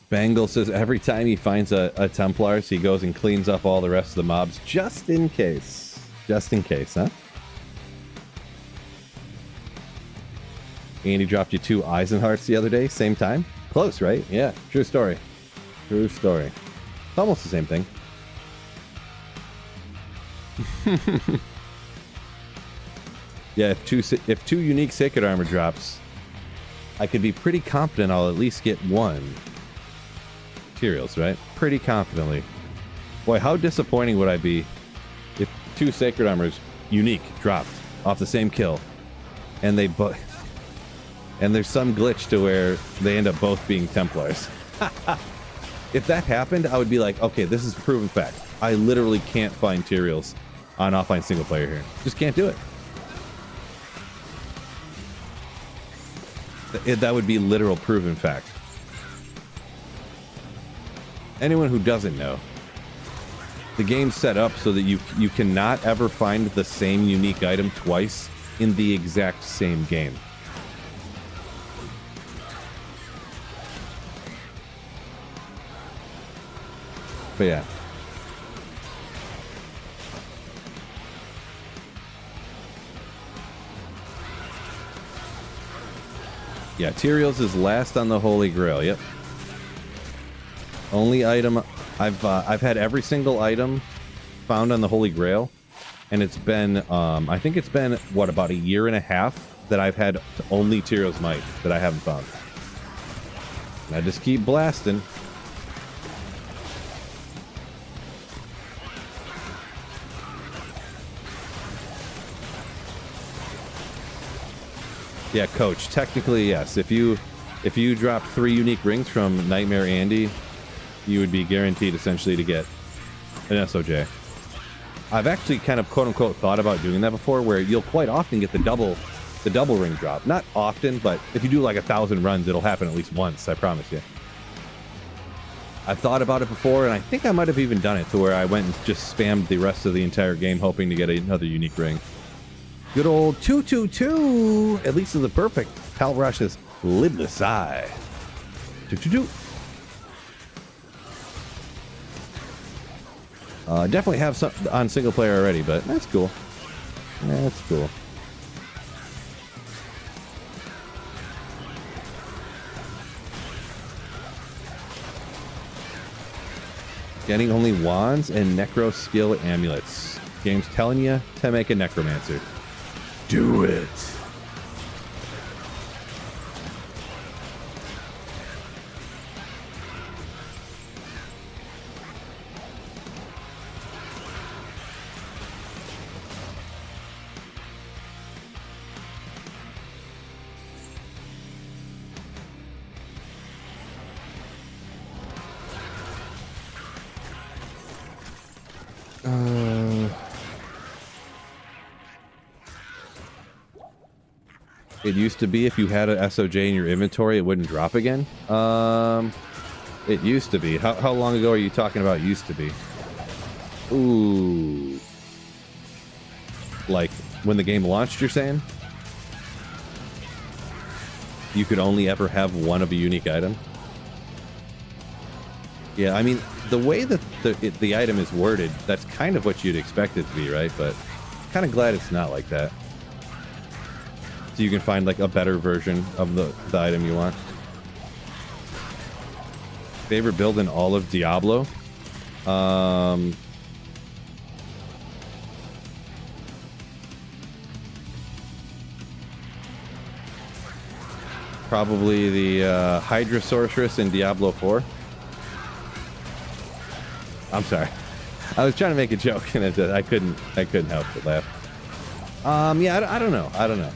Bangle says every time he finds a Templars, he goes and cleans up all the rest of the mobs just in case. Just in case, huh? Andy dropped you 2 Eisenhearts the other day, same time? Close, right? Yeah, true story. True story. It's almost the same thing. Yeah, if two unique Sacred Armor drops, I could be pretty confident I'll at least get 1 materials, right? Pretty confidently. Boy, how disappointing would I be if 2 Sacred Armors unique dropped off the same kill, and and there's some glitch to where they end up both being Templars. If that happened, I would be like, okay, this is proven fact. I literally can't find materials on offline single player here. Just can't do it. That would be literal proven fact. Anyone who doesn't know, the game's set up so that you cannot ever find the same unique item twice in the exact same game. But yeah. Yeah, Tyrael's is last on the Holy Grail. Yep. Only item I've had every single item found on the Holy Grail, and it's been I think it's been what, about 1.5 years that I've had only Tyrael's might that I haven't found. And I just keep blasting. Yeah, Coach. Technically, yes. If you drop 3 unique rings from Nightmare Andy, you would be guaranteed essentially to get an SOJ. I've actually kind of quote unquote thought about doing that before, where you'll quite often get the double ring drop. Not often, but if you do like 1,000 runs, it'll happen at least once. I promise you. I've thought about it before, and I think I might have even done it to where I went and just spammed the rest of the entire game, hoping to get another unique ring. Good old 222. At least is the perfect. Pal Rush's lidless eye. 222. Definitely have some on single player already, but that's cool. That's cool. Getting only wands and necro skill amulets. Game's telling you to make a necromancer. Do it. It used to be if you had an SOJ in your inventory, it wouldn't drop again. It used to be. How long ago are you talking about used to be? Ooh. Like, when the game launched, you're saying? You could only ever have one of a unique item? Yeah, I mean, the way that the item is worded, that's kind of what you'd expect it to be, right? But kind of glad it's not like that. So you can find, like, a better version of the item you want. Favorite build in all of Diablo? Probably the Hydra Sorceress in Diablo 4. I'm sorry. I was trying to make a joke and I couldn't help but laugh. Yeah, I don't know. I don't know.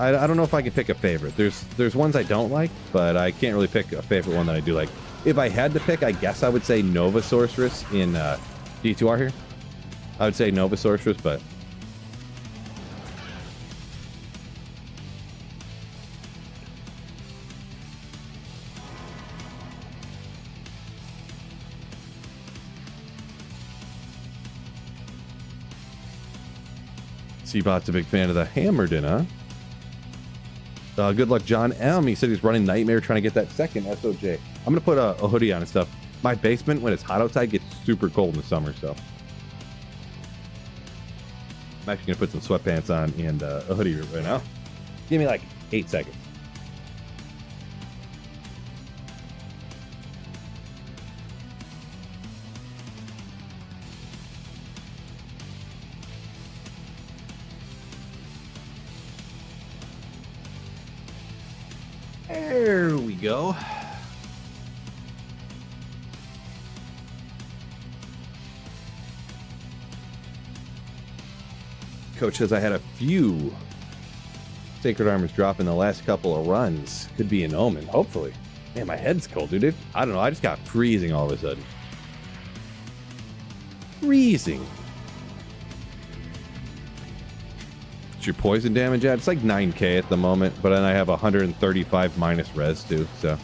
I don't know if I can pick a favorite. There's ones I don't like, but I can't really pick a favorite one that I do like. If I had to pick, I guess I would say Nova Sorceress in D2R here. I would say Nova Sorceress, but Seabot's a big fan of the Hammerden, huh? Good luck, John M. He said he's running Nightmare trying to get that second SOJ. I'm going to put a hoodie on and stuff. My basement, when it's hot outside, gets super cold in the summer, so I'm actually going to put some sweatpants on and a hoodie right now. Give me like 8 seconds. There we go. Coach says I had a few Sacred Armors drop in the last couple of runs. Could be an omen, hopefully. Man, my head's cold, dude. I don't know. I just got freezing all of a sudden. Freezing. What's your poison damage at? It's like 9k at the moment, but then I have 135 minus res too, so.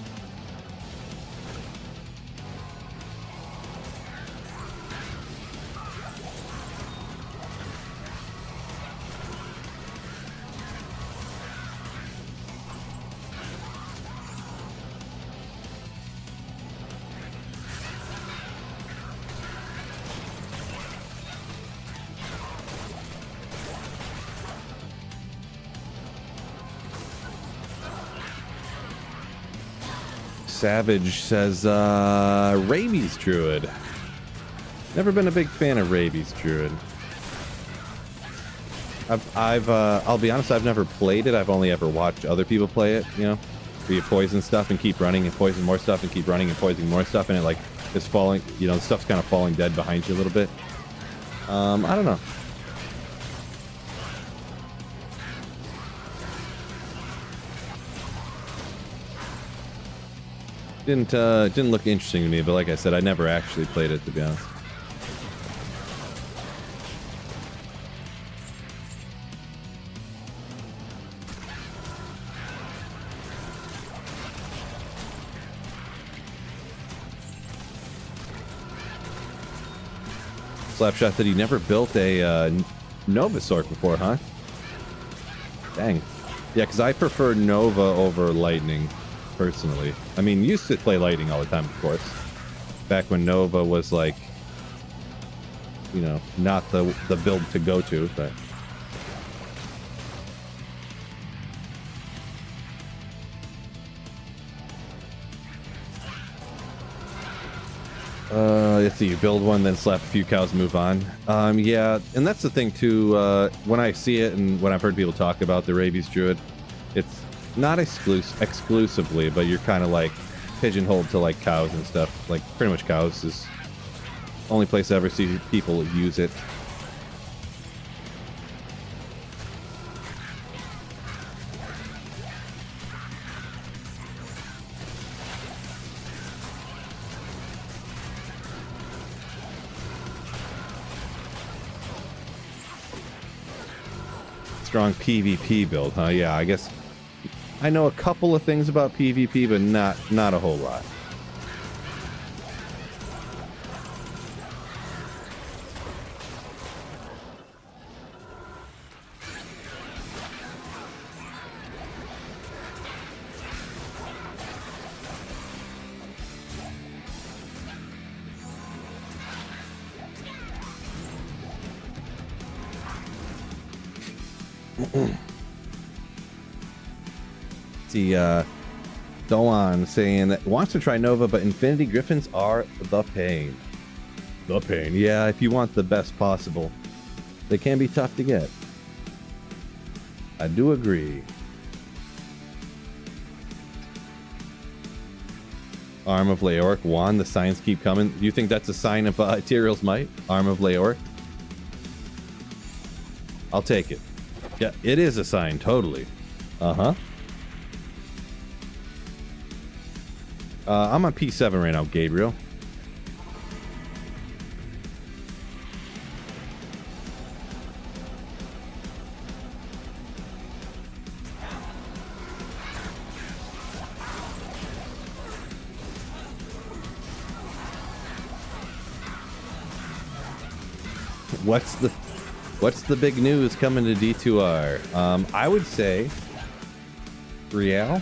Savage says, Rabies Druid. Never been a big fan of Rabies Druid. I'll be honest, I've never played it. I've only ever watched other people play it, you know? Where you poison stuff and keep running and poison more stuff and keep running and poisoning more stuff, and it like is falling, you know, the stuff's kind of falling dead behind you a little bit. I don't know. Didn't look interesting to me, but like I said, I never actually played it, to be honest. Slapshot said he never built a Nova Sword before, huh? Dang. Yeah, because I prefer Nova over Lightning, personally. I mean, used to play Lightning all the time, of course. Back when Nova was like, you know, not the build to go to, but let's see, you build one, then slap a few cows, move on. Yeah, and that's the thing too, when I see it and when I've heard people talk about the Rabies Druid, it's not exclusively, but you're kind of like pigeonholed to like cows and stuff. Like pretty much cows is the only place I ever see people use it. Strong PvP build, huh? Yeah, I guess I know a couple of things about PvP, but not a whole lot. See, Doan saying that wants to try Nova, but Infinity Griffins are the pain. The pain. Yeah, if you want the best possible, they can be tough to get. I do agree. Arm of Leoric, Juan, the signs keep coming. Do you think that's a sign of Tyrael's might? Arm of Leoric? I'll take it. Yeah, it is a sign, totally. Uh-huh. I'm on P7 right now, Gabriel. What's the big news coming to D2R? I would say Brielle,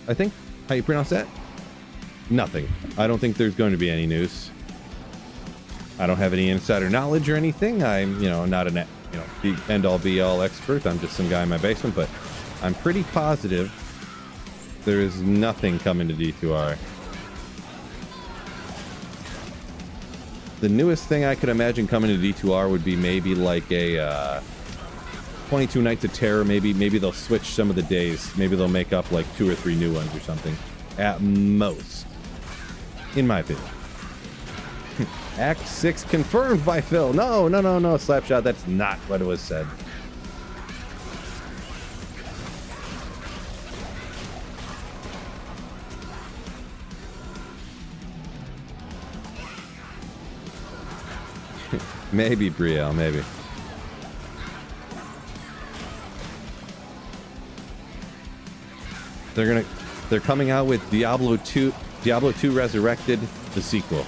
I think. How you pronounce that? Nothing. I don't think there's going to be any news. I don't have any insider knowledge or anything. I'm, not an, the end-all be-all expert. I'm just some guy in my basement, but I'm pretty positive there is nothing coming to D2R. The newest thing I could imagine coming to D2R would be maybe like a 22 Nights of Terror. Maybe they'll switch some of the days. Maybe they'll make up like 2 or 3 new ones or something. At most. In my opinion. Act 6 confirmed by Phil. No, Slapshot. That's not what it was said. Maybe, Brielle, maybe. They're coming out with Diablo 2 Resurrected, the sequel.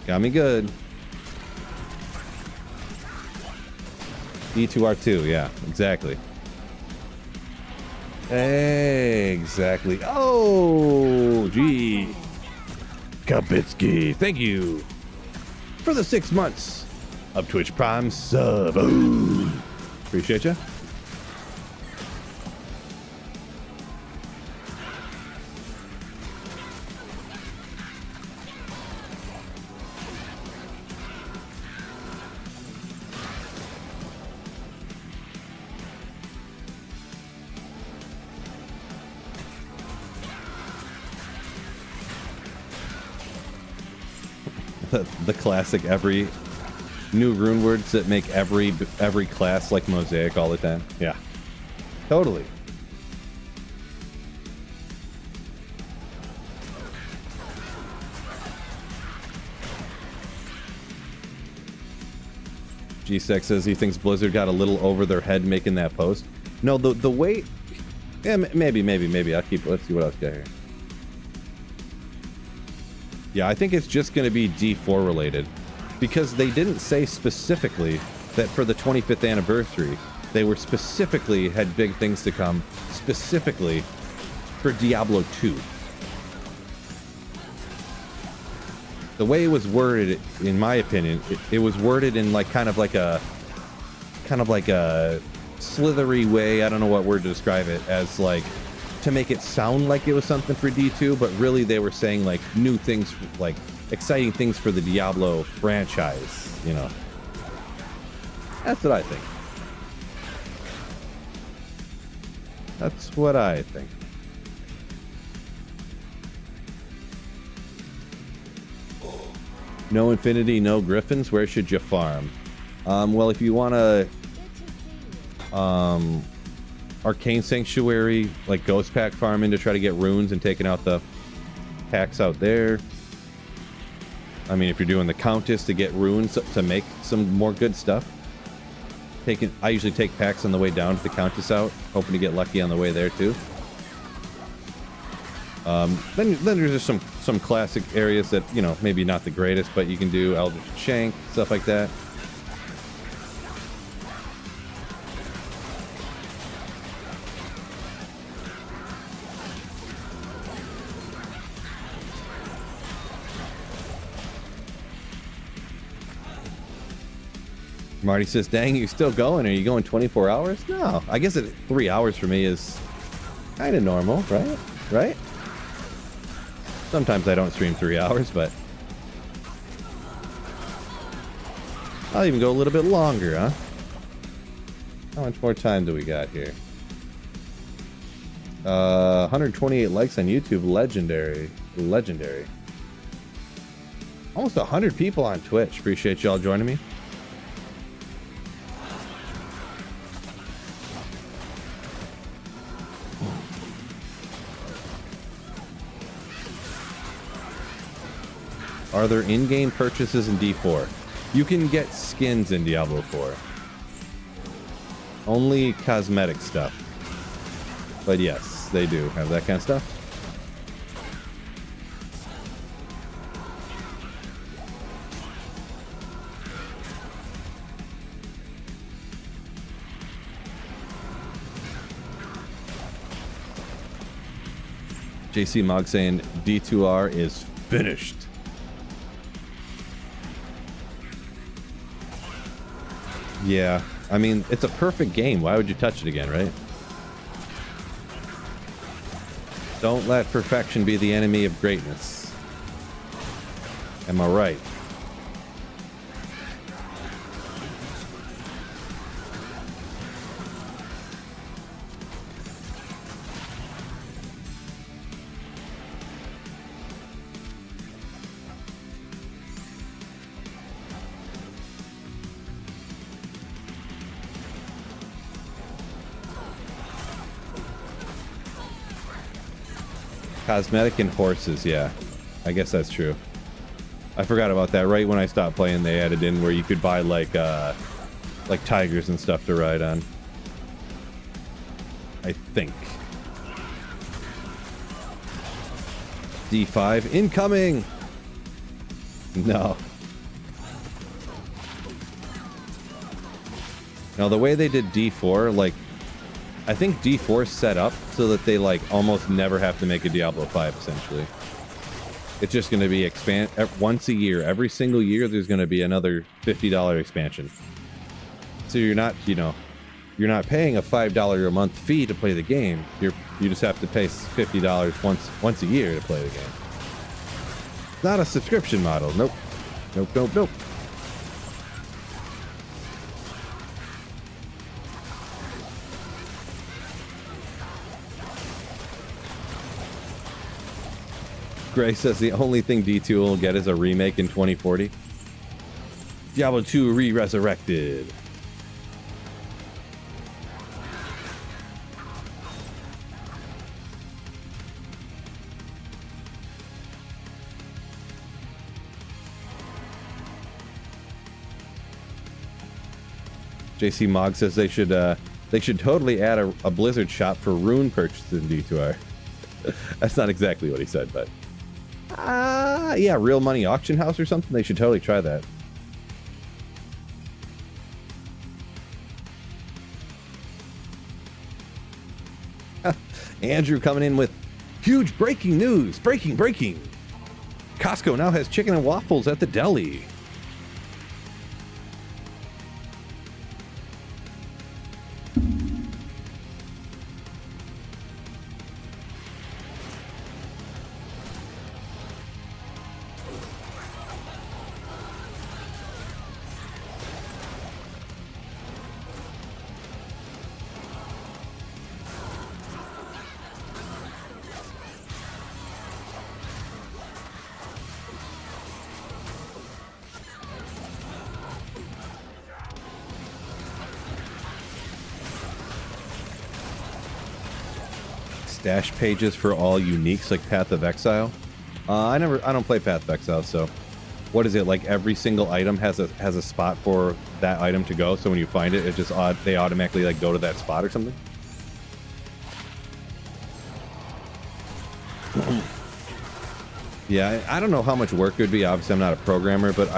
Got me good. D2R2, yeah, exactly. Exactly. Oh, gee. Kapitsky, thank you for the 6 months of Twitch Prime sub. Ooh. Appreciate you. The classic every new rune words that make every class like Mosaic all the time. Yeah, totally. G-Sec says he thinks Blizzard got a little over their head making that post. No, the way, yeah, maybe. Let's see what else got here. Yeah, I think it's just going to be D4 related, because they didn't say specifically that for the 25th anniversary, they were specifically had big things to come, specifically for Diablo 2. The way it was worded, in my opinion, it was worded in like kind of like a slithery way. I don't know what word to describe it as, like, to make it sound like it was something for D2, but really they were saying like new things, like exciting things for the Diablo franchise, That's what I think. That's what I think. No Infinity, no Griffins. Where should you farm? Well, if you want to... Arcane Sanctuary, like Ghost Pack farming to try to get runes and taking out the packs out there. I mean, if you're doing the Countess to get runes to make some more good stuff. I usually take packs on the way down to the Countess out, hoping to get lucky on the way there too. Then there's just some classic areas that, you know, maybe not the greatest, but you can do Eldritch Shank, stuff like that. Marty says, dang, you still going? Are you going 24 hours? No, I guess 3 hours for me is kind of normal, right? Right? Sometimes I don't stream 3 hours, but I'll even go a little bit longer, huh? How much more time do we got here? 128 likes on YouTube. Legendary. Legendary. Almost 100 people on Twitch. Appreciate y'all joining me. Are there in-game purchases in D4? You can get skins in Diablo 4. Only cosmetic stuff. But yes, they do have that kind of stuff. JC Mog saying D2R is finished. Yeah, I mean, it's a perfect game. Why would you touch it again, right? Don't let perfection be the enemy of greatness. Am I right? Cosmetic and horses, yeah. I guess that's true. I forgot about that. Right when I stopped playing, they added in where you could buy like tigers and stuff to ride on. I think. D5 incoming! No. Now the way they did D4, like, I think D4 set up so that they like almost never have to make a Diablo 5 essentially. It's just going to be once a year. Every single year there's going to be another $50 expansion. So you're not, you know, you're not paying a $5 a month fee to play the game. You just have to pay $50 once a year to play the game. It's not a subscription model. Nope. Nope, nope, nope. Gray says the only thing D2 will get is a remake in 2040. Diablo 2 re-resurrected. JC Mog says they should totally add a Blizzard shop for rune purchases in D2R. That's not exactly what he said, but yeah, real money auction house or something. They should totally try that. Andrew coming in with huge breaking news. Breaking. Costco now has chicken and waffles at the deli. stash pages for all uniques like Path of Exile. I don't play Path of Exile, so what is it like? Every single item has a spot for that item to go. So when you find it, they automatically like go to that spot or something. Yeah, I don't know how much work it would be. Obviously, I'm not a programmer, but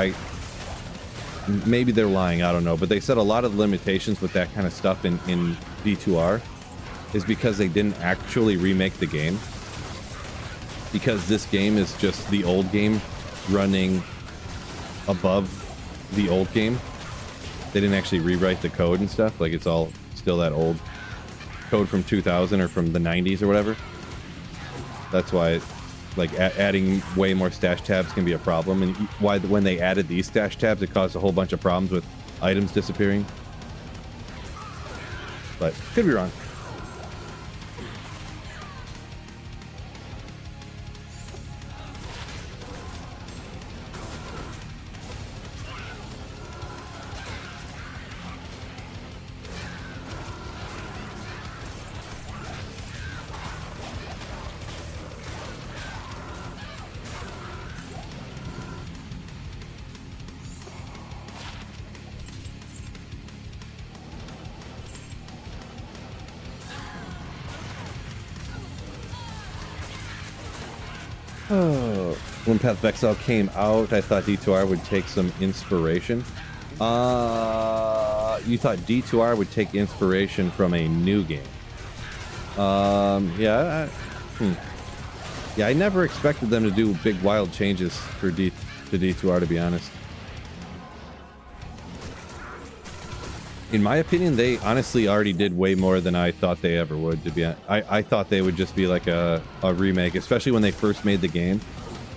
maybe they're lying. I don't know. But they said a lot of the limitations with that kind of stuff in D2R is because they didn't actually remake the game. Because this game is just the old game running above the old game. They didn't actually rewrite the code and stuff. Like, it's all still that old code from 2000 or from the 90s or whatever. That's why, like, adding way more stash tabs can be a problem. And why, when they added these stash tabs, it caused a whole bunch of problems with items disappearing. But could be wrong. When Path of Exile came out, I thought D2R would take some inspiration. You thought D2R would take inspiration from a new game. Yeah. Yeah, I never expected them to do big wild changes for D2R, to be honest. In my opinion, they honestly already did way more than I thought they ever would, to be honest. I thought they would just be like a remake, especially when they first made the game.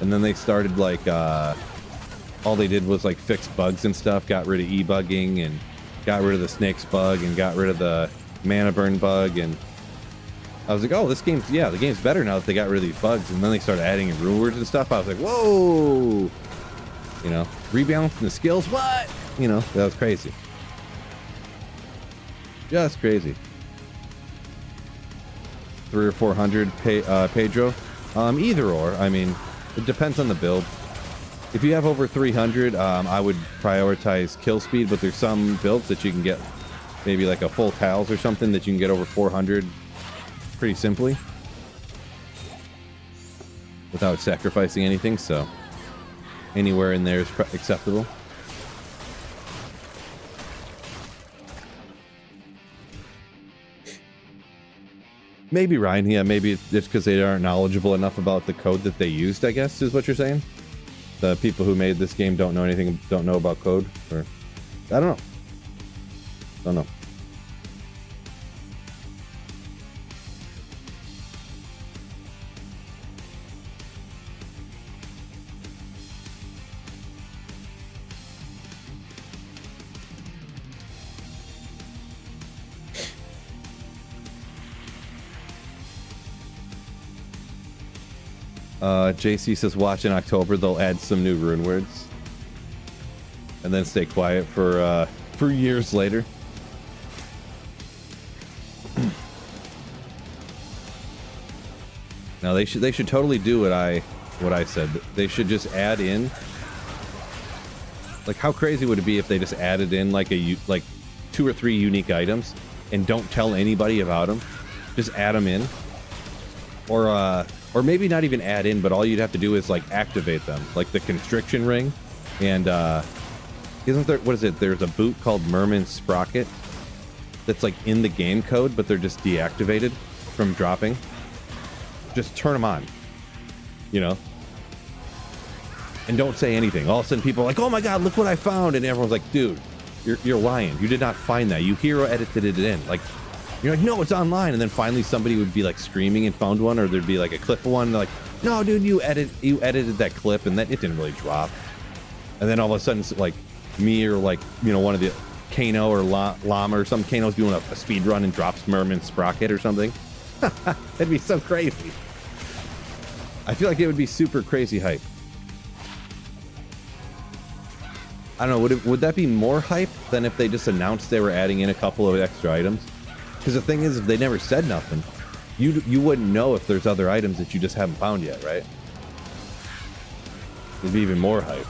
And then they started like, all they did was like fix bugs and stuff, got rid of e-bugging and got rid of the snakes bug and got rid of the mana burn bug. And I was like, oh, this game's, yeah, the game's better now that they got rid of these bugs. And then they started adding in rune words and stuff. I was like, whoa, you know, rebalancing the skills. What? You know, that was crazy. Just crazy. 300 or 400 Pedro. Either or. I mean, it depends on the build. If you have over 300, I would prioritize kill speed, but there's some builds that you can get, maybe like a full Tals or something, that you can get over 400 pretty simply without sacrificing anything, so anywhere in there is acceptable. Maybe, Ryan. Yeah, maybe it's just because they aren't knowledgeable enough about the code that they used, I guess, is what you're saying. The people who made this game don't know anything, don't know about code, or I don't know. Don't know. JC says, watch in October, they'll add some new rune words. And then stay quiet for years later. Now they should totally do what I said. They should just add in, like, how crazy would it be if they just added in like 2 or 3 unique items and don't tell anybody about them? Just add them in. Or maybe not even add in, but all you'd have to do is like activate them, like the constriction ring. And isn't there, what is it? There's a boot called Merman Sprocket that's like in the game code, but they're just deactivated from dropping. Just turn them on, you know? And don't say anything. All of a sudden people are like, oh my God, look what I found. And everyone's like, dude, you're lying. You did not find that. You hero edited it in. Like, you're like, no, it's online. And then finally somebody would be like screaming and found one, or there'd be like a clip of one. They're like, no, dude, you edited that clip and that it didn't really drop. And then all of a sudden, like me or like, you know, one of the Kano or Llama or some Kano's doing a speed run and drops Merman Sprocket or something. That'd be so crazy. I feel like it would be super crazy hype. I don't know, would that be more hype than if they just announced they were adding in a couple of extra items? Because the thing is, if they never said nothing, You wouldn't know if there's other items that you just haven't found yet, right? It'd be even more hype.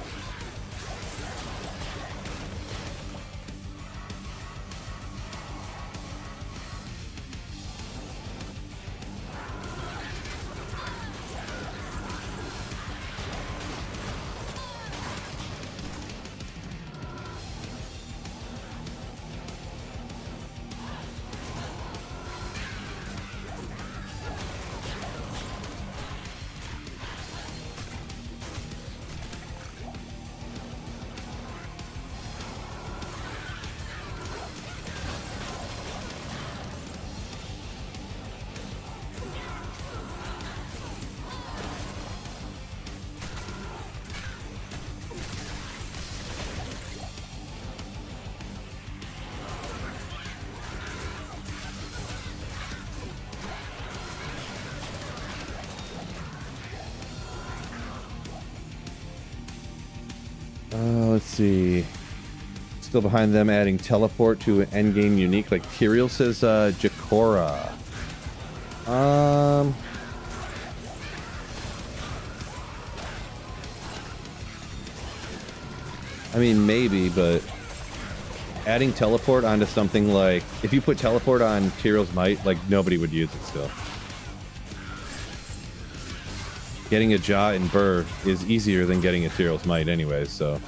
Let's see. Still behind them, adding teleport to an endgame unique, like Tyrael says. Jakora. I mean, maybe, but adding teleport onto something like, if you put teleport on Tyrael's Might, like nobody would use it still. Getting a Jaw and Burr is easier than getting a Tyrael's Might anyways, so.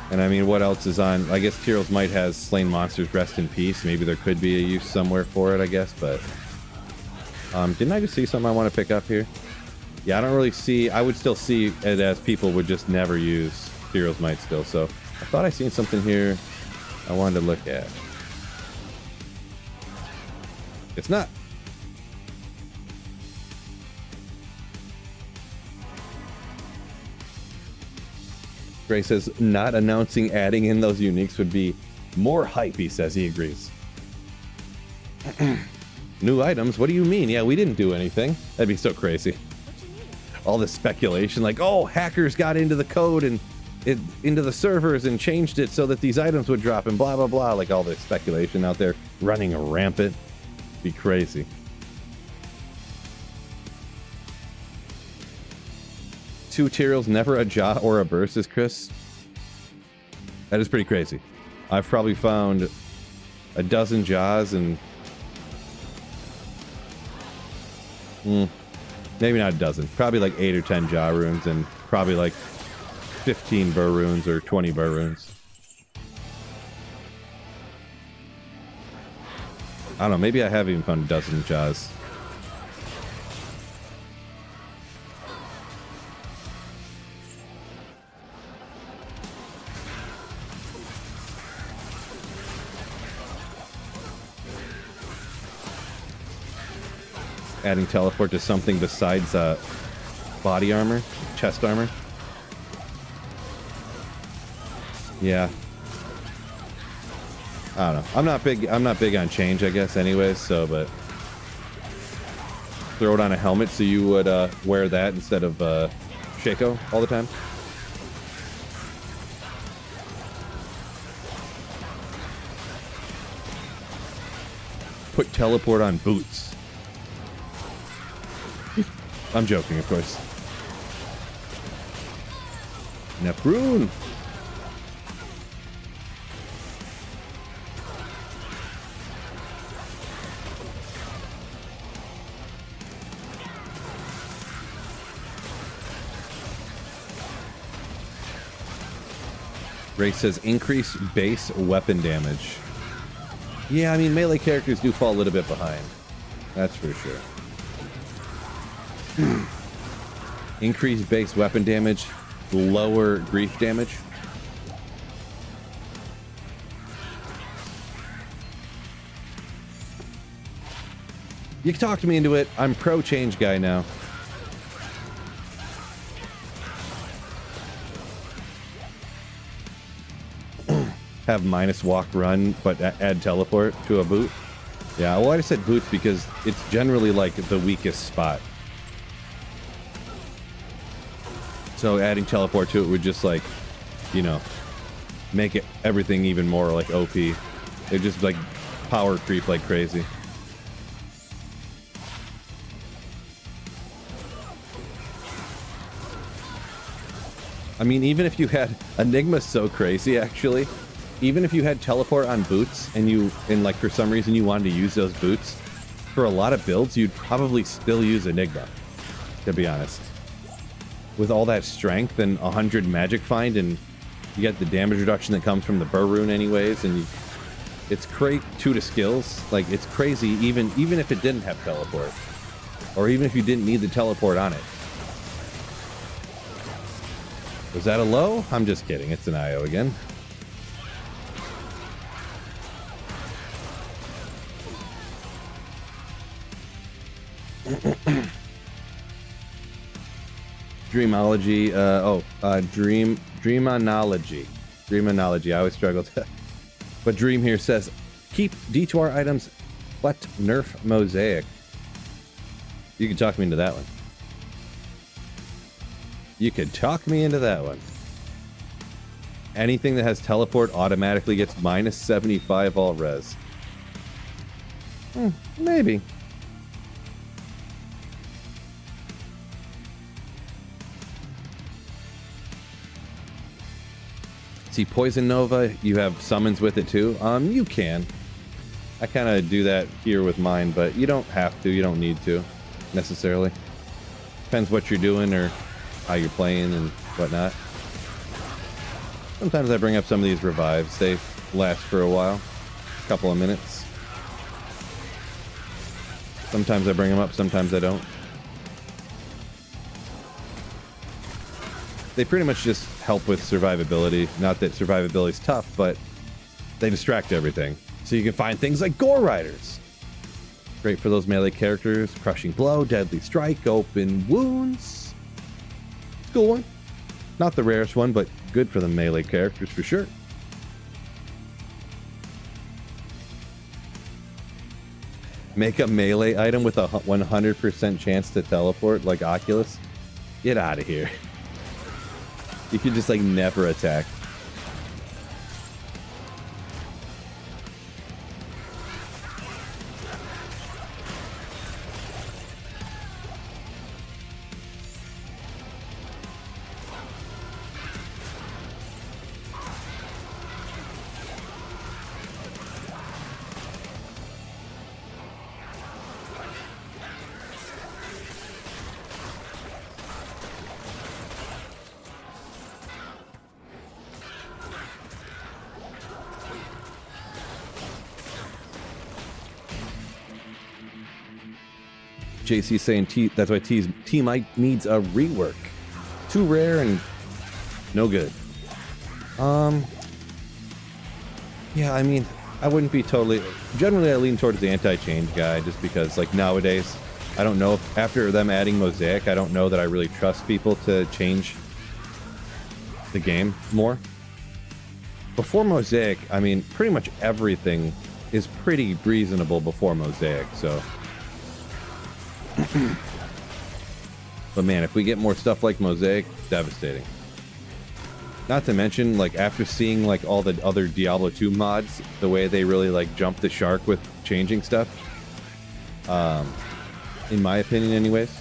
And I mean, what else is on? I guess Tyrael's Might has Slain Monsters Rest in Peace. Maybe there could be a use somewhere for it, I guess, but... didn't I just see something I want to pick up here? Yeah, I don't really see... I would still see it as people would just never use Tyrael's Might still, so... I thought I seen something here I wanted to look at. It's not. Gray says, not announcing adding in those uniques would be more hype, he says. He agrees. New items? What do you mean? Yeah, we didn't do anything. That'd be so crazy. All this speculation, like, oh, hackers got into the code and into the servers and changed it so that these items would drop and blah, blah, blah. Like all this speculation out there running rampant. Be crazy. Two Tyraels, never a Jaw or a Burr, says Chris. That is pretty crazy. I've probably found a dozen Jaws and... maybe not a dozen. Probably like 8 or 10 Jaw runes and probably like 15 Burr runes or 20 Burr runes. I don't know, maybe I have even found a dozen Jaws. Adding teleport to something besides body armor, chest armor. Yeah. I don't know. I'm not big on change, I guess, anyways, so, but throw it on a helmet so you would wear that instead of Shaco all the time. Put teleport on boots. I'm joking, of course. Neprune. Ray says increase base weapon damage. Yeah, I mean, melee characters do fall a little bit behind. That's for sure. Increase base weapon damage, lower grief damage. You talked me into it. I'm pro change guy now. Have minus walk run, but add teleport to a boot. Yeah, well, I said boots because it's generally like the weakest spot. So adding teleport to it would just like, you know, make it everything even more like OP. They just like power creep like crazy. I mean, even if you had Enigma's so crazy, actually. Even if you had teleport on boots and like for some reason you wanted to use those boots, for a lot of builds, you'd probably still use Enigma, to be honest. With all that strength and 100 magic find, and you get the damage reduction that comes from the Burr Rune anyways, and it's great 2 to skills. Like, it's crazy even if it didn't have teleport. Or even if you didn't need the teleport on it. Was that a low? I'm just kidding. It's an IO again. Dreamology. Dreamonology. I always struggle to. But Dream here says, keep D2R items, but nerf Mosaic. You can talk me into that one. You could talk me into that one. Anything that has teleport automatically gets minus 75 all res. Maybe. See, Poison Nova, you have summons with it too. You can. I kind of do that here with mine, but you don't have to. You don't need to, necessarily. Depends what you're doing or how you're playing and whatnot. Sometimes I bring up some of these revives. They last for a while, a couple of minutes. Sometimes I bring them up, sometimes I don't. They pretty much just help with survivability. Not that survivability is tough, but they distract everything. So you can find things like Gore Riders. Great for those melee characters. Crushing Blow, Deadly Strike, Open Wounds. It's a cool one. Not the rarest one, but good for the melee characters for sure. Make a melee item with a 100% chance to teleport like Oculus. Get out of here. You could just like never attack. JC saying that's why T Mike needs a rework. Too rare and no good. Yeah, I mean, I wouldn't be totally. Generally, I lean towards the anti-change guy just because, like, nowadays, I don't know if after them adding Mosaic, I don't know that I really trust people to change the game more. Before Mosaic, I mean, pretty much everything is pretty reasonable before Mosaic, so. But man, if we get more stuff like Mosaic, devastating. Not to mention, like, after seeing like all the other Diablo 2 mods, the way they really like jump the shark with changing stuff, in my opinion anyways,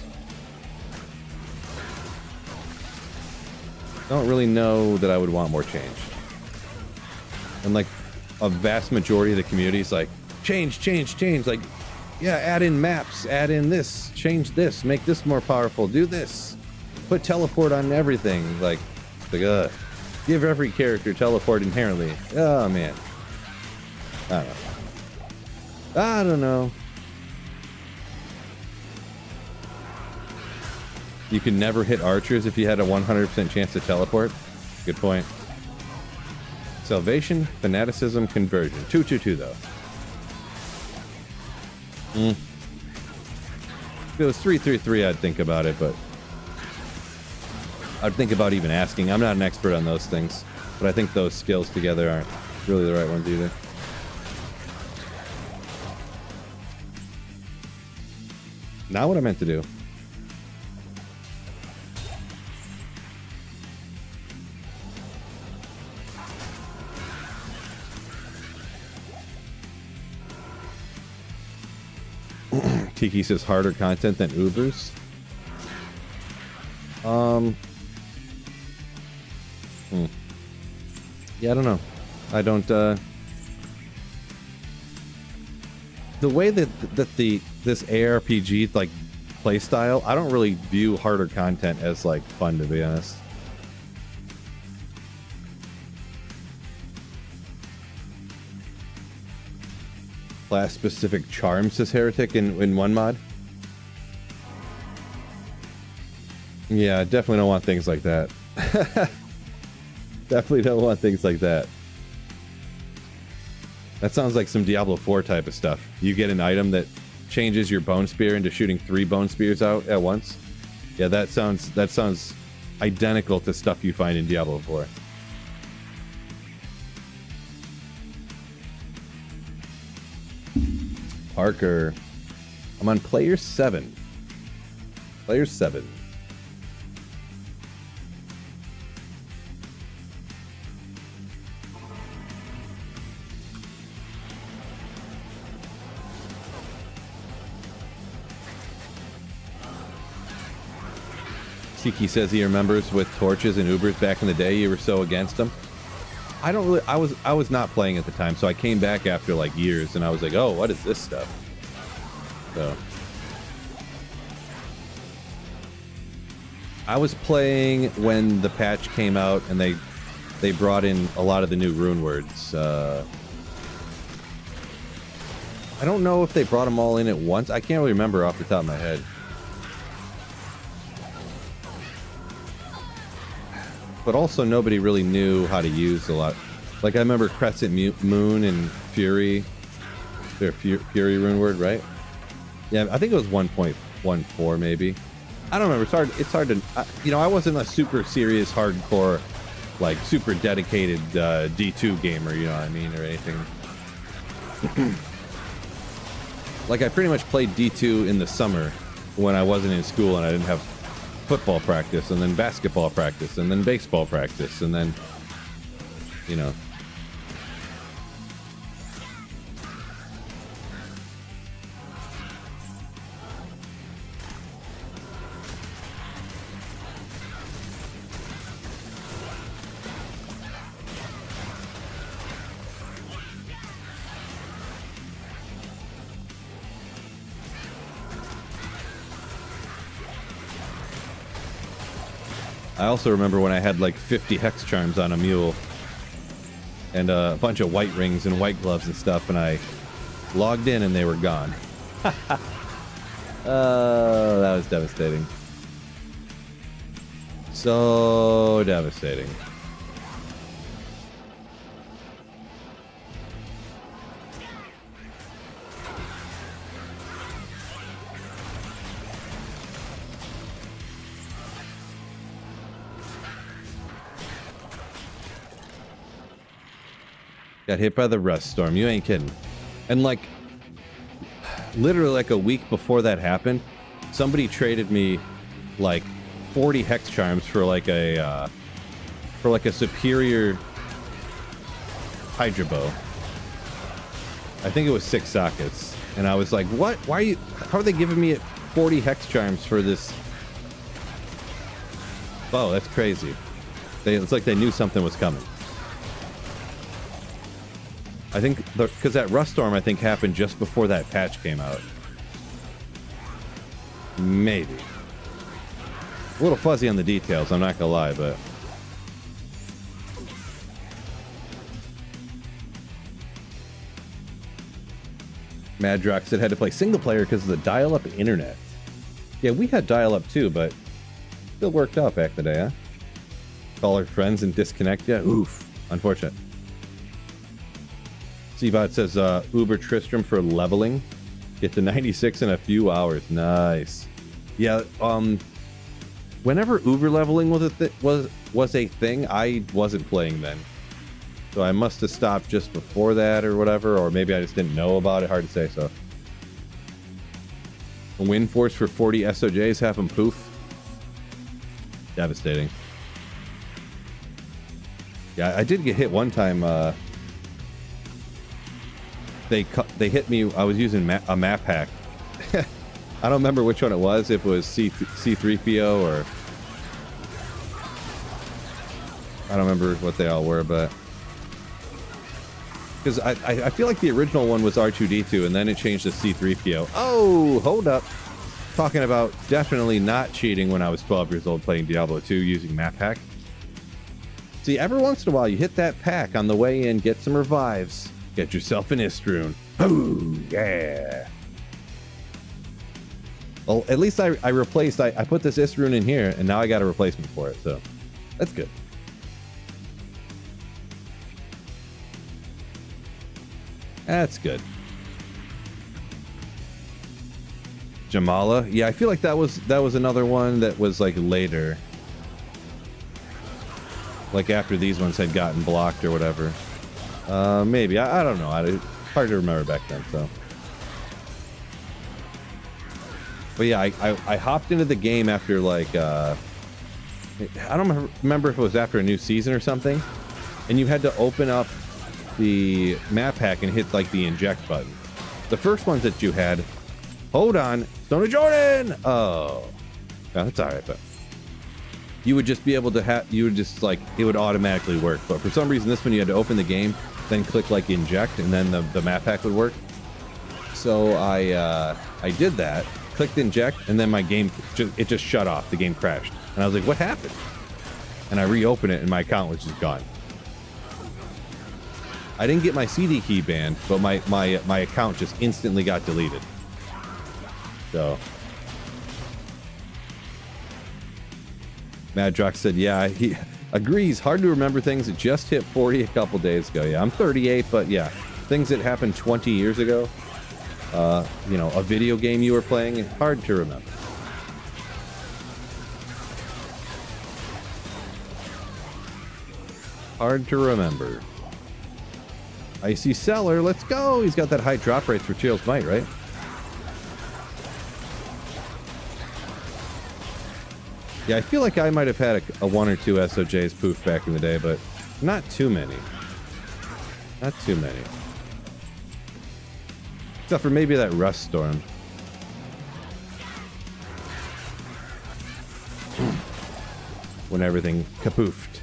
don't really know that I would want more change. And like a vast majority of the community is like, change, like, yeah, add in maps, add in this, change this, make this more powerful, do this, put teleport on everything. Like, give every character teleport inherently. Oh man, I don't know. You can never hit archers if you had a 100% chance to teleport. Good point. Salvation, fanaticism, conversion. 2/2/2 though. If it was 3/3/3, I'd think about it, but I'd think about even asking. I'm not an expert on those things, but I think those skills together aren't really the right ones either. Not what I meant to do. Tiki says harder content than Uber's. Yeah, I don't know. I don't. The way that this ARPG like play style, I don't really view harder content as like fun, to be honest. Class specific charms, says Heretic in one mod. Yeah, definitely don't want things like that. Definitely don't want things like that. That sounds like some Diablo 4 type of stuff. You get an item that changes your bone spear into shooting 3 bone spears out at once. Yeah, that sounds identical to stuff you find in Diablo 4. Parker. I'm on player 7. Player 7. Tiki says he remembers with torches and Ubers back in the day. You were so against them. I don't really. I was not playing at the time, so I came back after like years, and I was like, oh, what is this stuff? So I was playing when the patch came out, and they brought in a lot of the new rune words. I don't know if they brought them all in at once. I can't really remember off the top of my head. But also nobody really knew how to use a lot. Like I remember Crescent Moon and Fury. Their Fury rune word, right? Yeah, I think it was 1.14 maybe. I don't remember. It's hard to. You know, I wasn't a super serious, hardcore, like super dedicated D2 gamer. You know what I mean, or anything. Like I pretty much played D2 in the summer when I wasn't in school and I didn't have football practice, and then basketball practice, and then baseball practice, and then, you know. I also remember when I had like 50 hex charms on a mule and a bunch of white rings and white gloves and stuff, and I logged in and they were gone. Oh, that was devastating. So devastating. Got hit by the rust storm. You ain't kidding. And like, literally like a week before that happened, somebody traded me like 40 hex charms for like a superior Hydra bow. I think it was 6 sockets. And I was like, what? Why are you, how are they giving me 40 hex charms for this? Oh, that's crazy. It's like they knew something was coming. I think because that rust storm, I think, happened just before that patch came out. Maybe. A little fuzzy on the details, I'm not gonna lie, but Madrox said had to play single player because of the dial-up internet. Yeah, we had dial-up too, but still worked out back in the day, huh? Call our friends and disconnect. Yeah, oof. Unfortunate. Seabot says Uber Tristram for leveling. Get to 96 in a few hours. Nice. Yeah, whenever Uber leveling was a thing, I wasn't playing then. So I must have stopped just before that or whatever, or maybe I just didn't know about it. Hard to say, so. A win force for 40 SOJs, have them poof. Devastating. Yeah, I did get hit one time. They hit me. I was using a map hack, I don't remember which one it was, if it was C3PO or... I don't remember what they all were, but... Because I feel like the original one was R2-D2, and then it changed to C3PO. Oh, hold up. Talking about definitely not cheating when I was 12 years old playing Diablo 2 using Map Pack. See, every once in a while, you hit that pack on the way in, get some revives, get yourself an Istrune. Oh, yeah. Well, at least I replaced, I put this Istrune in here, and now I got a replacement for it, so that's good. That's good. Jamala. Yeah, I feel like that was another one that was like later. Like after these ones had gotten blocked or whatever. Maybe. I don't know. It's hard to remember back then, so. But yeah, I hopped into the game after like I don't remember if it was after a new season or something. And you had to open up the map pack and hit like the inject button. The first ones that you had, hold on, Stone of Jordan. Oh, no, that's all right. But you would just be able to have, you would just like, it would automatically work. But for some reason, this one you had to open the game, then click like inject, and then the map pack would work. So I did that, clicked inject, and then my game it just shut off. The game crashed, and I was like, what happened? And I reopened it, and my account was just gone. I didn't get my CD key banned, but my account just instantly got deleted. So, Madrox said, yeah, he agrees. Hard to remember things that just hit 40 a couple days ago. Yeah, I'm 38, but yeah, things that happened 20 years ago. You know, a video game you were playing, hard to remember. Hard to remember. Icy Cellar, let's go! He's got that high drop rate for Teal's Might, right? Yeah, I feel like I might have had a one or two SOJs poof back in the day, but not too many. Not too many. Except for maybe that Rust Storm. When everything kapoofed.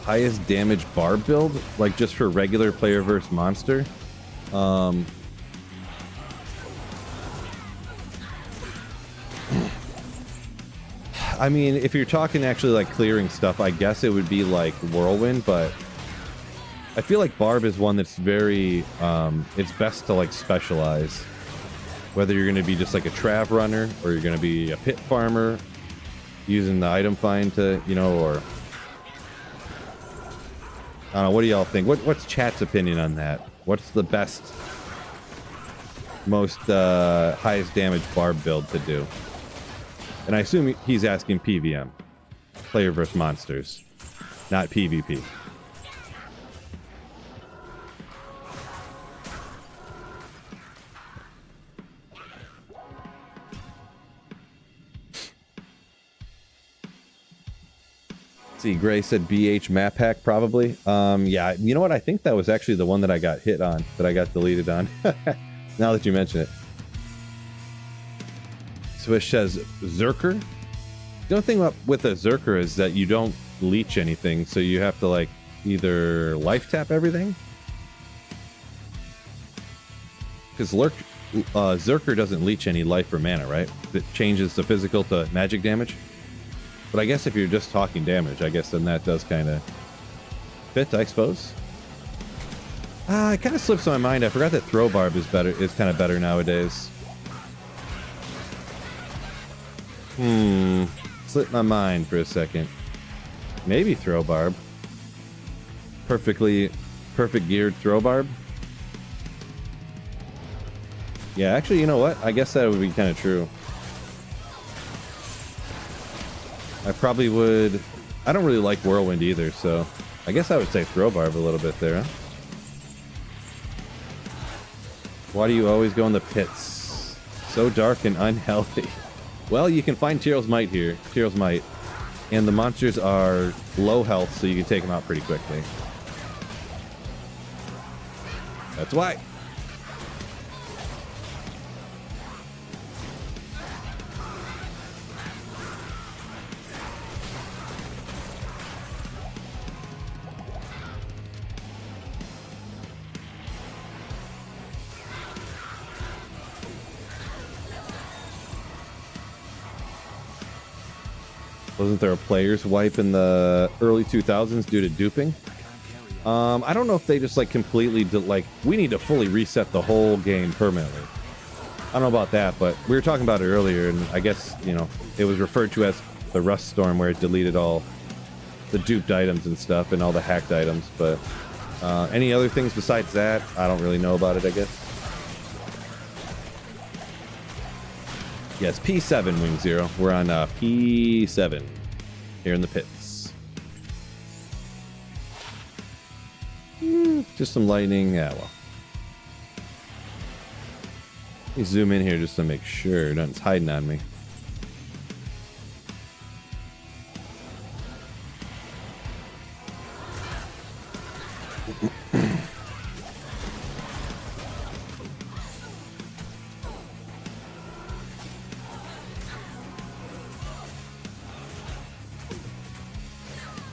Highest damage barb build, like just for regular player versus monster. I mean, if you're talking actually like clearing stuff, I guess it would be like Whirlwind, but I feel like barb is one that's very, it's best to like specialize. Whether you're going to be just like a trav runner or you're going to be a pit farmer using the item find to, you know, or I don't know, what do y'all think? What's chat's opinion on that? What's the best, most highest damage barb build to do? And I assume he's asking PVM, player versus monsters, not PvP. See, Gray said BH map hack probably. Yeah, you know what? I think that was actually the one that I got hit on, that I got deleted on. Now that you mention it. Swish says Zerker. The only thing with a Zerker is that you don't leech anything, so you have to like either life tap everything. Because Zerker doesn't leech any life or mana, right? It changes the physical to magic damage. But I guess if you're just talking damage, I guess then that does kind of fit, I suppose. It kind of slips my mind. I forgot that throw barb is better. Is kind of better nowadays. Slipped my mind for a second. Maybe throw barb. Perfect geared throw barb. Yeah, actually, you know what? I guess that would be kind of true. I probably would. I don't really like Whirlwind either, so I guess I would say throw barb a little bit there. Huh? Why do you always go in the pits? So dark and unhealthy. Well, you can find Tyrell's Might here. Tyrell's Might. And the monsters are low health, so you can take them out pretty quickly. That's why. Wasn't there a player's wipe in the early 2000s due to duping? I don't know if they just like completely we need to fully reset the whole game permanently. I don't know about that, but we were talking about it earlier, and I guess, you know, it was referred to as the Rust Storm, where it deleted all the duped items and stuff and all the hacked items. But any other things besides that, I don't really know about it, I guess. Yes, P7, Wing Zero. We're on P7 here in the pits. Just some lightning. Yeah, well. Let me zoom in here just to make sure nothing's hiding on me.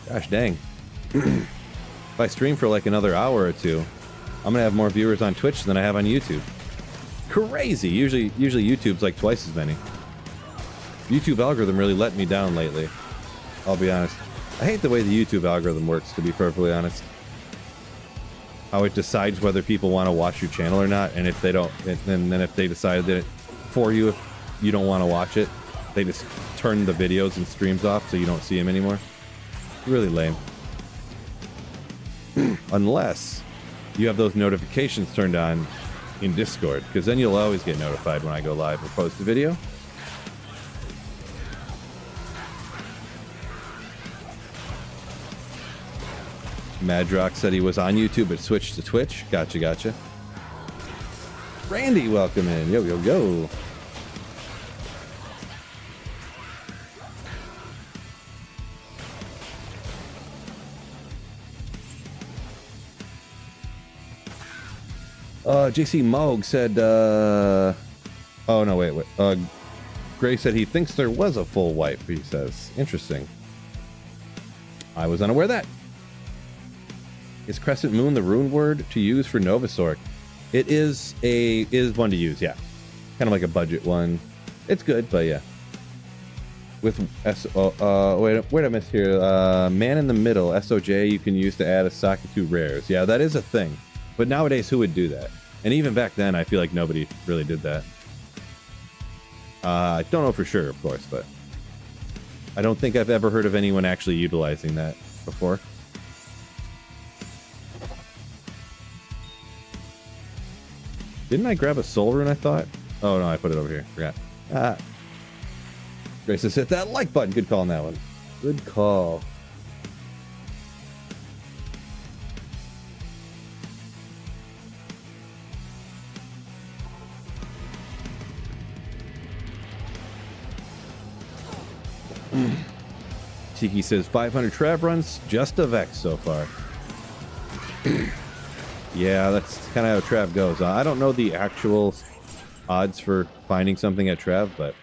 Gosh dang. If I stream for like another hour or two, I'm gonna have more viewers on Twitch than I have on YouTube. Crazy. Usually YouTube's like twice as many. YouTube algorithm really let me down lately. I'll be honest. I hate the way the YouTube algorithm works, to be perfectly honest. How it decides whether people want to watch your channel or not, and if they don't, and then if they decide that for you, if you don't want to watch it, they just turn the videos and streams off so you don't see them anymore. Really lame. Unless you have those notifications turned on in Discord, because then you'll always get notified when I go live or post a video. Madrock said he was on YouTube but switched to Twitch. Gotcha. Randy, welcome in. Yo. JC Moog said, oh no, wait. Gray said he thinks there was a full wipe, he says. Interesting. I was unaware of that. Is Crescent Moon the rune word to use for Novasork? It is one to use, yeah. Kind of like a budget one. It's good, but yeah. With wait, I missed here. Man in the Middle, SOJ, you can use to add a socket to rares. Yeah, that is a thing. But nowadays, who would do that? And even back then, I feel like nobody really did that. I don't know for sure, of course, but I don't think I've ever heard of anyone actually utilizing that before. Didn't I grab a soul rune, I thought? Oh, no, I put it over here. Forgot. Grace has hit that like button. Good call on that one. Good call. Tiki says 500 Trav runs, just a Vex so far. Yeah, that's kind of how Trav goes. I don't know the actual odds for finding something at Trav, but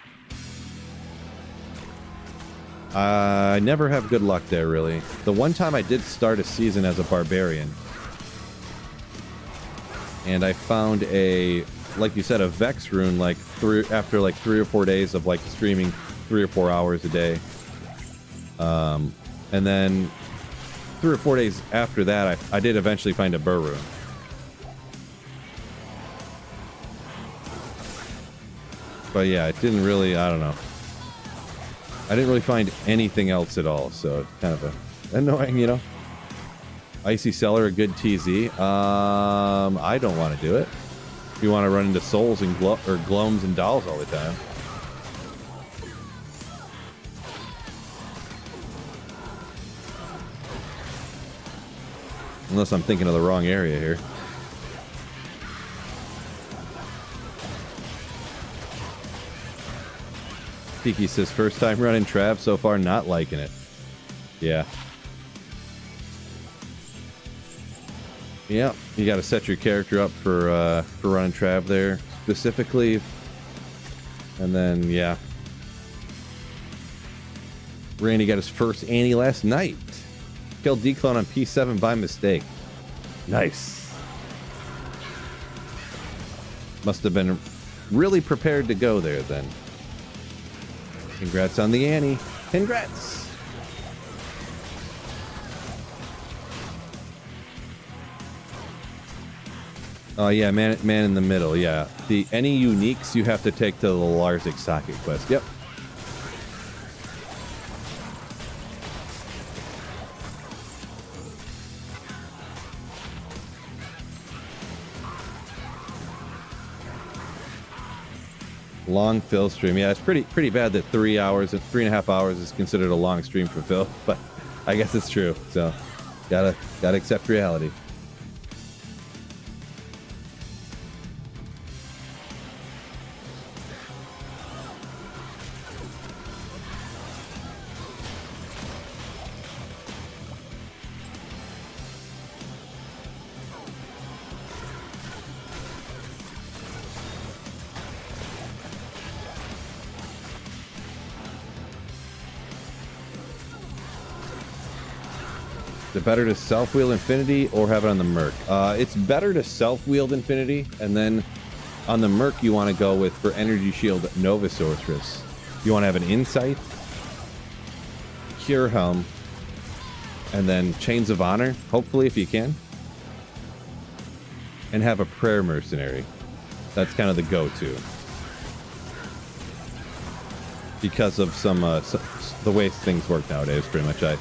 I never have good luck there, really. The one time I did start a season as a barbarian, and I found like you said, a Vex rune after 3 or 4 days of like streaming 3 or 4 hours a day. And then 3 or 4 days after that, I did eventually find a Burr rune. But yeah, it didn't really, I don't know. I didn't really find anything else at all, so it's kind of annoying, you know? Icy Cellar, a good TZ. I don't want to do it. If you want to run into souls and gloams and dolls all the time. Unless I'm thinking of the wrong area here. Tiki says, first time running Trav, so far not liking it. Yeah. Yeah, you got to set your character up for running Trav there specifically. And then, yeah. Randy got his first Annie last night. Killed D-Clone on P7 by mistake. Nice. Must have been really prepared to go there then. Congrats on the Annie. Congrats. Oh yeah, man in the middle. Yeah, any uniques you have to take to the Larzik socket quest. Yep. Long Phil stream. Yeah, it's pretty bad that 3.5 hours is considered a long stream for Phil, but I guess it's true. So gotta accept reality. Is it better to self-wield Infinity or have it on the Merc? It's better to self-wield Infinity, and then on the Merc you want to go with, for Energy Shield, Nova Sorceress. You want to have an Insight, Cure Helm, and then Chains of Honor, hopefully, if you can. And have a Prayer Mercenary. That's kind of the go-to. Because of the way things work nowadays, pretty much. I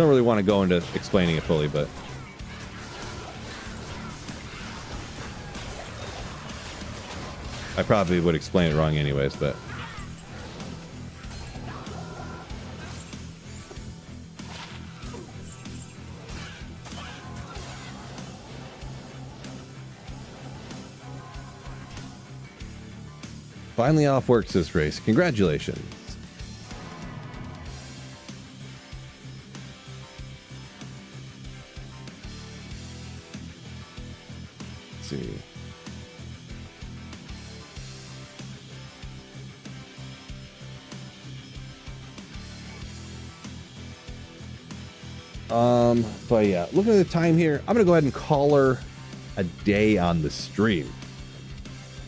don't really want to go into explaining it fully, but I probably would explain it wrong anyways, but finally off work this race. Congratulations. See. But yeah, looking at the time here, I'm gonna go ahead and call her a day on the stream.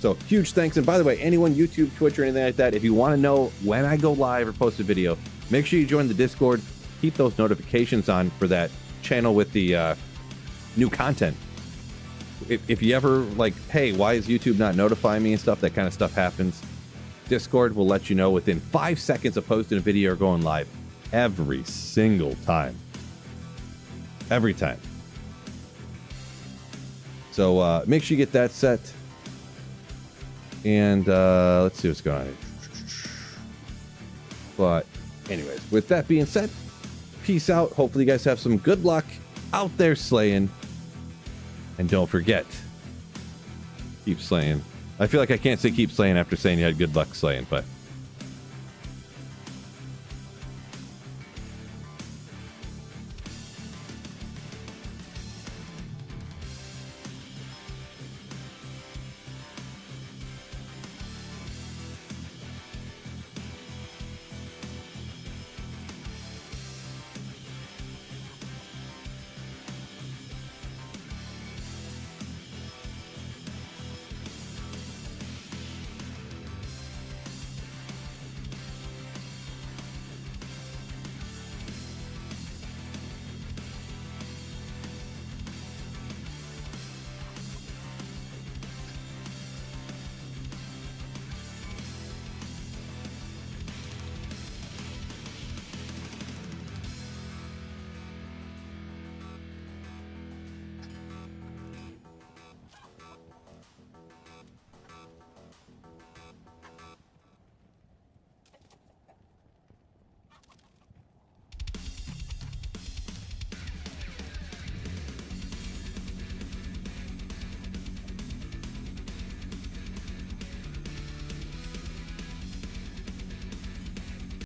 So huge thanks. And by the way, anyone, YouTube, Twitch, or anything like that, if you want to know when I go live or post a video, make sure you join the Discord. Keep those notifications on for that channel with the new content. If you ever like, hey, why is YouTube not notifying me and stuff, that kind of stuff happens. Discord will let you know within 5 seconds of posting a video or going live every single time. Every time. So make sure you get that set. And let's see what's going on here. But anyways, with that being said, peace out. Hopefully you guys have some good luck out there slaying. And don't forget, keep slaying. I feel like I can't say keep slaying after saying you had good luck slaying, but